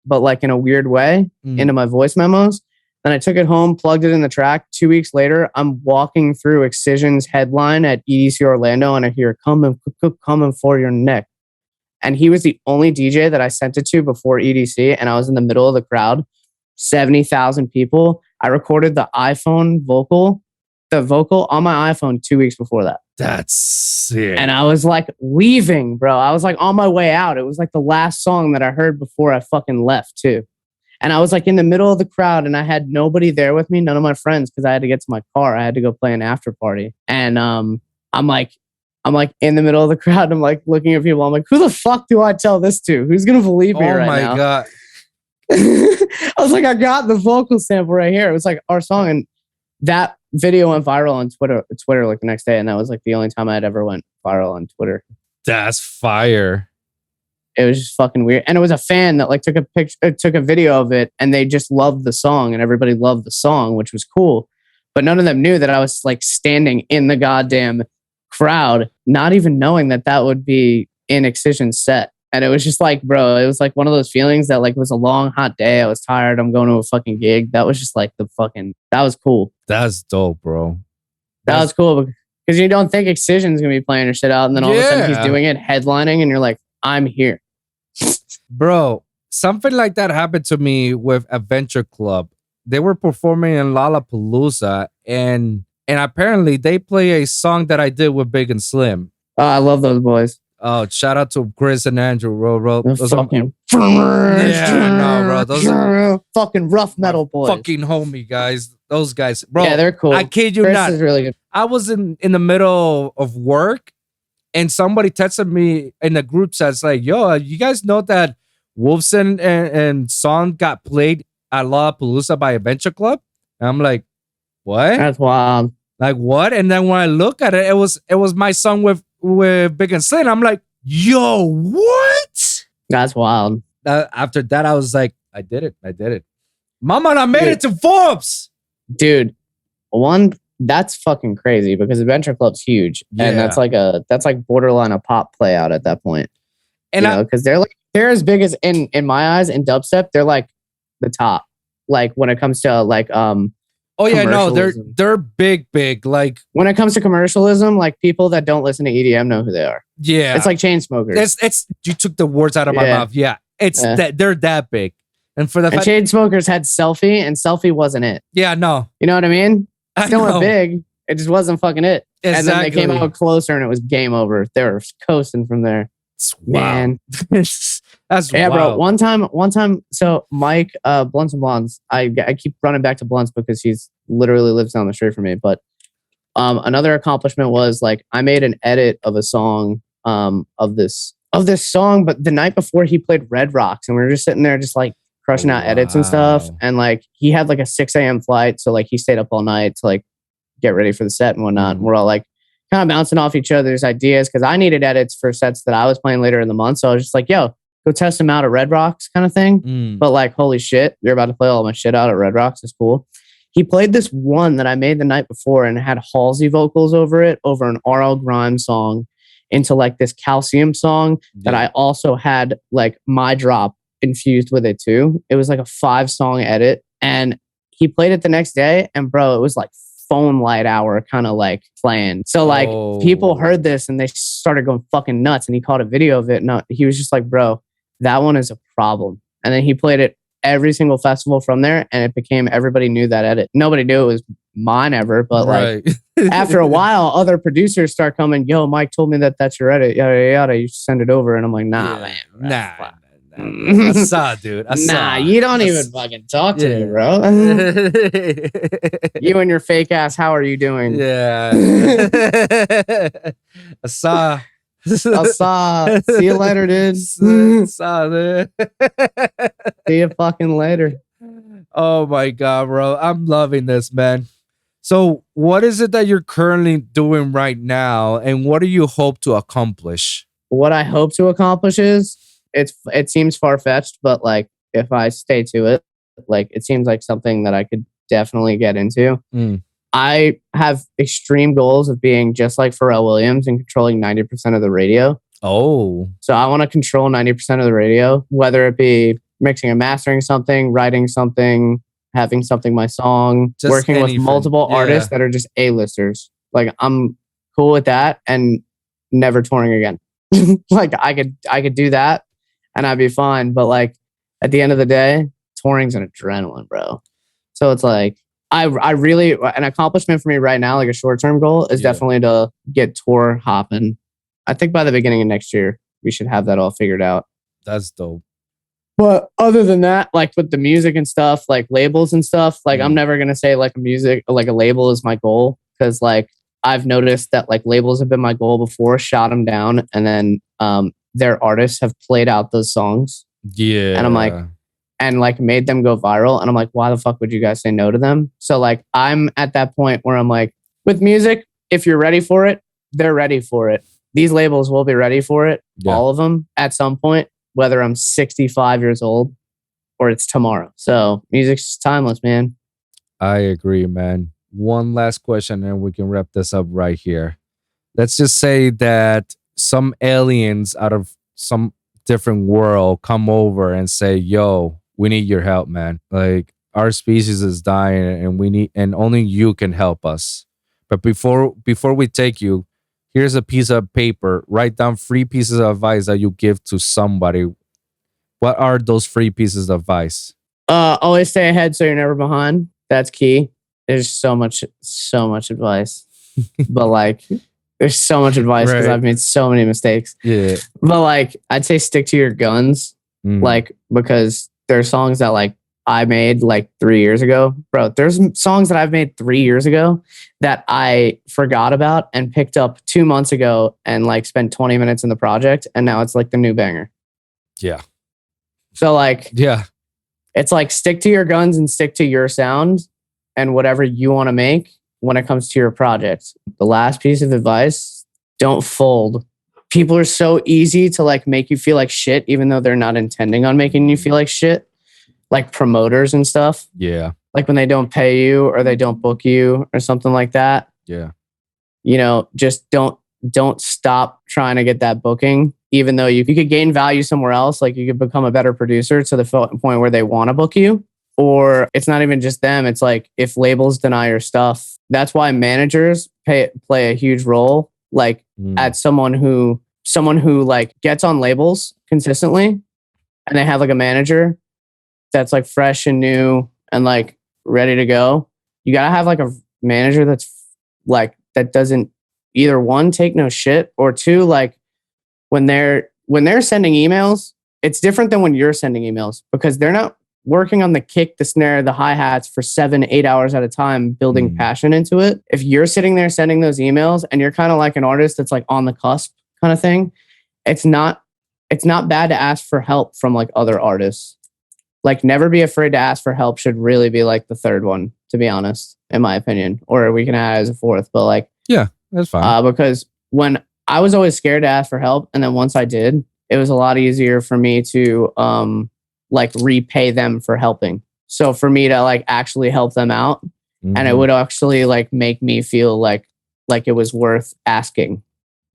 but like in a weird way into my voice memos. Then I took it home, plugged it in the track. 2 weeks later, I'm walking through Excision's headline at EDC Orlando and I hear coming for your neck. And he was the only DJ that I sent it to before EDC. And I was in the middle of the crowd, 70,000 people. I recorded the vocal on my iPhone 2 weeks before that. That's sick. And I was like leaving, bro. I was like on my way out. It was like the last song that I heard before I fucking left too. And I was like in the middle of the crowd and I had nobody there with me, none of my friends, because I had to get to my car. I had to go play an after party. And I'm like in the middle of the crowd. I'm like looking at people. I'm like, who the fuck do I tell this to? Who's gonna believe me right now? Oh my God. I was like, I got the vocal sample right here. It was like our song. And that video went viral on Twitter like the next day. And that was like the only time I'd ever went viral on Twitter. That's fire. It was just fucking weird. And it was a fan that like took a video of it and they just loved the song and everybody loved the song, which was cool. But none of them knew that I was like standing in the goddamn crowd, not even knowing that would be in Excision's set. And it was just like, bro, it was like one of those feelings that like it was a long, hot day. I was tired. I'm going to a fucking gig. That was just like that was cool. That's dope, bro. That was cool because you don't think Excision's going to be playing your shit out. And then all of a sudden he's doing it, headlining, and you're like, I'm here. Bro, something like that happened to me with Adventure Club. They were performing in Lollapalooza and apparently they play a song that I did with Big and Slim. Oh, I love those boys. Oh, shout out to Chris and Andrew, bro. Those fucking those are fucking rough metal boys. Fucking homie guys. Those guys, bro. Yeah, they're cool. I kid you Chris not. is really good. I was in the middle of work and somebody texted me in the group chat. It's like, yo, you guys know that Wolfson and song got played at Lollapalooza by Adventure Club? And I'm like, what? That's wild. Like what? And then when I look at it, it was my song with Big and Slim. I'm like, yo, what? That's wild. After that, I was like, I did it. Mama, I made it to Forbes. Dude, that's fucking crazy because Adventure Club's huge. Yeah. And that's like borderline a pop play out at that point. And because they're as big as in my eyes in dubstep, they're like the top. Like when it comes to like oh yeah, no, they're big. Like when it comes to commercialism, like people that don't listen to EDM know who they are. Yeah, it's like Chainsmokers. It's you took the words out of my mouth. Yeah, that they're that big. And for the fact Chainsmokers had Selfie, and Selfie wasn't it. Yeah, no, you know what I mean. Still were big. It just wasn't fucking it. Exactly. And then they came out closer, and it was game over. They were coasting from there. Man, that's yeah, wild. bro. One time. So Mike, Blunts and Blondes. I keep running back to Blunts because he's literally lives down the street from me. But another accomplishment was like I made an edit of a song of this song, but the night before he played Red Rocks, and we were just sitting there, just like crushing out edits and stuff. Wow. And like he had like a 6 a.m. flight. So like he stayed up all night to like get ready for the set and whatnot. And we're all like kind of bouncing off each other's ideas because I needed edits for sets that I was playing later in the month. So I was just like, yo, go test them out at Red Rocks kind of thing. But like, holy shit, you're about to play all my shit out at Red Rocks. It's cool. He played this one that I made the night before and had Halsey vocals over it, over an RL Grimes song, into like this Calcium song that I also had like my drop infused with it too. It was like a 5-song edit. And he played it the next day. And bro, it was like phone light hour kind of like playing. So like people heard this and they started going fucking nuts. And he caught a video of it. And he was just like, bro, that one is a problem. And then he played it every single festival from there, and it became, everybody knew that edit. Nobody knew it was mine ever, but like after a while, other producers start coming, yo, Mike told me that that's your edit, yada yada yada, you should send it over. And I'm like, nah, man, nah. I saw, dude. Nah, you don't even fucking talk to me, bro. You and your fake ass, how are you doing? Yeah. I saw. See you later, dude. Saw, dude. See you fucking later. Oh my god, bro. I'm loving this, man. So what is it that you're currently doing right now, and what do you hope to accomplish? What I hope to accomplish is, it seems far-fetched, but like if I stay to it, like it seems like something that I could definitely get into. I have extreme goals of being just like Pharrell Williams and controlling 90% of the radio. Oh. So I want to control 90% of the radio, whether it be mixing and mastering something, writing something, having something my song, just working anything with multiple artists that are just A-listers. Like I'm cool with that and never touring again. Like I could do that and I'd be fine. But like at the end of the day, touring's an adrenaline, bro. So it's like I really, an accomplishment for me right now, like a short-term goal is definitely to get tour hopping. I think by the beginning of next year, we should have that all figured out. That's dope. But other than that, like with the music and stuff, like labels and stuff, like I'm never going to say like a label is my goal. Cause like I've noticed that like labels have been my goal before, shot them down. And then their artists have played out those songs. Yeah. And I'm like, and like made them go viral. And I'm like, why the fuck would you guys say no to them? So like, I'm at that point where I'm like, with music, if you're ready for it, they're ready for it. These labels will be ready for it. Yeah. All of them at some point, whether I'm 65 years old or it's tomorrow. So music's timeless, man. I agree, man. One last question and we can wrap this up right here. Let's just say that some aliens out of some different world come over and say, yo, we need your help, man. Like our species is dying and only you can help us. But before we take you, here's a piece of paper. Write down 3 pieces of advice that you give to somebody. What are those 3 pieces of advice? Always stay ahead so you're never behind. That's key. There's so much advice. But like there's so much advice because I've made so many mistakes. Yeah. But like I'd say stick to your guns. Like because there are songs that like I made like 3 years ago. Bro, there's songs that I've made 3 years ago that I forgot about and picked up 2 months ago and like spent 20 minutes in the project. And now it's like the new banger. Yeah. So like, yeah, it's like stick to your guns and stick to your sound and whatever you want to make when it comes to your project. The last piece of advice, don't fold. People are so easy to like make you feel like shit, even though they're not intending on making you feel like shit. Like promoters and stuff. Yeah. Like when they don't pay you or they don't book you or something like that. Yeah. You know, just don't stop trying to get that booking, even though you could gain value somewhere else. Like you could become a better producer to the point where they want to book you. Or it's not even just them. It's like if labels deny your stuff, that's why managers play a huge role. Like at someone who like gets on labels consistently and they have like a manager that's like fresh and new and like ready to go. You gotta have like a manager that's like that doesn't either one take no shit or two like when they're sending emails, it's different than when you're sending emails because they're not working on the kick, the snare, the hi-hats for 7-8 hours at a time, building passion into it. If you're sitting there sending those emails and you're kind of like an artist that's like on the cusp kind of thing, it's not bad to ask for help from like other artists. like never be afraid to ask for help should really be like the third one, to be honest, in my opinion. Or we can add as a fourth, but like, Yeah, that's fine. because when I was always scared to ask for help, and then once I did, it was a lot easier for me to like repay them for helping. So for me to like actually help them out, and it would actually like make me feel like it was worth asking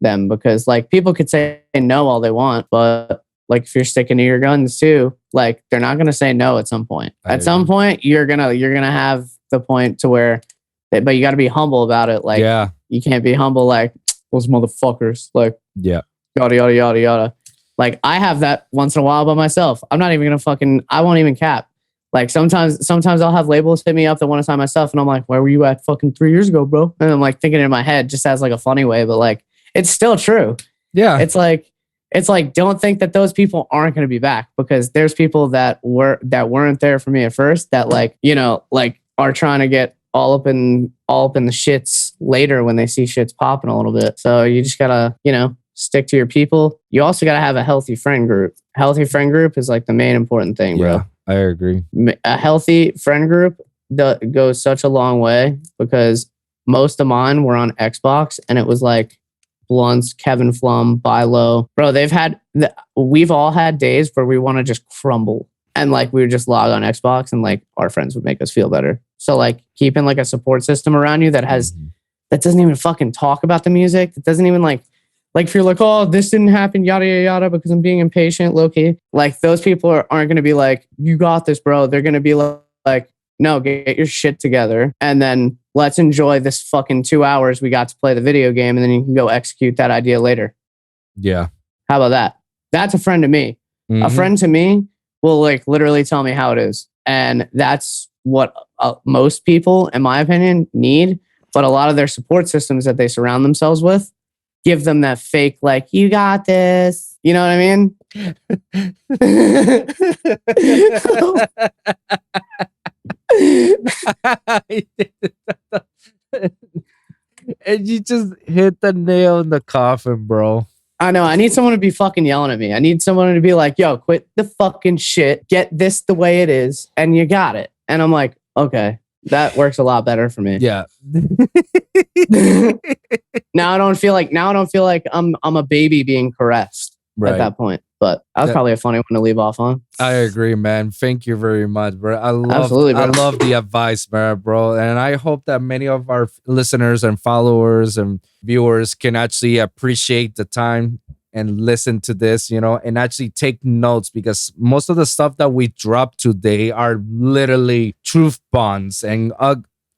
them, because like people could say no all they want, but like if you're sticking to your guns too, like they're not gonna say no at some point. At some point, you're gonna have the point to where, but you got to be humble about it. Like, you can't be humble like those motherfuckers. Like, yada yada yada yada. Like I have that once in a while by myself. I'm not even gonna I won't even cap. Like sometimes I'll have labels hit me up that want to sign my stuff, and I'm like, where were you at fucking 3 years ago, bro? And I'm like thinking in my head just as like a funny way, but like it's still true. Yeah. It's like don't think that those people aren't going to be back, because there's people that weren't there for me at first that like, you know, like are trying to get all up in the shits later when they see shits popping a little bit. So you just gotta, you know, stick to your people. You also gotta have a healthy friend group. Healthy friend group is like the main important thing, bro. Yeah, I agree. A healthy friend group goes such a long way, because most of mine were on Xbox, and it was like Blunts, Kevin Flum, Bilo. Bro, we've all had days where we want to just crumble, and like we would just log on Xbox, and like our friends would make us feel better. So like keeping like a support system around you that doesn't even fucking talk about the music. That doesn't even like if you're like, oh, this didn't happen, yada yada yada, because I'm being impatient, low key. Like those people aren't going to be like, you got this, bro. They're going to be like, no, get your shit together, and then let's enjoy this fucking 2 hours we got to play the video game, and then you can go execute that idea later. Yeah. How about that? That's a friend to me. A friend to me will like literally tell me how it is. And that's what most people, in my opinion, need. But a lot of their support systems that they surround themselves with give them that fake, like, you got this. You know what I mean? And you just hit the nail in the coffin, bro. I know. I need someone to be fucking yelling at me. I need someone to be like, yo, quit the fucking shit. Get this the way it is. And you got it. And I'm like, okay, that works a lot better for me. Yeah. Now I don't feel like I'm a baby being caressed at that point. But that was probably a funny one to leave off on. I agree, man. Thank you very much, bro. Absolutely, bro. I love the advice, man, bro. And I hope that many of our listeners and followers and viewers can actually appreciate the time and listen to this, you know, and actually take notes, because most of the stuff that we drop today are literally truth bombs and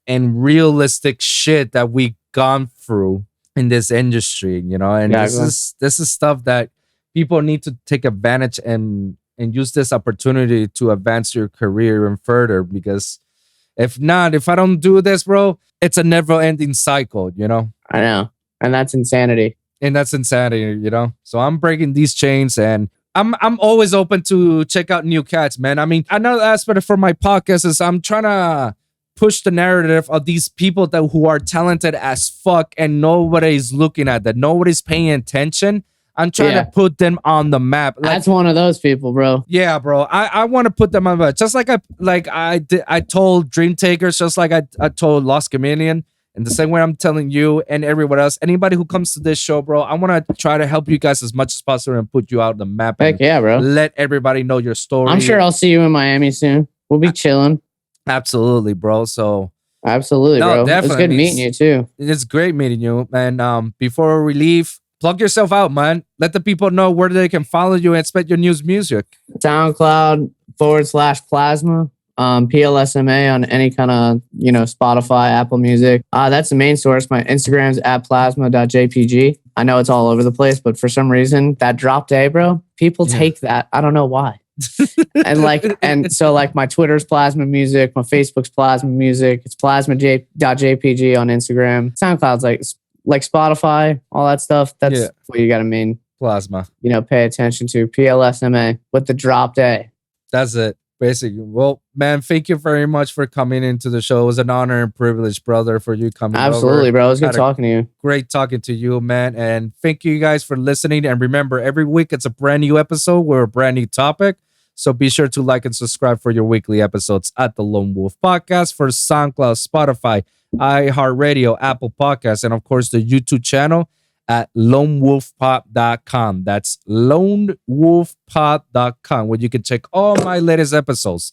realistic shit that we've gone through in this industry, you know. And this is stuff that people need to take advantage and use this opportunity to advance your career and further, because if I don't do this, bro, it's a never ending cycle, you know? I know. And that's insanity. You know? So I'm breaking these chains, and I'm always open to check out new cats, man. I mean, another aspect for my podcast is I'm trying to push the narrative of these people who are talented as fuck and nobody's looking at that. Nobody's paying attention. I'm trying to put them on the map. Like, that's one of those people, bro. Yeah, bro. I want to put them on the map. Just like I told Dream Takers, just like I told Lost Comedian, and the same way I'm telling you and everyone else, anybody who comes to this show, bro, I want to try to help you guys as much as possible and put you out on the map. Heck yeah, bro. Let everybody know your story. I'm sure I'll see you in Miami soon. We'll be chilling. Absolutely, bro. So absolutely, bro. Definitely. It's good meeting you too. It's great meeting you. And before we leave, plug yourself out, man. Let the people know where they can follow you and expect your new music. SoundCloud /Plsma. PLSMA on any kind of, you know, Spotify, Apple Music. That's the main source. My Instagram's @plasma.jpg. I know it's all over the place, but for some reason, that drop day, bro, people take that. I don't know why. and so my Twitter's Plasma Music, my Facebook's Plasma Music. It's plasma.jpg on Instagram. SoundCloud's like Spotify, all that stuff. That's what you got to mean. Plasma. You know, pay attention to PLSMA with the drop day. That's it. Basically. Well, man, thank you very much for coming into the show. It was an honor and privilege, brother, for you coming Absolutely, over. bro. It was good talking to you. Great talking to you, man. And thank you guys for listening. And remember, every week it's a brand new episode with a brand new topic. So be sure to like and subscribe for your weekly episodes at the Lone Wolf Podcast for SoundCloud, Spotify, iHeartRadio, Apple Podcasts, and of course the YouTube channel at lonewolfpod.com. That's lonewolfpod.com, where you can check all my latest episodes.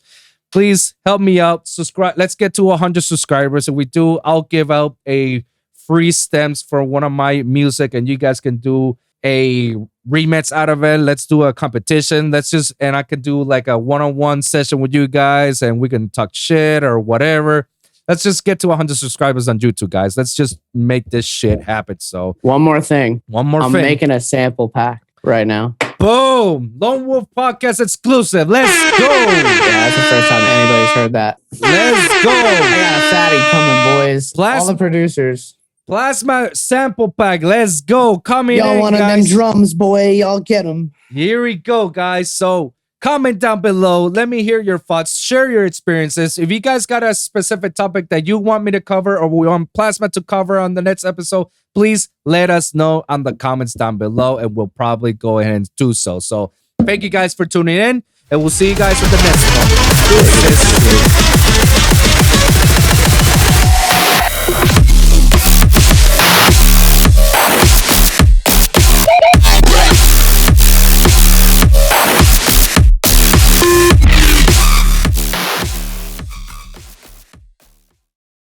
Please help me out. Subscribe. Let's get to 100 subscribers. If we do, I'll give out a free stems for one of my music, and you guys can do a remix out of it. Let's do a competition. And I can do like a one-on-one session with you guys, and we can talk shit or whatever. Let's just get to 100 subscribers on YouTube, guys. Let's just make this shit happen. So one more thing. I'm making a sample pack right now. Boom! Lone Wolf Podcast exclusive. Let's go! Yeah, that's the first time anybody's heard that. Let's go! I got a fatty coming, boys. All the producers. Plsma sample pack. Let's go. Coming in, y'all want them drums, boy. Y'all get them. Here we go, guys. So comment down below. Let me hear your thoughts. Share your experiences. If you guys got a specific topic that you want me to cover or we want Plsma to cover on the next episode, please let us know on the comments down below, and we'll probably go ahead and do so. So thank you guys for tuning in, and we'll see you guys with the next one.